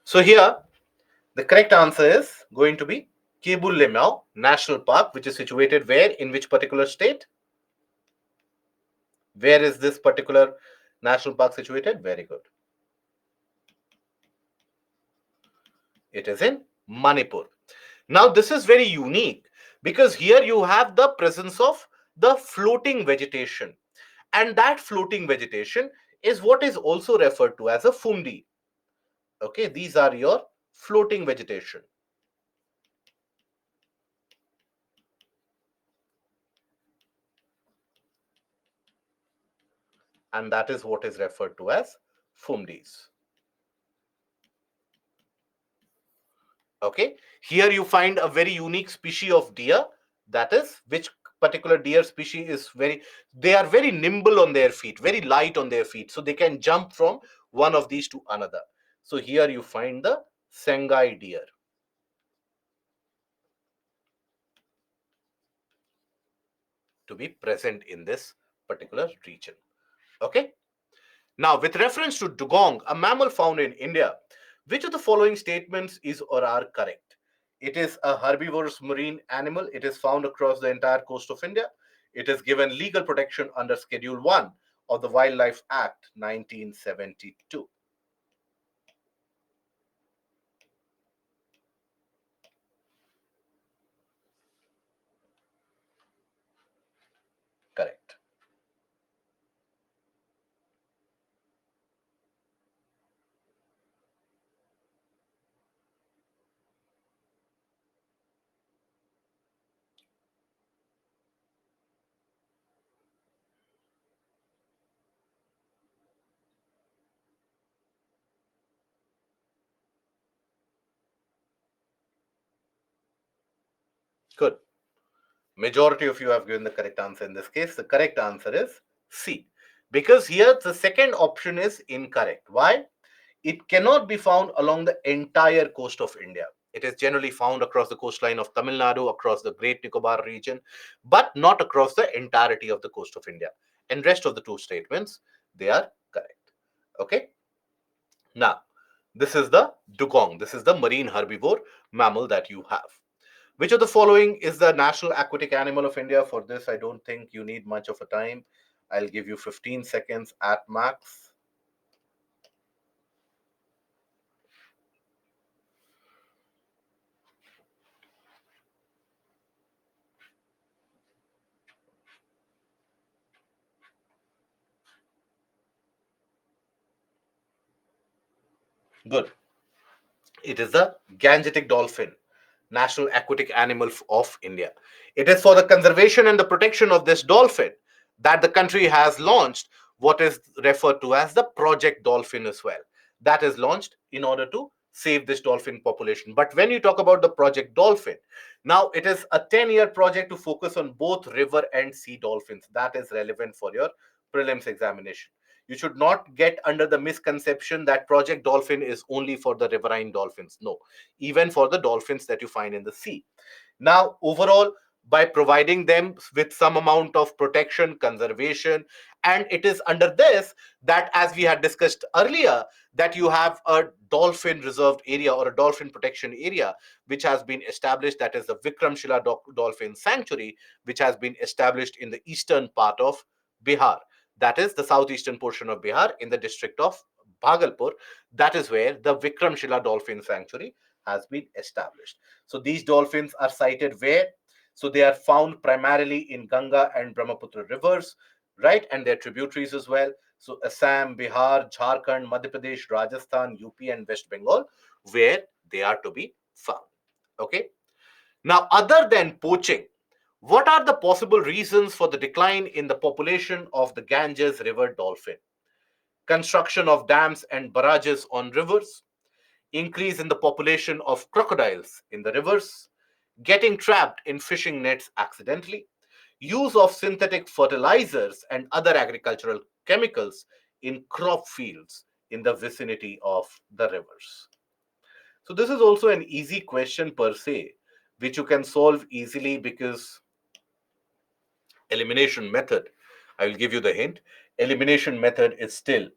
So here, the correct answer is going to be Kebul Lemau National Park, which is situated where? In which particular state? Where is this particular national park situated? Very good. It is in Manipur. Now, this is very unique because here you have the presence of the floating vegetation. And that floating vegetation is what is also referred to as a fundi. Okay, these are your floating vegetation. And that is what is referred to as fundis. Okay, here you find a very unique species of deer. That is, which particular deer species is very, they are very nimble on their feet, very light on their feet, so they can jump from one of these to another. So here you find the Sengai deer to be present in this particular region. Okay. Now, with reference to dugong, a mammal found in India, which of the following statements is or are correct? It is a herbivorous marine animal. It is found across the entire coast of India. It is given legal protection under Schedule 1 of the Wildlife Act 1972. Correct. Good. Majority of you have given the correct answer in this case. The correct answer is C. Because here the second option is incorrect. Why? It cannot be found along the entire coast of India. It is generally found across the coastline of Tamil Nadu, across the Great Nicobar region, but not across the entirety of the coast of India. And rest of the two statements, they are correct. Okay. Now, this is the dugong. This is the marine herbivore mammal that you have. Which of the following is the national aquatic animal of India? For this, I don't think you need much of a time. I'll give you 15 seconds at max. Good. It is the Gangetic dolphin, national aquatic animal of India. It is for the conservation and the protection of this dolphin that the country has launched what is referred to as the Project Dolphin as well. That is launched in order to save this dolphin population. But when you talk about the Project Dolphin, now it is a 10-year project to focus on both river and sea dolphins. That is relevant for your prelims examination. You should not get under the misconception that Project Dolphin is only for the riverine dolphins. No, even for the dolphins that you find in the sea. Now, overall, by providing them with some amount of protection, conservation, and it is under this that, as we had discussed earlier, that you have a dolphin reserved area or a dolphin protection area which has been established. That is the Vikramshila Dolphin Sanctuary, which has been established in the eastern part of Bihar. That is the southeastern portion of Bihar in the district of Bhagalpur. That is where the Vikramshila Dolphin Sanctuary has been established. So these dolphins are sighted where? So they are found primarily in Ganga and Brahmaputra rivers, right? And their tributaries as well. So Assam, Bihar, Jharkhand, Madhya Pradesh, Rajasthan, UP, and West Bengal, where they are to be found. Okay. Now, other than poaching, what are the possible reasons for the decline in the population of the Ganges River dolphin? Construction of dams and barrages on rivers, increase in the population of crocodiles in the rivers, getting trapped in fishing nets accidentally, use of synthetic fertilizers and other agricultural chemicals in crop fields in the vicinity of the rivers. So, this is also an easy question per se, which you can solve easily because elimination method, I will give you the hint, elimination method is still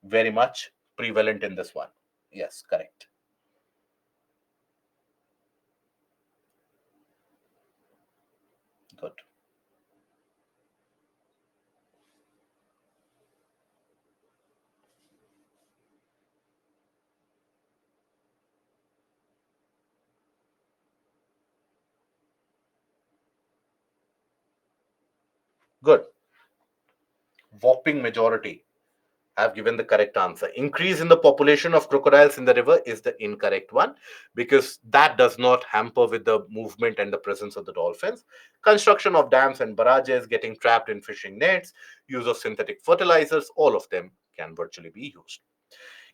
very much prevalent in this one. Yes, correct. Good. Good. Whopping majority have given the correct answer. Increase in the population of crocodiles in the river is the incorrect one because that does not hamper with the movement and the presence of the dolphins. Construction of dams and barrages, getting trapped in fishing nets, use of synthetic fertilizers, all of them can virtually be used.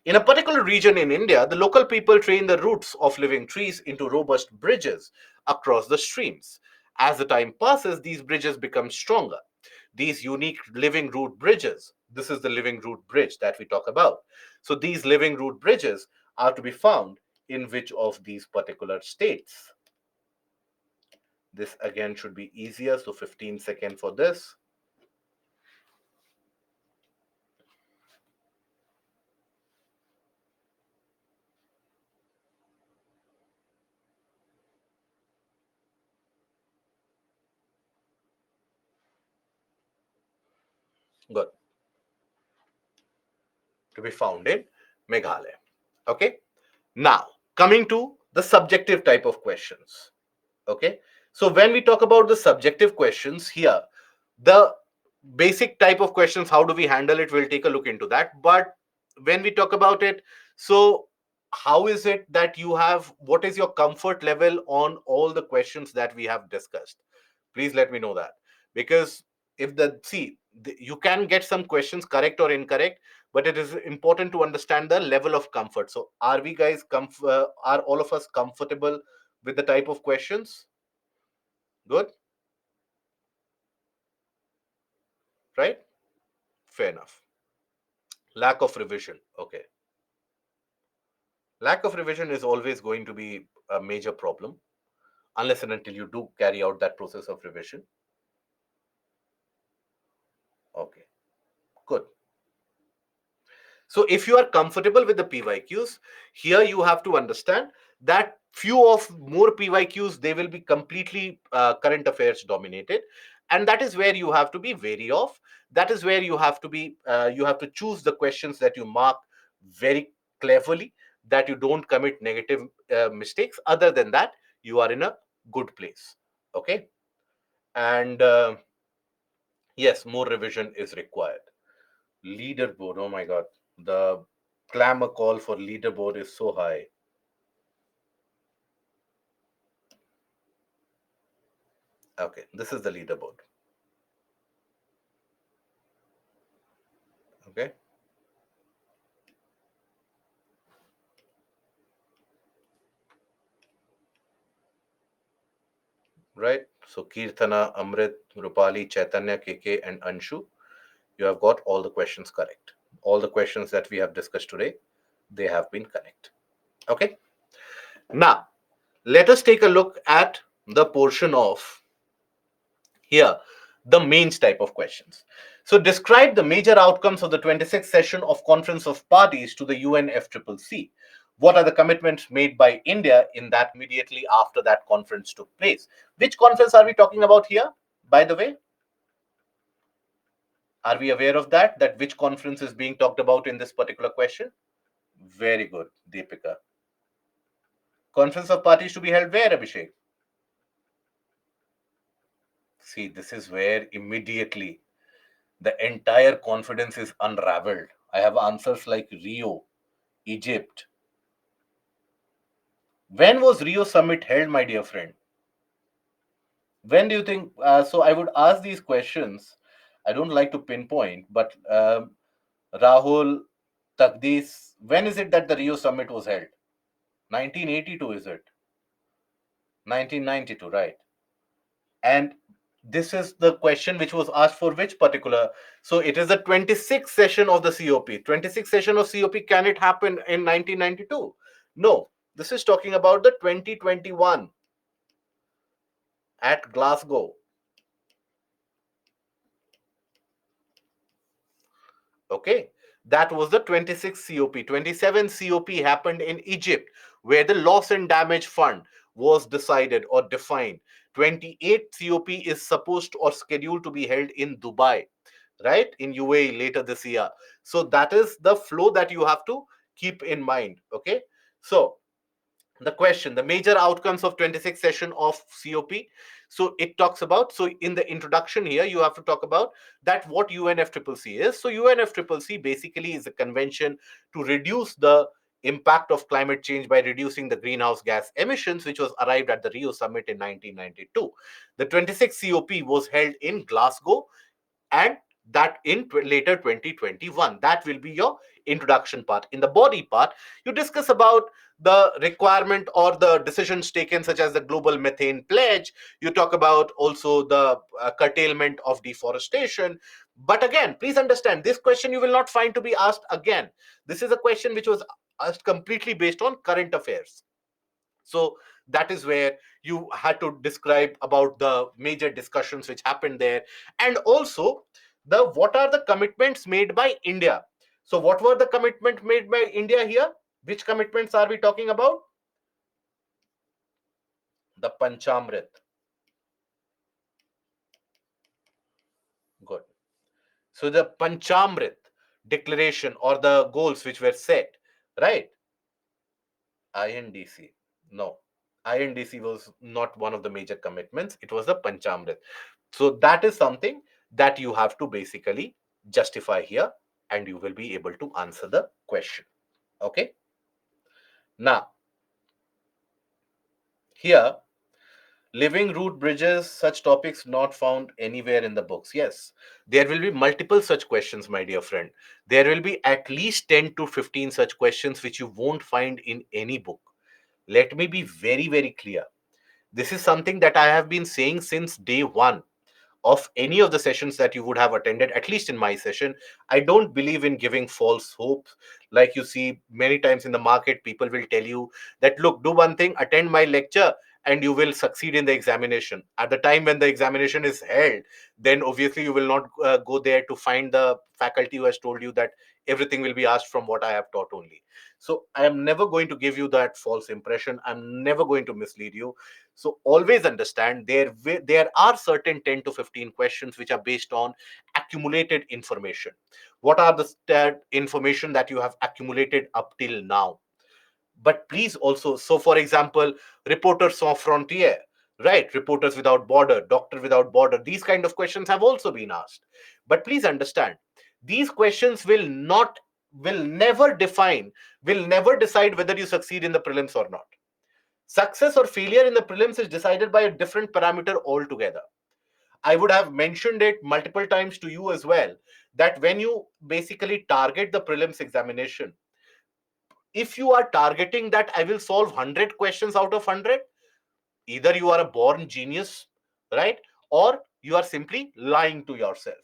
In a particular region in India, the local people train the roots of living trees into robust bridges across the streams. As the time passes, these bridges become stronger. These unique living root bridges, this is the living root bridge that we talk about. So these living root bridges are to be found in which of these particular states? This again should be easier, so 15 seconds for this. Good. To be found in Meghalaya. Okay. Now, coming to the subjective type of questions. Okay. So when we talk about the subjective questions here, the basic type of questions, how do we handle it? We'll take a look into that. But when we talk about it, so how is it that you have, what is your comfort level on all the questions that we have discussed? Please let me know that. Because if you can get some questions correct or incorrect, but it is important to understand the level of comfort. So are we guys, are all of us comfortable with the type of questions? Good, right? Fair enough. Lack of revision. Okay. Lack of revision is always going to be a major problem unless and until you do carry out that process of revision. Okay, good. So if you are comfortable with the PYQs, here you have to understand that few of more PYQs, they will be completely current affairs dominated. And that is where you have to be wary of. That is where you have to choose the questions that you mark very cleverly, that you don't commit negative mistakes. Other than that, you are in a good place. Okay. And yes, more revision is required. Leaderboard, oh my God. The clamor call for leaderboard is so high. Okay, this is the leaderboard. Okay. Right. So Kirtana, Amrit, Rupali, Chaitanya, KK, and Anshu, you have got all the questions correct. All the questions that we have discussed today, they have been correct. Okay. Now, let us take a look at the portion of here, the mains type of questions. So describe the major outcomes of the 26th session of Conference of Parties to the UNFCCC. What are the commitments made by India in that immediately after that conference took place? Which conference are we talking about here, by the way? Are we aware of that? That which conference is being talked about in this particular question? Very good, Deepika. Conference of Parties to be held where, Abhishek? See, this is where immediately the entire confidence is unraveled. I have answers like Rio, Egypt. When was Rio summit held, my dear friend? When do you think? So I would ask these questions. I don't like to pinpoint, but Rahul, Tagdis, when is it that the Rio summit was held? 1982, is it? 1992, right? And this is the question which was asked for which particular. So it is the 26th session of the COP. 26th session of COP, can it happen in 1992? No, this is talking about the 2021 at Glasgow. Okay, that was the 26th COP. 27th COP happened in Egypt, where the loss and damage fund was decided or defined. 28th COP is supposed or scheduled to be held in Dubai, right, in UAE later this year. So that is the flow that you have to keep in mind. Okay, so the question, the major outcomes of 26th session of COP. So it talks about, so in the introduction here you have to talk about that what UNFCCC is. So UNFCCC basically is a convention to reduce the impact of climate change by reducing the greenhouse gas emissions, which was arrived at the Rio summit in 1992. The 26th COP was held in Glasgow, and that in later 2021. That will be your introduction part. In the body part, you discuss about the requirement or the decisions taken, such as the global methane pledge. You talk about also the curtailment of deforestation. But again, please understand, this question you will not find to be asked again. This is a question which was asked completely based on current affairs. So that is where you had to describe about the major discussions which happened there, and also the what are the commitments made by India. So what were the commitments made by India here? Which commitments are we talking about? The Panchamrit. Good. So the Panchamrit declaration or the goals which were set, right? INDC. No, INDC was not one of the major commitments. It was the Panchamrit. So that is something that you have to basically justify here, and you will be able to answer the question. Okay. Now, here, living root bridges, such topics not found anywhere in the books. Yes, there will be multiple such questions, my dear friend. There will be at least 10 to 15 such questions which you won't find in any book. Let me be very, very clear. This is something that I have been saying since day one of any of the sessions that you would have attended, at least in my session. I don't believe in giving false hopes. Like you see many times in the market, people will tell you that, look, do one thing, attend my lecture, and you will succeed in the examination. At the time when the examination is held, then obviously you will not go there to find the faculty who has told you that everything will be asked from what I have taught only. So I am never going to give you that false impression. I'm never going to mislead you. So always understand there are certain 10 to 15 questions which are based on accumulated information. What are the information that you have accumulated up till now? But please also, so for example, Reporters Sans Frontier, right? Reporters Without Border, Doctor Without Border, these kind of questions have also been asked. But please understand, these questions will never define, will never decide whether you succeed in the prelims or not. Success or failure in the prelims is decided by a different parameter altogether. I would have mentioned it multiple times to you as well, that when you basically target the prelims examination, if you are targeting that I will solve 100 questions out of 100, either you are a born genius, right? Or you are simply lying to yourself.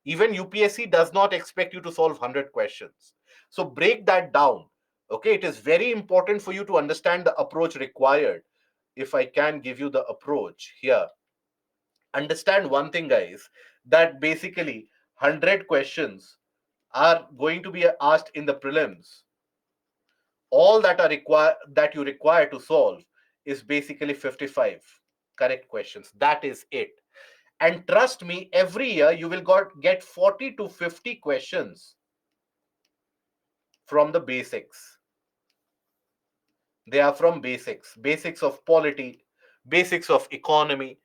Even UPSC does not expect you to solve 100 questions. So break that down. Okay, it is very important for you to understand the approach required. If I can give you the approach here, understand one thing, guys, that basically 100 questions are going to be asked in the prelims. All that are that you require to solve is basically 55 correct questions. That is it. And trust me, every year you will get 40 to 50 questions from the basics. They are from basics of polity, basics of economy,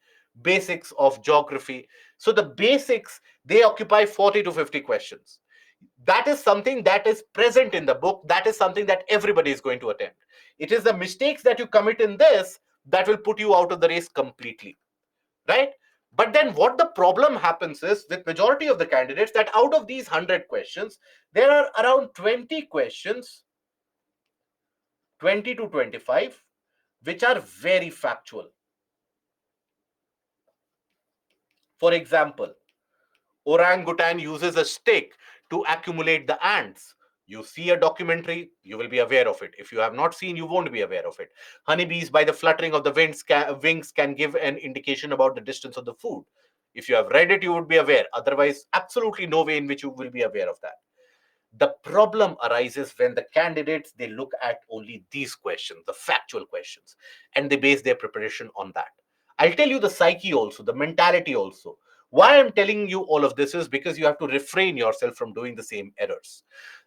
basics of geography. So the basics, they occupy 40 to 50 questions. That is something that is present in the book. That is something that everybody is going to attempt. It is the mistakes that you commit in this that will put you out of the race completely, right? But then what the problem happens is with majority of the candidates, that out of these 100 questions, there are around 20 questions, 20 to 25, which are very factual. For example, orangutan uses a stick to accumulate the ants. You see a documentary, you will be aware of it. If you have not seen, you won't be aware of it. Honeybees, by the fluttering of the wings, can give an indication about the distance of the food. If you have read it, you would be aware. Otherwise, absolutely no way in which you will be aware of that. The problem arises when the candidates, they look at only these questions, the factual questions, and they base their preparation on that. I'll tell you the psyche also, the mentality also. Why I'm telling you all of this is because you have to refrain yourself from doing the same errors.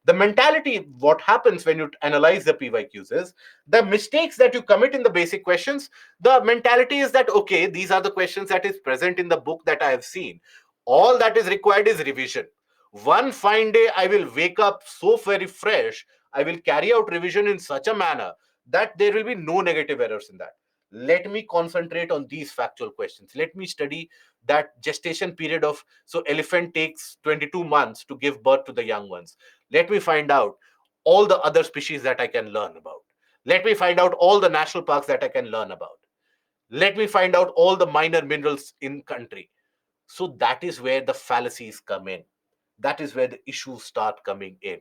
The mentality, what happens when you analyze the PYQs is the mistakes that you commit in the basic questions. The mentality is that, okay, these are the questions that is present in the book that I have seen. All that is required is revision. One fine day, I will wake up so very fresh. I will carry out revision in such a manner that there will be no negative errors in that. Let me concentrate on these factual questions. Let me study that gestation period of, so elephant takes 22 months to give birth to the young ones. Let me find out all the other species that I can learn about. Let me find out all the national parks that I can learn about. Let me find out all the minor minerals in country. So that is where the fallacies come in. That is where the issues start coming in.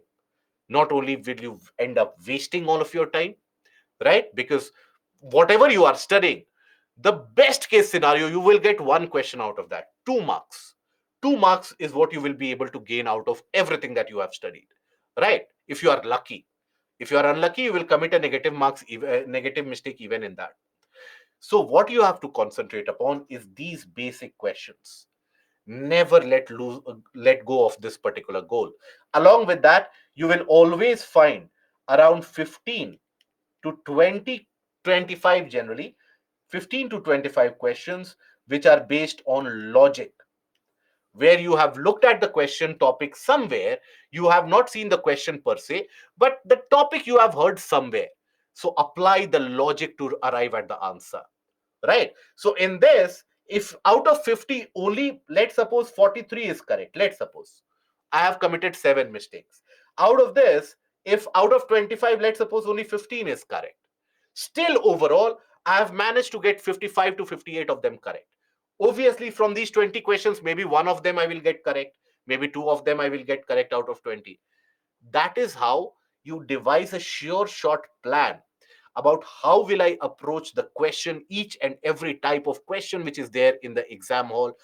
Not only will you end up wasting all of your time, right? Because whatever you are studying, the best case scenario, you will get one question out of that, 2 marks. 2 marks is what you will be able to gain out of everything that you have studied, right? If you are lucky. If you are unlucky, you will commit a negative mistake even in that. So what you have to concentrate upon is these basic questions. Never let go of this particular goal. Along with that, you will always find around 15 to 20, 25 generally, 15 to 25 questions which are based on logic, where you have looked at the question topic somewhere. You have not seen the question per se, but the topic you have heard somewhere. So apply the logic to arrive at the answer, right? So in this, if out of 50 only, let's suppose 43 is correct, let's suppose I have committed 7 mistakes. Out of this, if out of 25, let's suppose only 15 is correct, still overall I have managed to get 55 to 58 of them correct. Obviously from these 20 questions, maybe one of them I will get correct, maybe two of them I will get correct out of 20. That is how you devise a sure shot plan about how will I approach the question, each and every type of question which is there in the exam hall.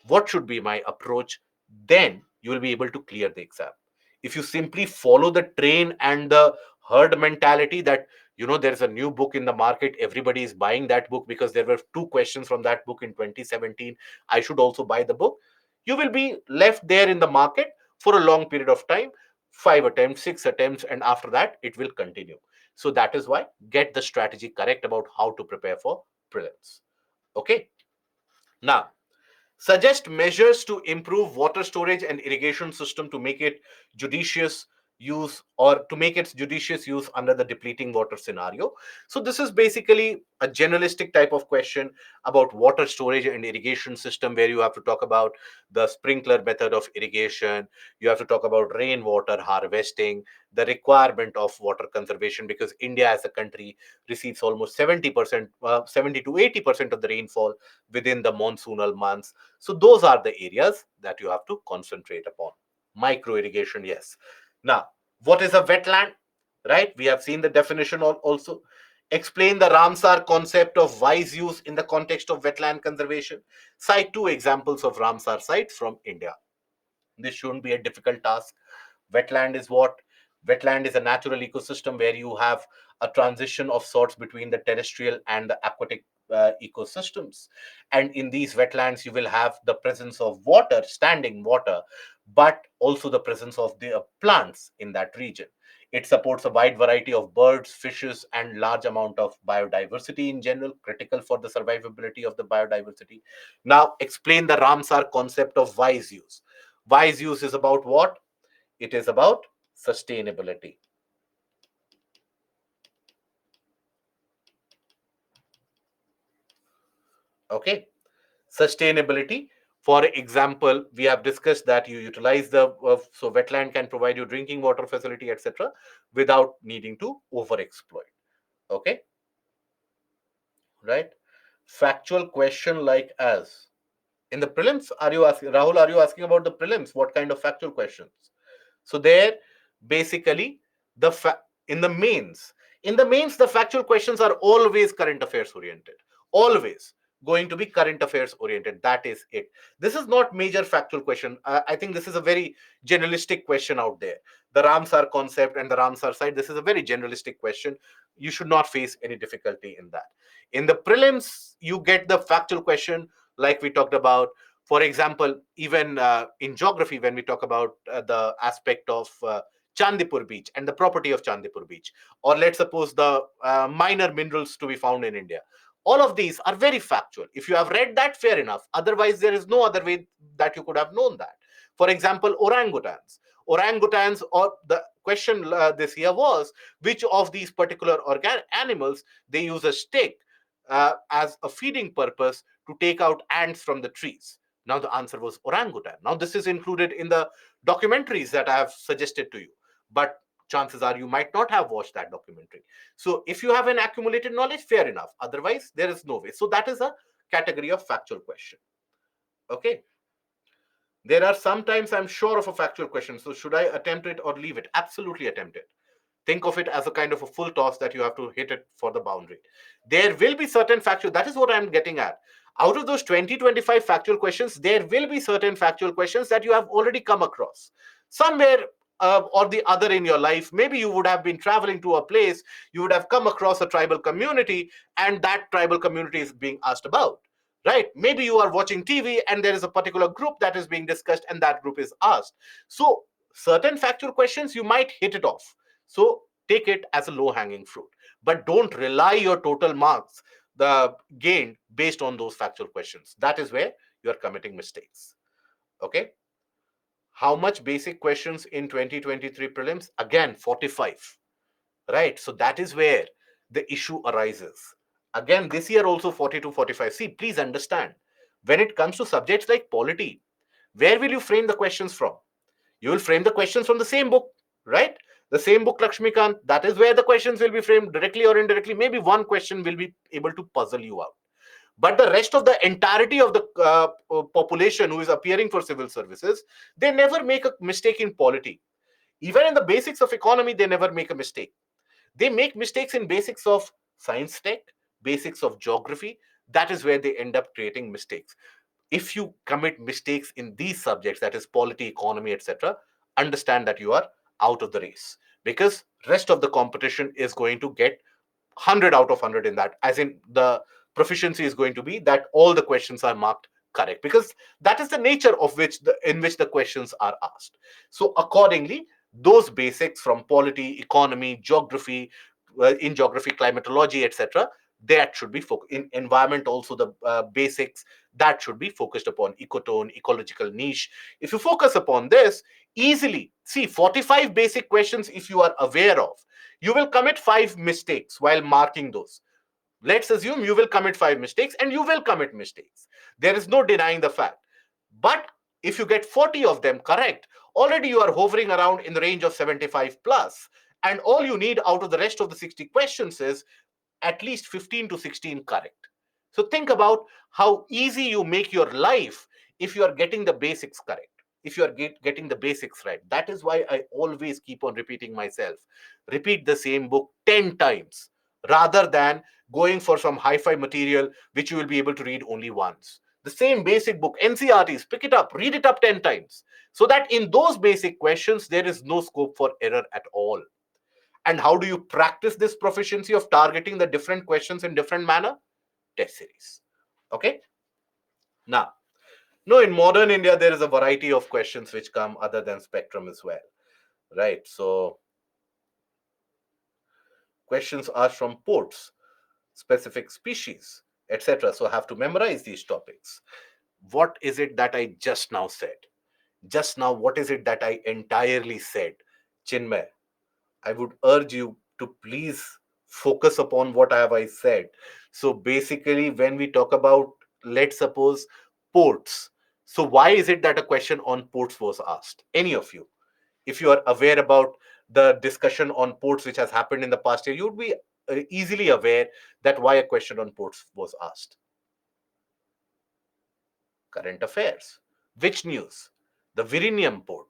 What should be my approach? Then you will be able to clear the exam. If you simply follow the train and the herd mentality that, there's a new book in the market, everybody is buying that book because there were 2 questions from that book in 2017, I should also buy the book, you will be left there in the market for a long period of time, 5 attempts, 6 attempts, and after that it will continue. So that is why get the strategy correct about how to prepare for prelims. Okay. Now, suggest measures to improve water storage and irrigation system to make it judicious use, or to make its judicious use under the depleting water scenario. So this is basically a generalistic type of question about water storage and irrigation system, where you have to talk about the sprinkler method of irrigation, you have to talk about rainwater harvesting, the requirement of water conservation, because India as a country receives almost 70%, 70 to 80% of the rainfall within the monsoonal months. So those are the areas that you have to concentrate upon. Micro irrigation, yes. Now, what is a wetland? Right? We have seen the definition also. Explain the Ramsar concept of wise use in the context of wetland conservation. Cite 2 examples of Ramsar sites from India. This shouldn't be a difficult task. Wetland is what? Wetland is a natural ecosystem where you have a transition of sorts between the terrestrial and the aquatic ecosystems. And in these wetlands, you will have the presence of water, standing water, but also the presence of the plants in that region. It supports a wide variety of birds, fishes, and large amount of biodiversity in general, critical for the survivability of the biodiversity. Now, explain the Ramsar concept of wise use. Wise use is about what? It is about sustainability. Okay. Sustainability. For example, we have discussed that you utilize so wetland can provide you drinking water facility, etc., without needing to over exploit. Okay. Right. Factual question like as in the prelims, are you asking, Rahul, are you asking about the prelims? What kind of factual questions? So there, basically, the in the mains, the factual questions are always current affairs oriented. Always going to be current affairs oriented. That is it. This is not major factual question. I think this is a very generalistic question out there. The Ramsar concept and the Ramsar site. This is a very generalistic question. You should not face any difficulty in that. In the prelims, you get the factual question like we talked about. For example, even in geography, when we talk about the aspect of Chandipur Beach and the property of Chandipur Beach, or let's suppose the minor minerals to be found in India, all of these are very factual. If you have read that, fair enough. Otherwise, there is no other way that you could have known that. For example, orangutans. Orangutans, or the question this year was, which of these particular animals they use a stick as a feeding purpose to take out ants from the trees? Now the answer was orangutan. Now this is included in the documentaries that I have suggested to you. But chances are you might not have watched that documentary. So if you have an accumulated knowledge, fair enough. Otherwise, there is no way. So that is a category of factual question. Okay. There are sometimes I'm sure of a factual question. So should I attempt it or leave it? Absolutely attempt it. Think of it as a kind of a full toss that you have to hit it for the boundary. There will be certain factual, that is what I'm getting at. Out of those 20-25 factual questions, there will be certain factual questions that you have already come across somewhere or the other in your life. Maybe you would have been traveling to a place, you would have come across a tribal community, and that tribal community is being asked about, right? Maybe you are watching TV and there is a particular group that is being discussed and that group is asked. So certain factual questions you might hit it off, so take it as a low hanging fruit, but don't rely your total marks the gain based on those factual questions. That is where you are committing mistakes. Okay. How much basic questions in 2023 prelims? Again, 45. Right. So that is where the issue arises. Again, this year also 40 to 45. See, please understand, when it comes to subjects like polity, where will you frame the questions from? You will frame the questions from the same book, right? The same book, Lakshmikant. That is where the questions will be framed directly or indirectly. Maybe one question will be able to puzzle you out. But the rest of the entirety of the population who is appearing for civil services, they never make a mistake in polity. Even in the basics of economy, they never make a mistake. They make mistakes in basics of science tech, basics of geography. That is where they end up creating mistakes. If you commit mistakes in these subjects, that is polity, economy, etc., understand that you are out of the race, because rest of the competition is going to get 100 out of 100 in that, as in the proficiency is going to be that all the questions are marked correct, because that is the nature of which the in which the questions are asked. So accordingly, those basics from polity, economy, geography, in geography, climatology, etc., that should be focused in environment. Also the basics that should be focused upon, ecotone, ecological niche. If you focus upon this, easily see 45 basic questions. If you are aware of, you will commit 5 mistakes while marking those. Let's assume you will commit 5 mistakes, and you will commit mistakes. There is no denying the fact. But if you get 40 of them correct, already you are hovering around in the range of 75 plus. And all you need out of the rest of the 60 questions is at least 15 to 16 correct. So think about how easy you make your life if you are getting the basics correct, if you are getting the basics right. That is why I always keep on repeating myself. Repeat the same book 10 times rather than going for some hi-fi material which you will be able to read only once. The same basic book, NCRTs, pick it up, read it up 10 times, so that in those basic questions there is no scope for error at all. And how do you practice this proficiency of targeting the different questions in different manner? Test series. Okay. Now, no, in modern India, there is a variety of questions which come other than spectrum as well. Right. So questions are from ports, specific species, etc. So I have to memorize these topics. What is it that I just now said? Just now, what is it that I entirely said? Chinmay, I would urge you to please focus upon what have I said. So basically, when we talk about, let's suppose, ports. So why is it that a question on ports was asked? Any of you, if you are aware about the discussion on ports which has happened in the past year, you would be easily aware that why a question on ports was asked. Current affairs. Which news? The Virinium port.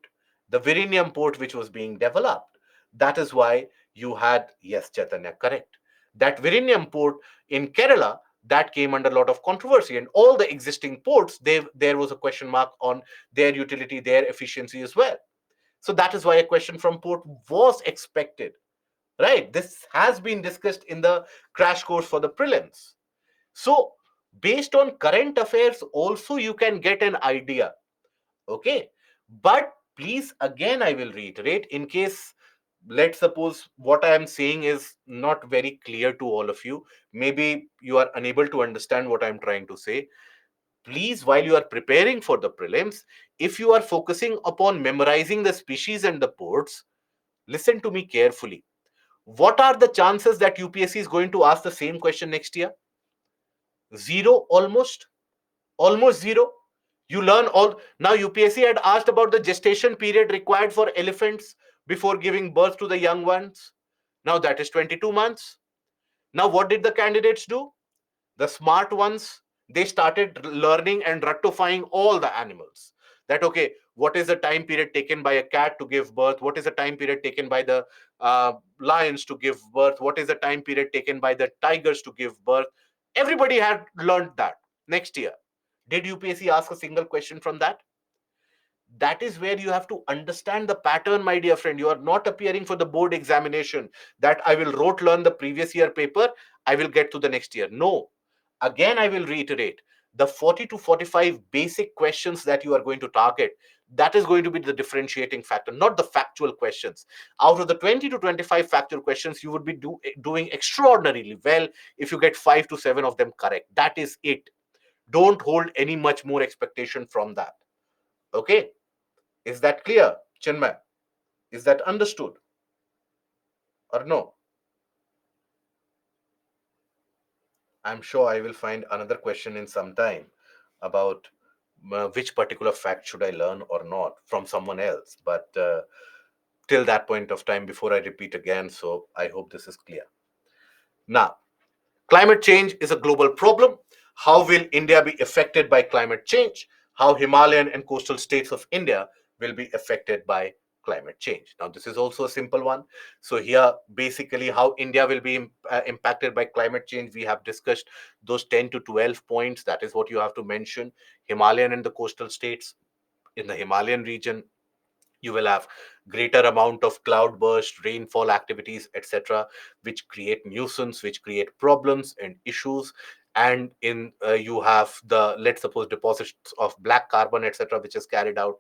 The Virinium port which was being developed. That is why you had, yes, Chaitanya, correct. That Virinium port in Kerala, that came under a lot of controversy, and all the existing ports, there was a question mark on their utility, their efficiency as well. So that is why a question from port was expected, right? This has been discussed in the crash course for the prelims. So based on current affairs also you can get an idea. Okay. But please, again, I will reiterate, in case, let's suppose what I am saying is not very clear to all of you, maybe you are unable to understand what I'm trying to say. Please, while you are preparing for the prelims, if you are focusing upon memorizing the species and the ports, listen to me carefully. What are the chances that UPSC is going to ask the same question next year? Zero, almost. Almost zero. You learn all. Now UPSC had asked about the gestation period required for elephants before giving birth to the young ones. Now that is 22 months. Now what did the candidates do? The smart ones, they started learning and rectifying all the animals. that okay, what is the time period taken by a cat to give birth, what is the time period taken by the lions to give birth, what is the time period taken by the tigers to give birth. Everybody had learned that. Next year, did UPSC ask a single question from that? That is where you have to understand the pattern, my dear friend. You are not appearing for the board examination that I will rote learn the previous year paper, I will get to the next year. No. Again, I will reiterate, the 40 to 45 basic questions that you are going to target, that is going to be the differentiating factor, not the factual questions. Out of the 20 to 25 factual questions, you would be doing extraordinarily well if you get 5 to 7 of them correct. That is it. Don't hold any much more expectation from that. Okay, is that clear, Chinmay? Is that understood or no? I'm sure I will find another question in some time about which particular fact should I learn or not from someone else. But till that point of time, before I repeat again, so I hope this is clear. Now, climate change is a global problem. How will India be affected by climate change? How Himalayan and coastal states of India will be affected by climate change? Now, this is also a simple one. So, here, basically, how India will be impacted by climate change, we have discussed those 10 to 12 points. That is what you have to mention. Himalayan and the coastal states. In the Himalayan region, you will have greater amount of cloud burst, rainfall activities, etc., which create nuisance, which create problems and issues. And in you have the, let's suppose, deposits of black carbon, etc., which is carried out.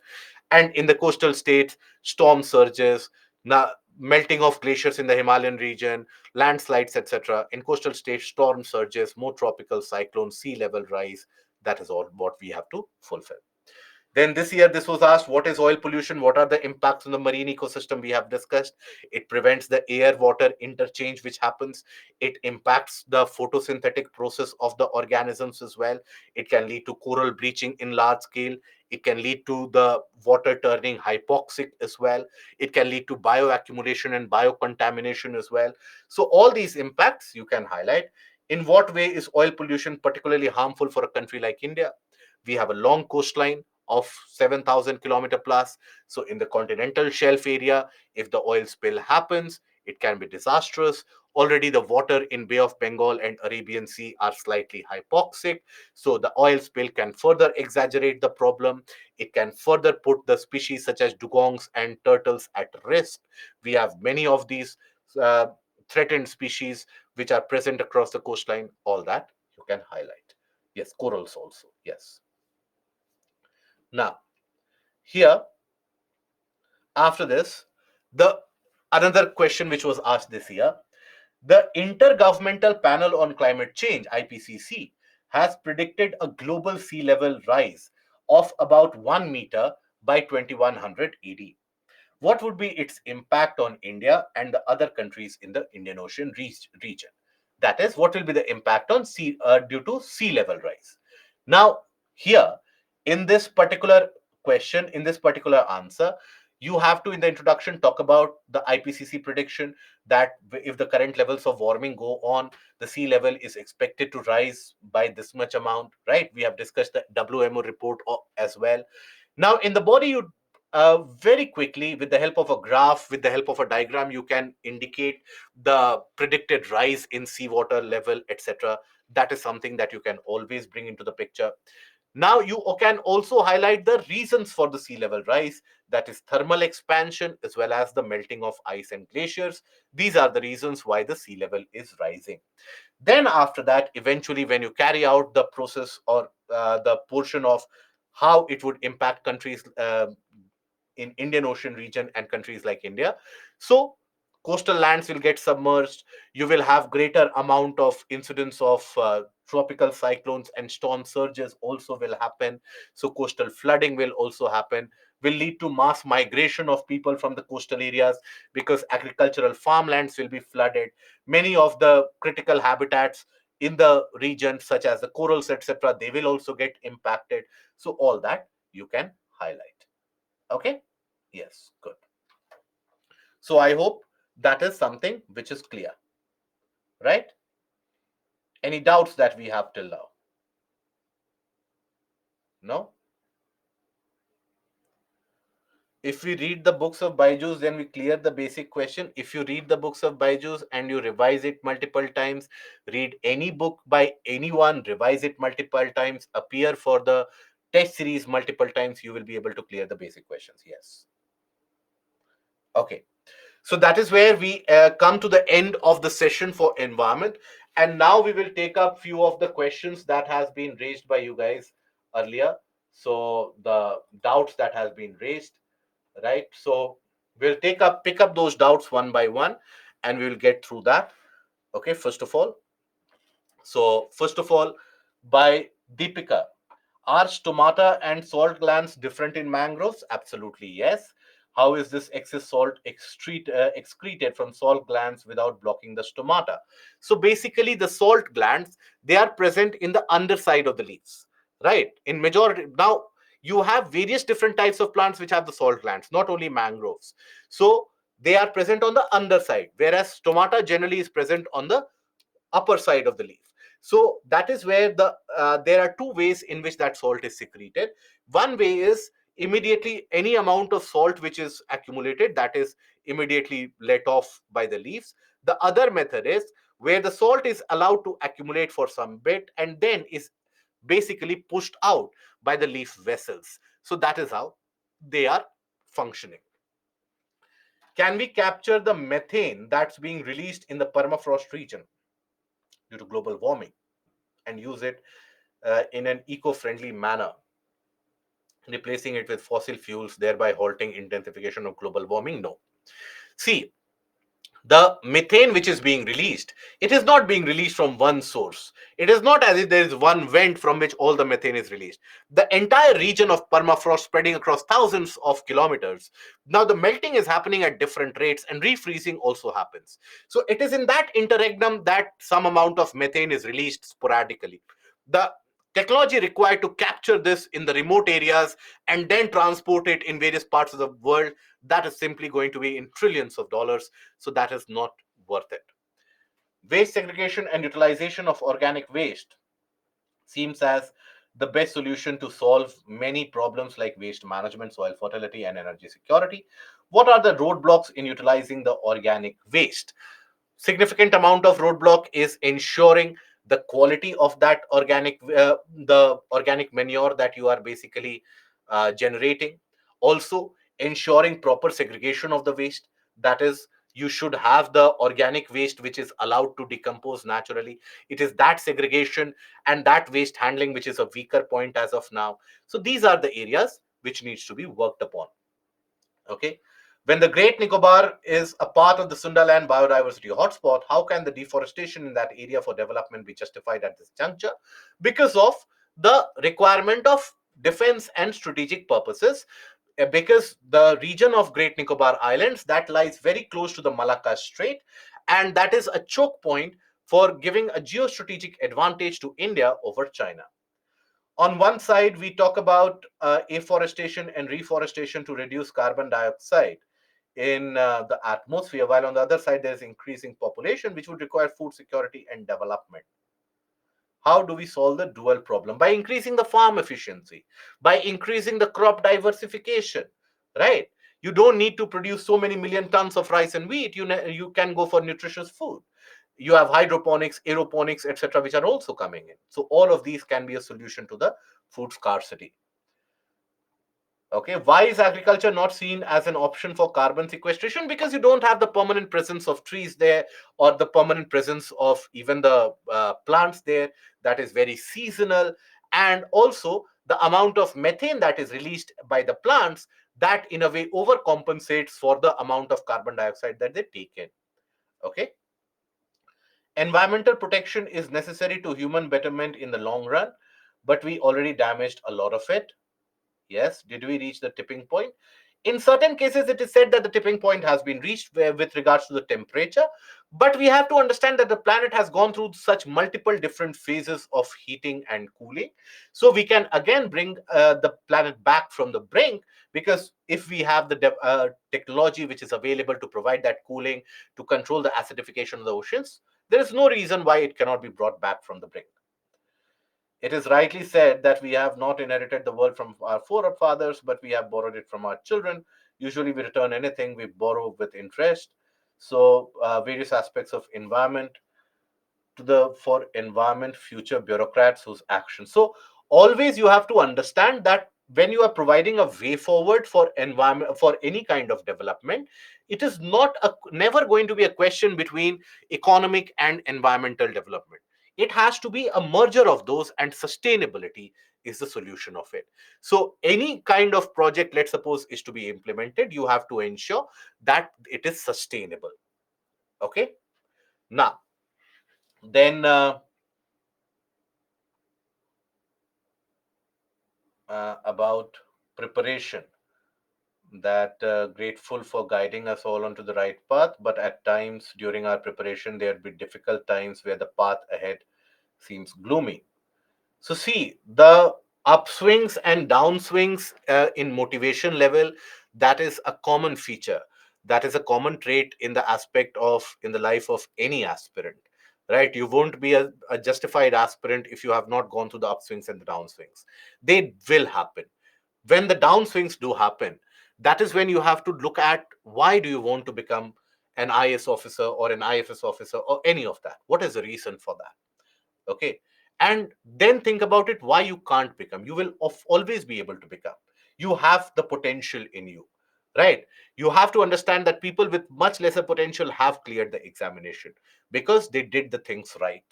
And in the coastal states, storm surges, now melting of glaciers in the Himalayan region, landslides, etc. In coastal states, storm surges, more tropical cyclones, sea level rise. That is all what we have to fulfill. Then this year, this was asked, what is oil pollution? What are the impacts on the marine ecosystem? We have discussed. It prevents the air-water interchange, which happens. It impacts the photosynthetic process of the organisms as well. It can lead to coral bleaching in large scale. It can lead to the water turning hypoxic as well. It can lead to bioaccumulation and biocontamination as well. So all these impacts you can highlight. In what way is oil pollution particularly harmful for a country like India? We have a long coastline of 7,000 kilometer plus. So in the continental shelf area, if the oil spill happens, it can be disastrous. Already the water in Bay of Bengal and Arabian Sea are slightly hypoxic. So the oil spill can further exaggerate the problem. It can further put the species such as dugongs and turtles at risk. We have many of these uh, threatened species which are present across the coastline. All that you can highlight. Yes, corals also. Yes. Now, here, after this, the another question which was asked this year, the Intergovernmental Panel on Climate Change, IPCC, has predicted a global sea level rise of about 1 meter by 2100 AD. What would be its impact on India and the other countries in the Indian Ocean region? That is, what will be the impact on sea due to sea level rise? Now, here in this particular question, in this particular answer, you have to, in the introduction, talk about the IPCC prediction that if the current levels of warming go on, the sea level is expected to rise by this much amount, right? We have discussed the WMO report as well. Now, in the body, you very quickly, with the help of a graph, with the help of a diagram, you can indicate the predicted rise in seawater level, etc. That is something that you can always bring into the picture. Now, you can also highlight the reasons for the sea level rise, that is thermal expansion as well as the melting of ice and glaciers. These are the reasons why the sea level is rising. Then, after that, eventually, when you carry out the process or the portion of how it would impact countries in Indian Ocean region and countries like India. So coastal lands will get submerged. You will have greater amount of incidence of tropical cyclones and storm surges also will happen. So coastal flooding will also happen, will lead to mass migration of people from the coastal areas because agricultural farmlands will be flooded. Many of the critical habitats in the region, such as the corals, etc., they will also get impacted. So all that you can highlight. Okay. Yes, good. So I hope that is something which is clear, right? Any doubts that we have till now? No? If we read the books of Byju's, then we clear the basic question. If you read the books of Byju's and you revise it multiple times, read any book by anyone, revise it multiple times, appear for the test series multiple times, you will be able to clear the basic questions. Yes. Okay. So that is where we come to the end of the session for environment. And now we will take up few of the questions that has been raised by you guys earlier. So the doubts that has been raised, right? So we'll pick up those doubts one by one, and we will get through that. Okay, first of all, by Deepika, are stomata and salt glands different in mangroves? Absolutely yes. How is this excess salt excreted from salt glands without blocking the stomata? So basically, the salt glands, they are present in the underside of the leaves, right? In majority now, you have various different types of plants which have the salt glands, not only mangroves. So they are present on the underside, whereas stomata generally is present on the upper side of the leaf. So that is where there are two ways in which that salt is secreted. One way is immediately any amount of salt which is accumulated, that is immediately let off by the leaves. The other method is where the salt is allowed to accumulate for some bit and then is basically pushed out by the leaf vessels. So that is how they are functioning. Can we capture the methane that's being released in the permafrost region due to global warming and use it in an eco-friendly manner, replacing it with fossil fuels, thereby halting intensification of global warming? No. See, the methane which is being released, it is not being released from one source. It is not as if there is one vent from which all the methane is released. The entire region of permafrost spreading across thousands of kilometers. Now the melting is happening at different rates and refreezing also happens. So it is in that interregnum that some amount of methane is released sporadically. The technology required to capture this in the remote areas and then transport it in various parts of the world, that is simply going to be in trillions of dollars. So that is not worth it. Waste segregation and utilization of organic waste seems as the best solution to solve many problems like waste management, soil fertility, and energy security. What are the roadblocks in utilizing the organic waste? Significant amount of roadblock is ensuring the quality of that the organic manure that you are basically generating. Also ensuring proper segregation of the waste, that is, you should have the organic waste which is allowed to decompose naturally. It is that segregation and that waste handling which is a weaker point as of now. So these are the areas which needs to be worked upon. Okay. When the Great Nicobar is a part of the Sundaland biodiversity hotspot, how can the deforestation in that area for development be justified at this juncture? Because of the requirement of defense and strategic purposes. Because the region of Great Nicobar Islands, that lies very close to the Malacca Strait, and that is a choke point for giving a geostrategic advantage to India over China. On one side, we talk about afforestation and reforestation to reduce carbon dioxide in the atmosphere, while on the other side, there's increasing population, which would require food security and development. How do we solve the dual problem? By increasing the farm efficiency, by increasing the crop diversification, right? You don't need to produce so many million tons of rice and wheat. You can go for nutritious food. You have hydroponics, aeroponics, etc., which are also coming in. So all of these can be a solution to the food scarcity. Okay, why is agriculture not seen as an option for carbon sequestration? Because you don't have the permanent presence of trees there, or the permanent presence of even the plants there. That is very seasonal. And also the amount of methane that is released by the plants, that in a way overcompensates for the amount of carbon dioxide that they take in. Okay. Environmental protection is necessary to human betterment in the long run, but we already damaged a lot of it. Yes. Did we reach the tipping point? In certain cases, it is said that the tipping point has been reached with regards to the temperature. But we have to understand that the planet has gone through such multiple different phases of heating and cooling. So we can again bring the planet back from the brink, because if we have the technology which is available to provide that cooling, to control the acidification of the oceans, there is no reason why it cannot be brought back from the brink. It is rightly said that we have not inherited the world from our forefathers, but we have borrowed it from our children. Usually, we return anything we borrow with interest. So, various aspects of environment to the for environment future bureaucrats whose actions. So always you have to understand that when you are providing a way forward for environment for any kind of development, it is not a never going to be a question between economic and environmental development. It has to be a merger of those, and sustainability is the solution of it. So any kind of project, let's suppose, is to be implemented, you have to ensure that it is sustainable. Okay, now then about preparation, that grateful for guiding us all onto the right path, but at times during our preparation there will be difficult times where the path ahead seems gloomy. So see, the upswings and downswings in motivation level, that is a common feature. That is a common trait in the aspect of in the life of any aspirant, right? You won't be a justified aspirant if you have not gone through the upswings and the downswings. They will happen. When the downswings do happen, that is when you have to look at why do you want to become an IS officer or an IFS officer or any of that. What is the reason for that? Okay, and then think about it, why you can't become. You will always be able to become. You have the potential in you, right? You have to understand that people with much lesser potential have cleared the examination because they did the things right.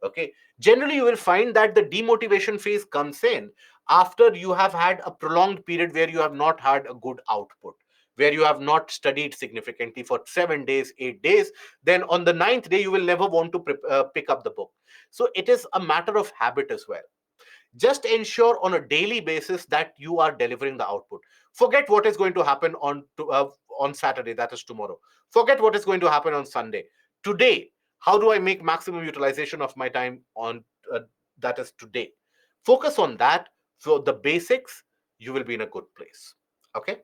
Okay, generally you will find that the demotivation phase comes in after you have had a prolonged period where you have not had a good output, where you have not studied significantly for 7 days, 8 days. Then on the ninth day you will never want to pick up the book. So it is a matter of habit as well. Just ensure on a daily basis that you are delivering the output. Forget what is going to happen on Saturday, that is tomorrow. Forget what is going to happen on Sunday. Today, how do I make maximum utilization of my time on that is today? Focus on that. For the basics, you will be in a good place. Okay.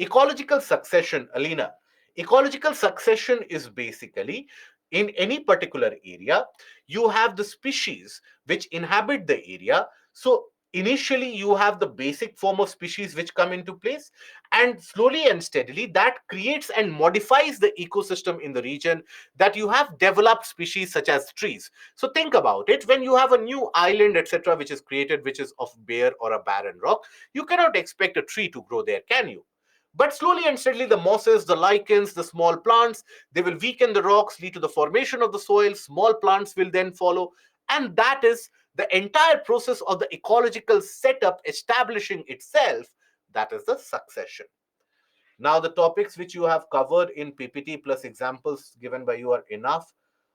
Ecological succession, Alina. Ecological succession is basically in any particular area, you have the species which inhabit the area. So initially, you have the basic form of species which come into place, and slowly and steadily, that creates and modifies the ecosystem in the region, that you have developed species such as trees. So think about it, when you have a new island, etc., which is created, which is of bare or a barren rock, you cannot expect a tree to grow there, can you? But slowly and steadily, the mosses, the lichens, the small plants, they will weaken the rocks, lead to the formation of the soil. Small plants will then follow. And that is the entire process of the ecological setup establishing itself. That is the succession. Now, the topics which you have covered in PPT plus examples given by you are enough,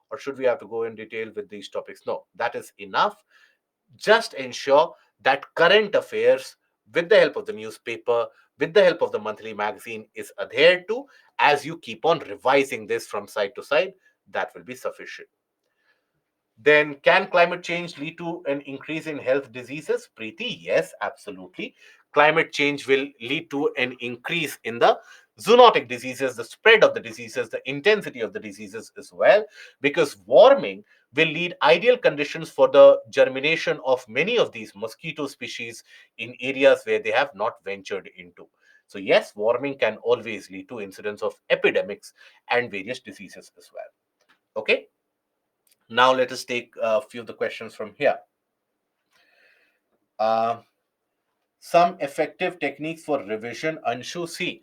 or should we have to go in detail with these topics? No, that is enough. Just ensure that current affairs, with the help of the newspaper, with the help of the monthly magazine, is adhered to. As you keep on revising this from side to side, that will be sufficient. Then, can climate change lead to an increase in health diseases? Preeti, yes, absolutely. Climate change will lead to an increase in the zoonotic diseases, the spread of the diseases, the intensity of the diseases as well, because warming will lead ideal conditions for the germination of many of these mosquito species in areas where they have not ventured into. So yes, warming can always lead to incidents of epidemics and various diseases as well. Okay. Now let us take a few of the questions from here. Uh, some effective techniques for revision. Anshu, see,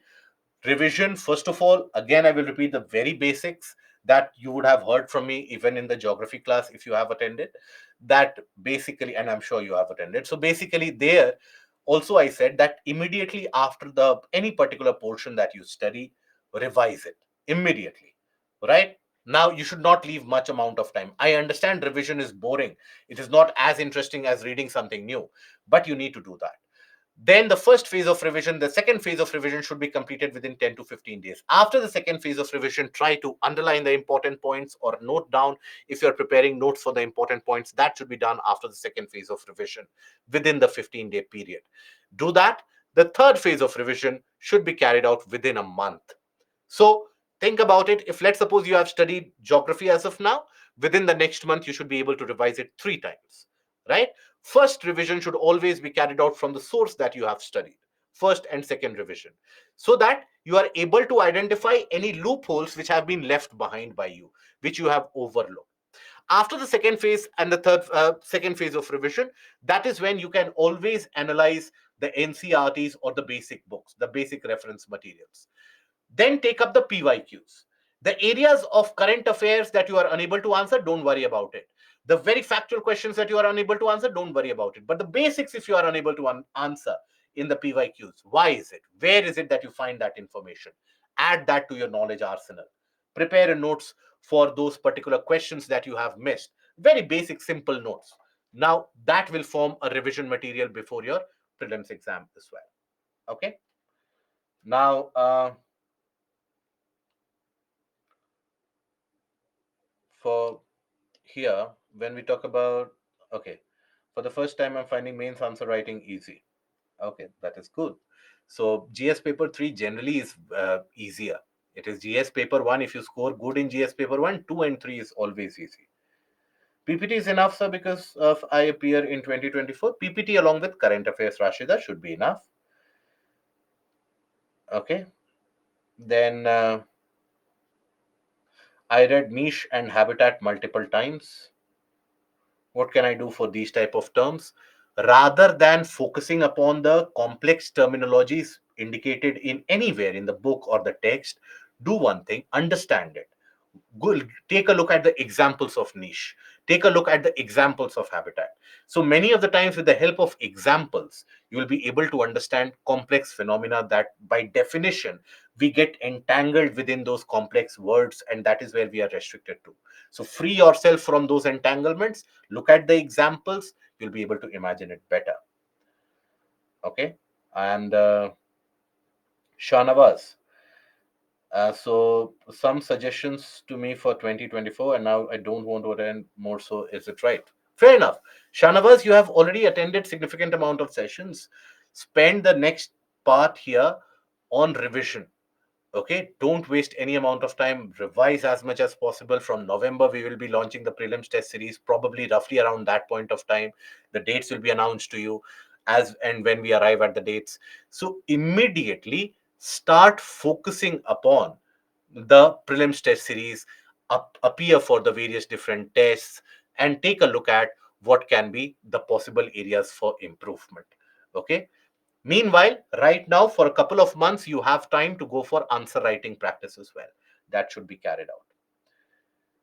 revision, first of all, again, I will repeat the very basics that you would have heard from me even in the geography class if you have attended. That basically, and I'm sure you have attended. So basically, there also I said that immediately after the any particular portion that you study, revise it immediately, right? Now you should not leave much amount of time. I understand revision is boring. It is not as interesting as reading something new, but you need to do that. Then the first phase of revision, the second phase of revision should be completed within 10 to 15 days. After the second phase of revision, try to underline the important points or note down if you're preparing notes for the important points. That should be done after the second phase of revision within the 15-day period. Do that. The third phase of revision should be carried out within a month. So think about it. If let's suppose you have studied geography as of now, within the next month, you should be able to revise it 3 times. right? First revision should always be carried out from the source that you have studied, first and second revision, so that you are able to identify any loopholes which have been left behind by you, which you have overlooked. After the second phase and the second phase of revision, that is when you can always analyze the NCRTs or the basic books, the basic reference materials. Then take up the PYQs. The areas of current affairs that you are unable to answer, don't worry about it. The very factual questions that you are unable to answer, don't worry about it. But the basics, if you are unable to answer in the PYQs, why is it? Where is it that you find that information? Add that to your knowledge arsenal. Prepare notes for those particular questions that you have missed. Very basic, simple notes. Now, that will form a revision material before your prelims exam as well. Okay. Now, for here, when we talk about, okay, for the first time I'm finding mains answer writing easy. Okay, that is good. So GS paper 3 generally is easier. It is GS paper 1. If you score good in GS paper 1, 2 and 3 is always easy. PPT is enough, sir, because of I appear in 2024. PPT along with current affairs, Rashida, should be enough. Okay. Then I read niche and habitat multiple times. What can I do for these type of terms? Rather than focusing upon the complex terminologies indicated in anywhere in the book or the text, do one thing: understand it. Go, take a look at the examples of niche, take a look at the examples of habitat. So many of the times, with the help of examples, you will be able to understand complex phenomena that by definition we get entangled within those complex words, and that is where we are restricted to. So free yourself from those entanglements, look at the examples, you'll be able to imagine it better. Okay. And Shanavaz, so some suggestions to me for 2024, and now I don't want to attend more. So is it right? Fair enough. Shanavaz, you have already attended significant amount of sessions. Spend the next part here on revision. Okay, don't waste any amount of time. Revise as much as possible. From November, we will be launching the prelims test series, probably roughly around that point of time. The dates will be announced to you as and when we arrive at the dates. So immediately start focusing upon the prelims test series, appear for the various different tests, and take a look at what can be the possible areas for improvement. Okay. Meanwhile, right now, for a couple of months, you have time to go for answer writing practice as well. That should be carried out.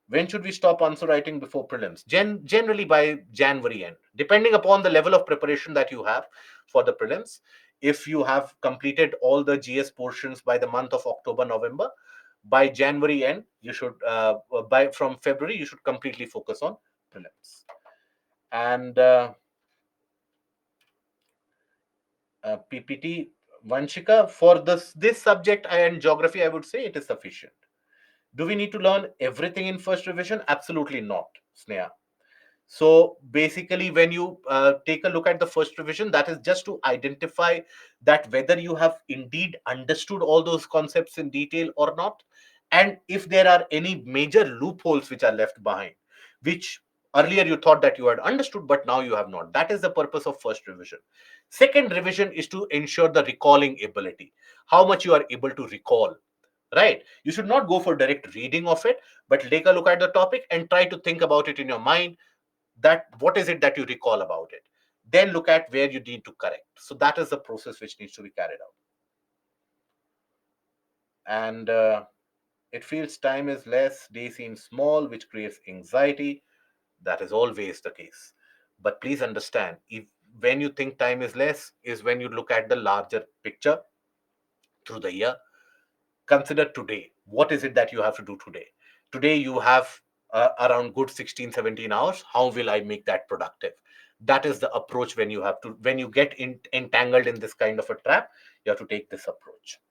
When should we stop answer writing before prelims? Generally by January end, depending upon the level of preparation that you have for the prelims. If you have completed all the GS portions by the month of October, November, by January end, you should, by from February, you should completely focus on prelims. And PPT, Vanshika, for this subject and geography, I would say it is sufficient. Do we need to learn everything in first revision? Absolutely not, Sneha. So basically, when you take a look at the first revision, that is just to identify that whether you have indeed understood all those concepts in detail or not, and if there are any major loopholes which are left behind, which earlier you thought that you had understood, but now you have not. That is the purpose of first revision. Second revision is to ensure the recalling ability, how much you are able to recall. Right? You should not go for direct reading of it, but take a look at the topic and try to think about it in your mind, that what is it that you recall about it, then look at where you need to correct. So that is the process which needs to be carried out. And it feels time is less, day seems small, which creates anxiety. That is always the case, but please understand, if when you think time is less is when you look at the larger picture through the year. Consider today, what is it that you have to do today? Today you have around good 16, 17 hours. How will I make that productive? That is the approach. When you have to, when you get entangled in this kind of a trap, you have to take this approach.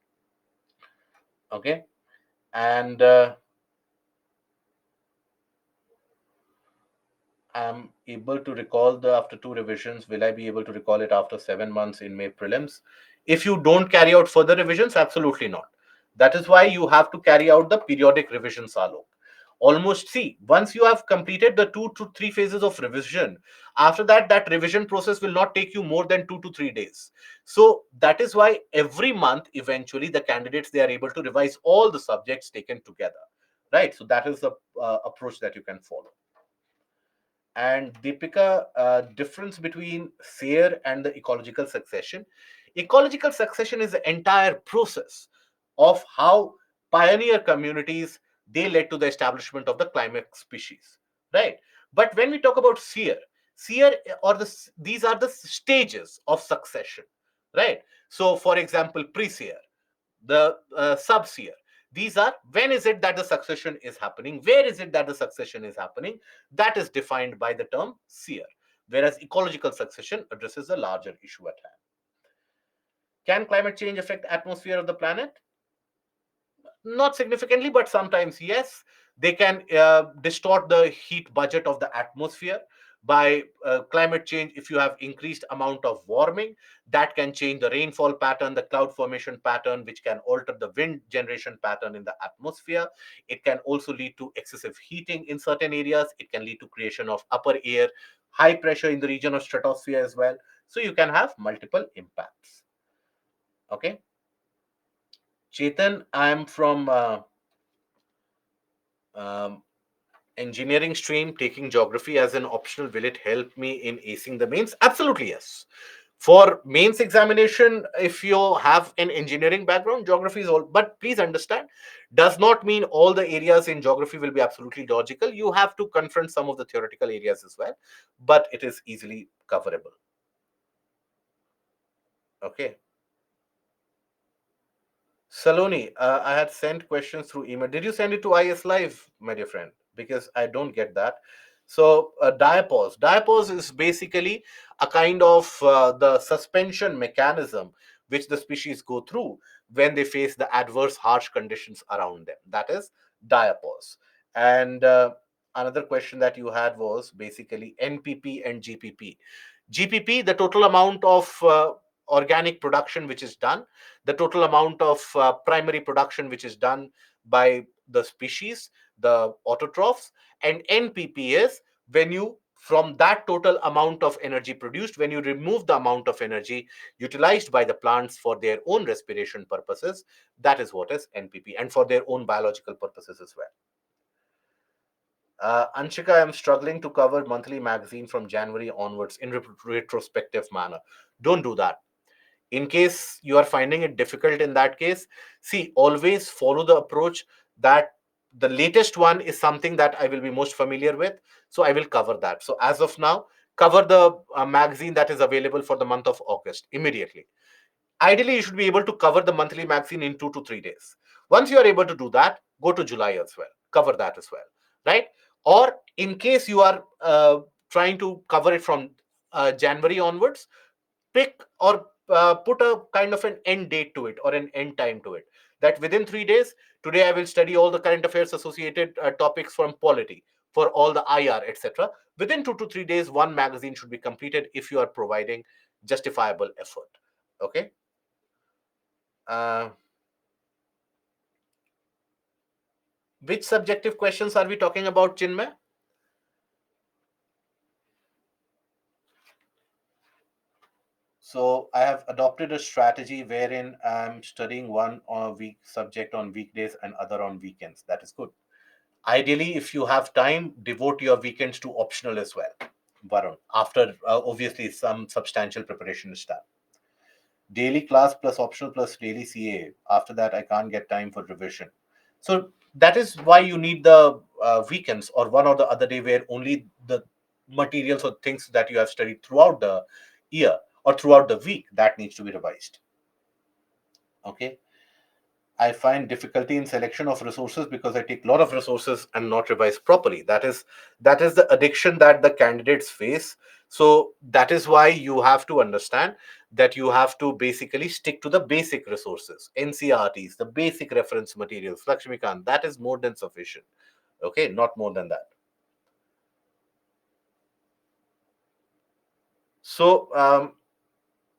Okay. And I'm able to recall the after two revisions. Will I be able to recall it after 7 months in May prelims? If you don't carry out further revisions, absolutely not. That is why you have to carry out the periodic revisions, Alok. almost, see, once you have completed the 2 to 3 phases of revision, after that, that revision process will not take you more than 2 to 3 days. So that is why every month, eventually, the candidates, they are able to revise all the subjects taken together, right? So that is the approach that you can follow. And Deepika, difference between SARE and the ecological succession. Ecological succession is the entire process of how pioneer communities, they led to the establishment of the climate species, right? But when we talk about SEER or these are the stages of succession, right? So, for example, pre-SEER, the sub-SEER. These are, when is it that the succession is happening, where is it that the succession is happening, that is defined by the term SEER, whereas ecological succession addresses a larger issue at hand. Can climate change affect the atmosphere of the planet? Not significantly, but sometimes yes. They can distort the heat budget of the atmosphere by climate change. If you have increased amount of warming, that can change the rainfall pattern, the cloud formation pattern, which can alter the wind generation pattern in the atmosphere. It can also lead to excessive heating in certain areas. It can lead to creation of upper air high pressure in the region of stratosphere as well. So you can have multiple impacts. Okay, Chetan, I am from um, engineering stream. Taking geography as an optional, will it help me in acing the mains? Absolutely yes. For mains examination, if you have an engineering background, geography is all. But please understand, does not mean all the areas in geography will be absolutely logical. You have to confront some of the theoretical areas as well, but it is easily coverable. Okay. Saloni, I had sent questions through email. Did you send it to IS Live, my dear friend? Because I don't get that. So, diapause. Diapause is basically a kind of the suspension mechanism which the species go through when they face the adverse, harsh conditions around them. That is diapause. And another question that you had was basically NPP and GPP. GPP, the total amount of organic production which is done, the total amount of primary production which is done by the species, the autotrophs, and NPP is when you, from that total amount of energy produced, when you remove the amount of energy utilized by the plants for their own respiration purposes, that is what is NPP, and for their own biological purposes as well. Anshika, I'm struggling to cover monthly magazine from January onwards in retrospective manner. Don't do that. In case you are finding it difficult in that case, see, always follow the approach that the latest one is something that I will be most familiar with, so I will cover that. So as of now, cover the magazine that is available for the month of August immediately. Ideally, you should be able to cover the monthly magazine in 2 to 3 days. Once you are able to do that, go to July as well, cover that as well, right? Or in case you are trying to cover it from January onwards, pick or put a kind of an end date to it or an end time to it, that within 3 days, today I will study all the current affairs associated topics from polity for all the IR, etc. Within 2 to 3 days, one magazine should be completed if you are providing justifiable effort. Okay. uh, which subjective questions are we talking about, Chinmay? So I have adopted a strategy wherein I'm studying one on a week subject on weekdays and other on weekends. That is good. Ideally, if you have time, devote your weekends to optional as well, Varun, after obviously some substantial preparation is done. Daily class plus optional plus daily CA. After that, I can't get time for revision. So that is why you need the weekends or one or the other day where only the materials or things that you have studied throughout the year or throughout the week that needs to be revised. Okay. I find difficulty in selection of resources because I take a lot of resources and not revise properly. That is the addiction that the candidates face. So that is why you have to understand that you have to basically stick to the basic resources, NCRTs, the basic reference materials, Lakshmikant. That is more than sufficient. Okay, not more than that. So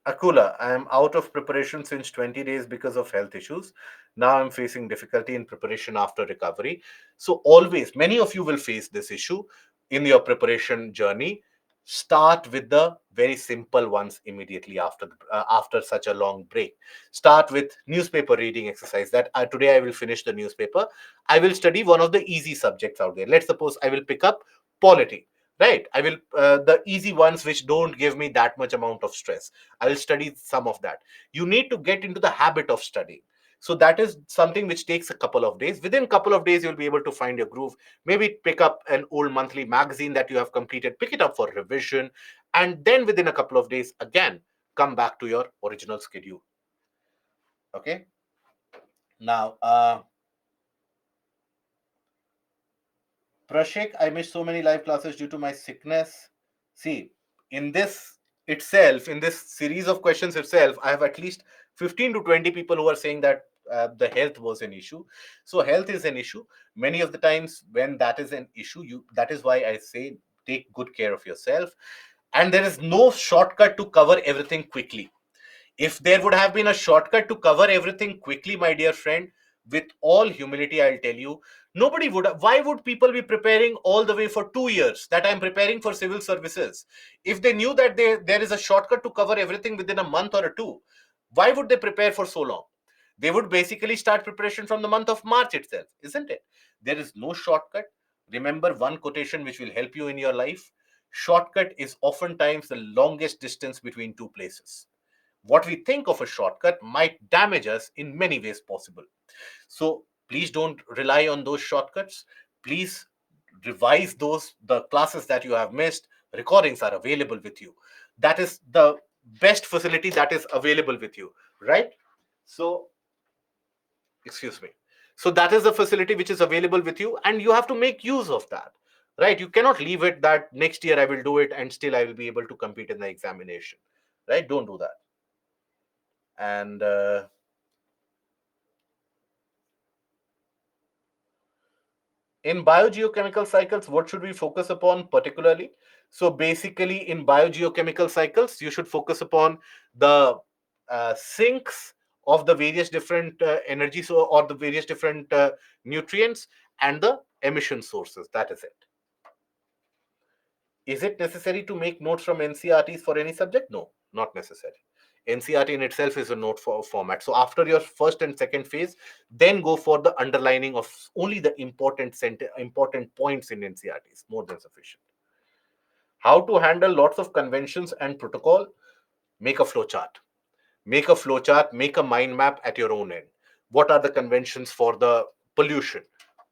Akula, I am out of preparation since 20 days because of health issues. Now I'm facing difficulty in preparation after recovery. So, always, many of you will face this issue in your preparation journey. Start with the very simple ones immediately after such a long break. Start with newspaper reading exercise. That today I will finish the newspaper. I will study one of the easy subjects out there. Let's suppose I will pick up polity. Right, I will the easy ones which don't give me that much amount of stress. I will study some of that. You need to get into the habit of studying. So that is something which takes a couple of days. Within a couple of days, you'll be able to find your groove. Maybe pick up an old monthly magazine that you have completed, pick it up for revision, and then within a couple of days, again, come back to your original schedule. Okay. Now, Prashik, I missed so many live classes due to my sickness. See, in in this series of questions itself, I have at least 15 to 20 people who are saying that the health was an issue. So health is an issue. Many of the times when that is an issue, that is why I say take good care of yourself. And there is no shortcut to cover everything quickly. If there would have been a shortcut to cover everything quickly, my dear friend, with all humility, I'll tell you, nobody would. Why would people be preparing all the way for 2 years that I'm preparing for civil services? If they knew that there is a shortcut to cover everything within a month or a two, why would they prepare for so long? They would basically start preparation from the month of March itself, isn't it? There is no shortcut. Remember one quotation which will help you in your life. Shortcut is oftentimes the longest distance between two places. What we think of a shortcut might damage us in many ways possible. So please don't rely on those shortcuts. Please revise the classes that you have missed. Recordings are available with you. That is the best facility that is available with you, right? So, excuse me. So that is the facility which is available with you, and you have to make use of that. Right? You cannot leave it that next year I will do it and still I will be able to compete in the examination. Right? Don't do that. And in biogeochemical cycles, what should we focus upon particularly? So basically, in biogeochemical cycles, you should focus upon the sinks of the various different energies or the various different nutrients and the emission sources. That is it. Is it necessary to make notes from NCRTs for any subject? No, not necessary. NCRT in itself is a note format. So after your first and second phase, then go for the underlining of only the important points in NCRTs. More than sufficient. How to handle lots of conventions and protocol? Make a flow chart. Make a flow chart. Make a mind map at your own end. What are the conventions for the pollution?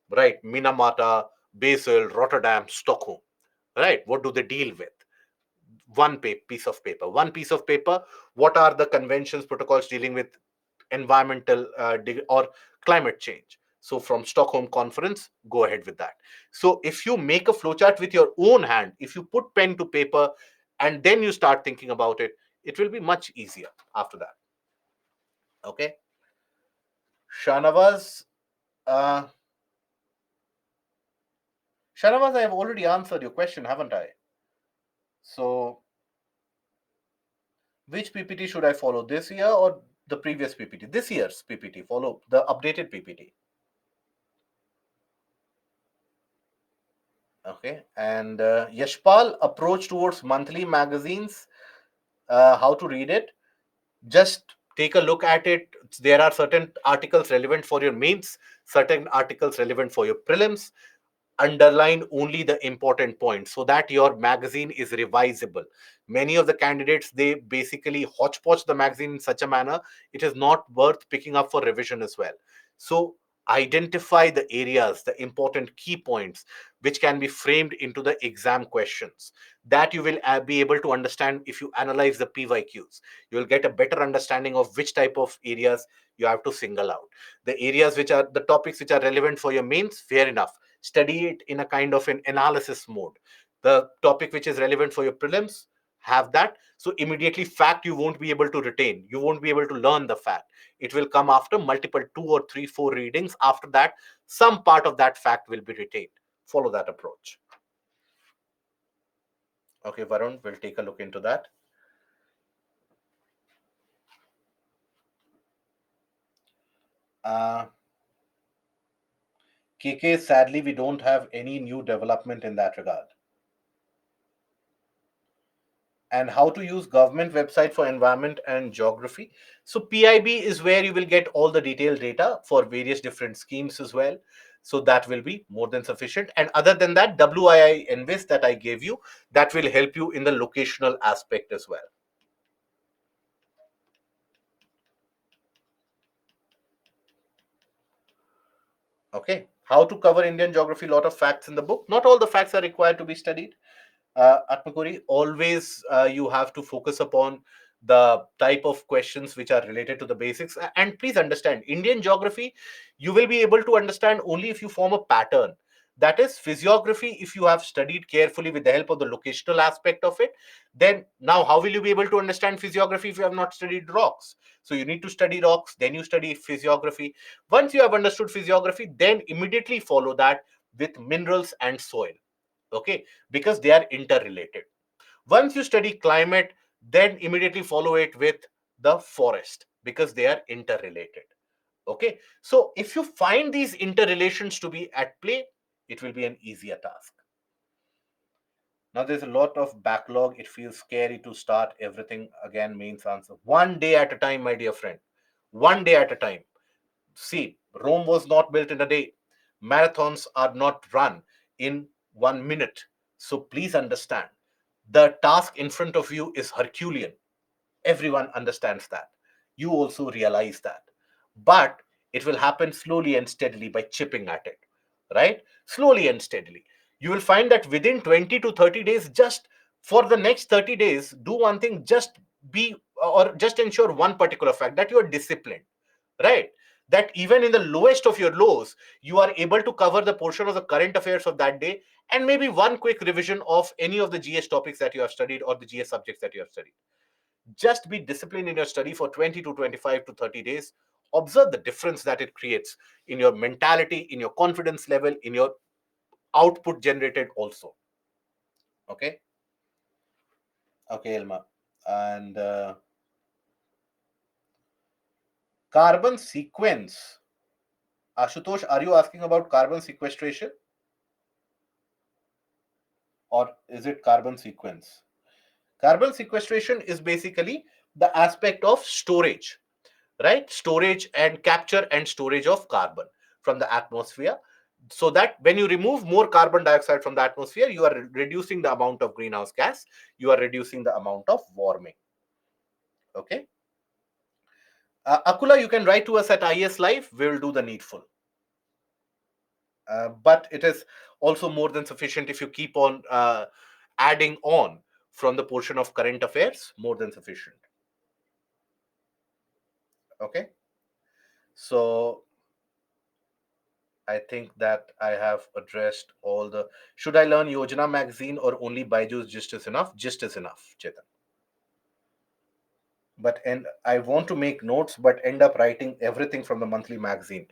Right, Minamata, Basel, Rotterdam, Stockholm. Right, what do they deal with? Piece of paper, what are the conventions protocols dealing with environmental or climate change? So from Stockholm conference, go ahead with that. So if you make a flowchart with your own hand, if you put pen to paper and then you start thinking about it, it will be much easier after that. Okay. Shanavaz, uh, Shanavaz, I have already answered your question, haven't I? So which PPT should I follow, this year or the previous PPT? This year's PPT. Follow the updated PPT. Okay. And Yashpal, approach towards monthly magazines, how to read it. Just take a look at it. There are certain articles relevant for your mains, certain articles relevant for your prelims. Underline only the important points so that your magazine is revisable. Many of the candidates, they basically hodgepodge the magazine in such a manner it is not worth picking up for revision as well. So identify the areas, the important key points which can be framed into the exam questions, that you will be able to understand. If you analyze the PYQs, you will get a better understanding of which type of areas you have to single out. The areas which are the topics which are relevant for your mains, fair enough, study it in a kind of an analysis mode. The topic which is relevant for your prelims, have that. So immediately fact you won't be able to retain, you won't be able to learn the fact. It will come after multiple 2 or 3 4 readings. After that, some part of that fact will be retained. Follow that approach. Okay, Varun, we'll take a look into that. Uh, KK, sadly, we don't have any new development in that regard. And how to use government website for environment and geography. So PIB is where you will get all the detailed data for various different schemes as well. So that will be more than sufficient. And other than that, WII Envis that I gave you, that will help you in the locational aspect as well. Okay. How to cover Indian geography? Lot of facts in the book. Not all the facts are required to be studied. Atmakuri, always you have to focus upon the type of questions which are related to the basics. And please understand, Indian geography, you will be able to understand only if you form a pattern. That is physiography, if you have studied carefully with the help of the locational aspect of it, then now how will you be able to understand physiography if you have not studied rocks? So you need to study rocks, then you study physiography. Once you have understood physiography, then immediately follow that with minerals and soil. Okay, because they are interrelated. Once you study climate, then immediately follow it with the forest because they are interrelated. Okay, so if you find these interrelations to be at play, it will be an easier task. Now there's a lot of backlog. It feels scary to start everything again. Mains answer: one day at a time, my dear friend. One day at a time. See, Rome was not built in a day. Marathons are not run in 1 minute. So please understand, the task in front of you is Herculean. Everyone understands that. You also realize that. But it will happen slowly and steadily by chipping at it, right? Slowly and steadily. You will find that within 20 to 30 days, just for the next 30 days, do one thing, just be or just ensure one particular fact that you are disciplined, right? That even in the lowest of your lows, you are able to cover the portion of the current affairs of that day and maybe one quick revision of any of the GS topics that you have studied or the GS subjects that you have studied. Just be disciplined in your study for 20 to 25 to 30 days. Observe the difference that it creates in your mentality, in your confidence level, in your output generated also. Okay. Okay, Elma. And carbon sequence. Ashutosh, are you asking about carbon sequestration or is it carbon sequence? Carbon sequestration is basically the aspect of storage, right? Storage and capture and storage of carbon from the atmosphere, so that when you remove more carbon dioxide from the atmosphere, you are reducing the amount of greenhouse gas, you are reducing the amount of warming. Okay. Akula, you can write to us at IS Live. We will do the needful. But it is also more than sufficient if you keep on adding on from the portion of current affairs, more than sufficient. Okay. So I think that I have addressed all the. Should I learn Yojana magazine or only Baiju's just is enough? Just is enough, Chetan. But and I want to make notes, but end up writing everything from the monthly magazine.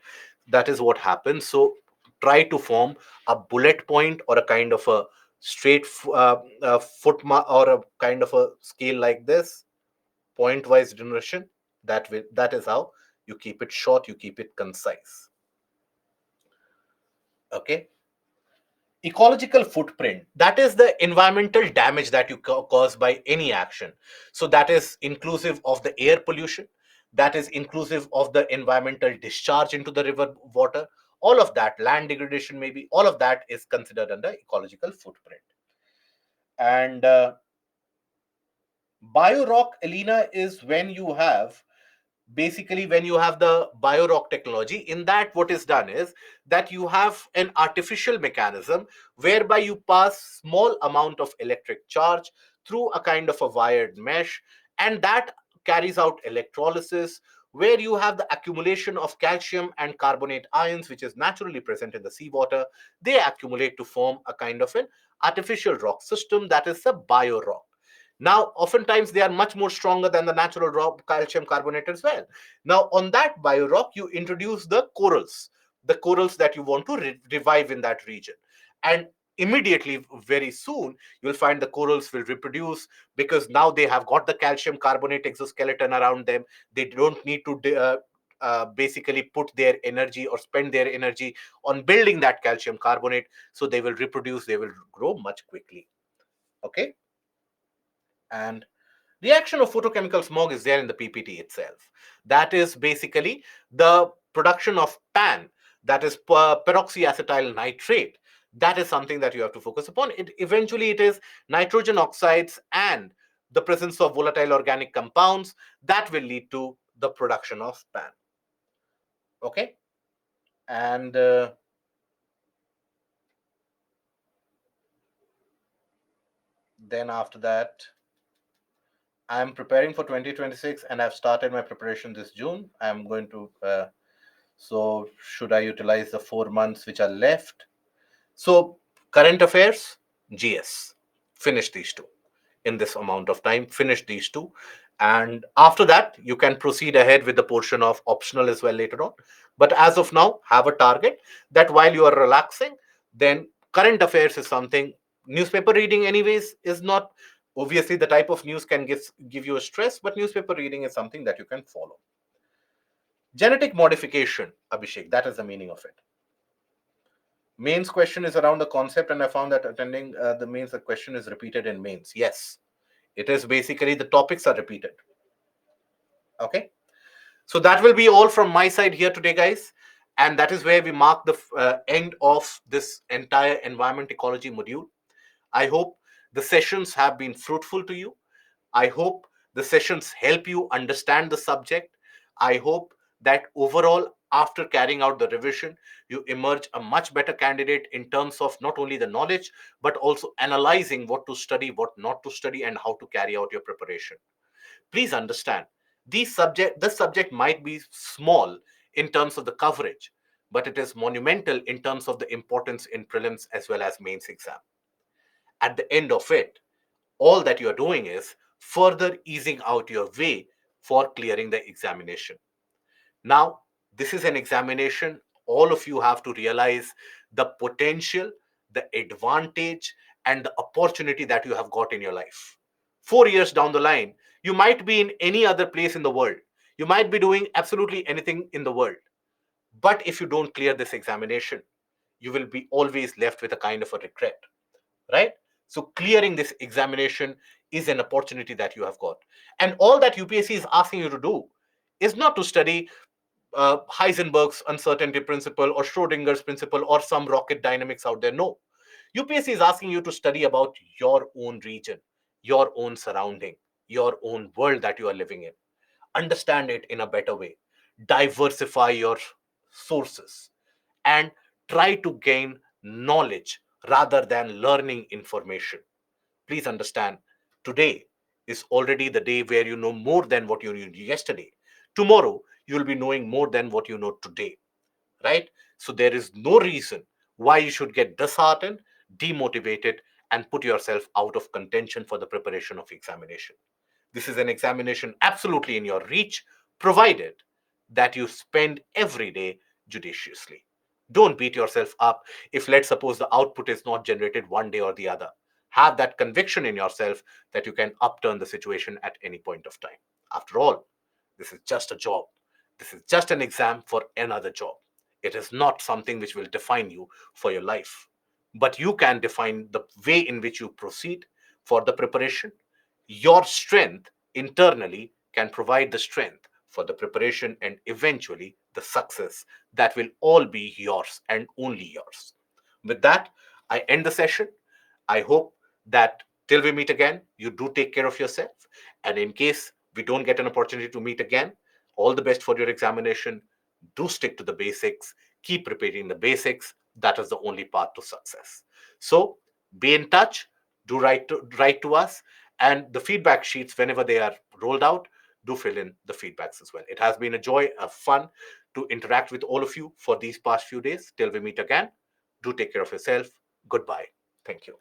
That is what happens. So try to form a bullet point or a kind of a straight foot or a kind of a scale like this, point wise generation. That is how you keep it short. You keep it concise. Okay. Ecological footprint, that is the environmental damage that you cause by any action. So that is inclusive of the air pollution, that is inclusive of the environmental discharge into the river water, all of that, land degradation, maybe all of that is considered under ecological footprint. And biorock, Elena, is when you have basically when you have the biorock technology. In that, what is done is that you have an artificial mechanism whereby you pass small amount of electric charge through a kind of a wired mesh, and that carries out electrolysis, where you have the accumulation of calcium and carbonate ions which is naturally present in the seawater. They accumulate to form a kind of an artificial rock system, that is the biorock. Now, oftentimes they are much more stronger than the natural rock calcium carbonate as well. Now, on that biorock, you introduce the corals that you want to revive in that region. And immediately, very soon, you'll find the corals will reproduce because now they have got the calcium carbonate exoskeleton around them. They don't need to basically put their energy or spend their energy on building that calcium carbonate, so they will reproduce, they will grow much quickly. Okay. And the action of photochemical smog is there in the PPT itself. That is basically the production of PAN, that is peroxyacetyl nitrate. That is something that you have to focus upon. Eventually, it is nitrogen oxides and the presence of volatile organic compounds that will lead to the production of PAN. Okay. And then after that, I'm preparing for 2026 and I've started my preparation this June. I'm going to so should I utilize the 4 months which are left? So current affairs, GS, finish these two in this amount of time. Finish these two, and after that you can proceed ahead with the portion of optional as well later on. But as of now, have a target that while you are relaxing, then current affairs is something. Newspaper reading, anyways, is not obviously the type of news can give you a stress, but newspaper reading is something that you can follow. Genetic modification, Abhishek, that is the meaning of it. Mains question is around the concept, and I found that attending the mains, the question is repeated in mains. Yes, it is basically the topics are repeated. Okay, so that will be all from my side here today, guys, and that is where we mark the end of this entire environment ecology module. I hope the sessions have been fruitful to you. I hope the sessions help you understand the subject. I hope that overall, after carrying out the revision, you emerge a much better candidate in terms of not only the knowledge, but also analyzing what to study, what not to study, and how to carry out your preparation. Please understand, this subject might be small in terms of the coverage, but it is monumental in terms of the importance in prelims as well as mains exam. At the end of it, all that you're doing is further easing out your way for clearing the examination. Now, this is an examination. All of you have to realize the potential, the advantage, and the opportunity that you have got in your life. 4 years down the line, you might be in any other place in the world. You might be doing absolutely anything in the world. But if you don't clear this examination, you will be always left with a kind of a regret, right? So clearing this examination is an opportunity that you have got. And all that UPSC is asking you to do is not to study Heisenberg's uncertainty principle or Schrodinger's principle or some rocket dynamics out there. No. UPSC is asking you to study about your own region, your own surrounding, your own world that you are living in. Understand it in a better way. Diversify your sources and try to gain knowledge rather than learning information. Please understand, today is already the day where you know more than what you knew yesterday. Tomorrow, you will be knowing more than what you know today, right? So there is no reason why you should get disheartened, demotivated, and put yourself out of contention for the preparation of examination. This is an examination absolutely in your reach, provided that you spend every day judiciously. Don't beat yourself up if, let's suppose, the output is not generated one day or the other. Have that conviction in yourself that you can upturn the situation at any point of time. After all, this is just a job. This is just an exam for another job. It is not something which will define you for your life. But you can define the way in which you proceed for the preparation. Your strength internally can provide the strength for the preparation and eventually the success that will all be yours and only yours. With that, I end the session. I hope that till we meet again, you do take care of yourself. And in case we don't get an opportunity to meet again, all the best for your examination. Do stick to the basics, keep repeating the basics. That is the only path to success. So be in touch, do write to us, and the feedback sheets, whenever they are rolled out, do fill in the feedbacks as well. It has been a joy, a fun to interact with all of you for these past few days. Till we meet again, do take care of yourself. Goodbye. Thank you.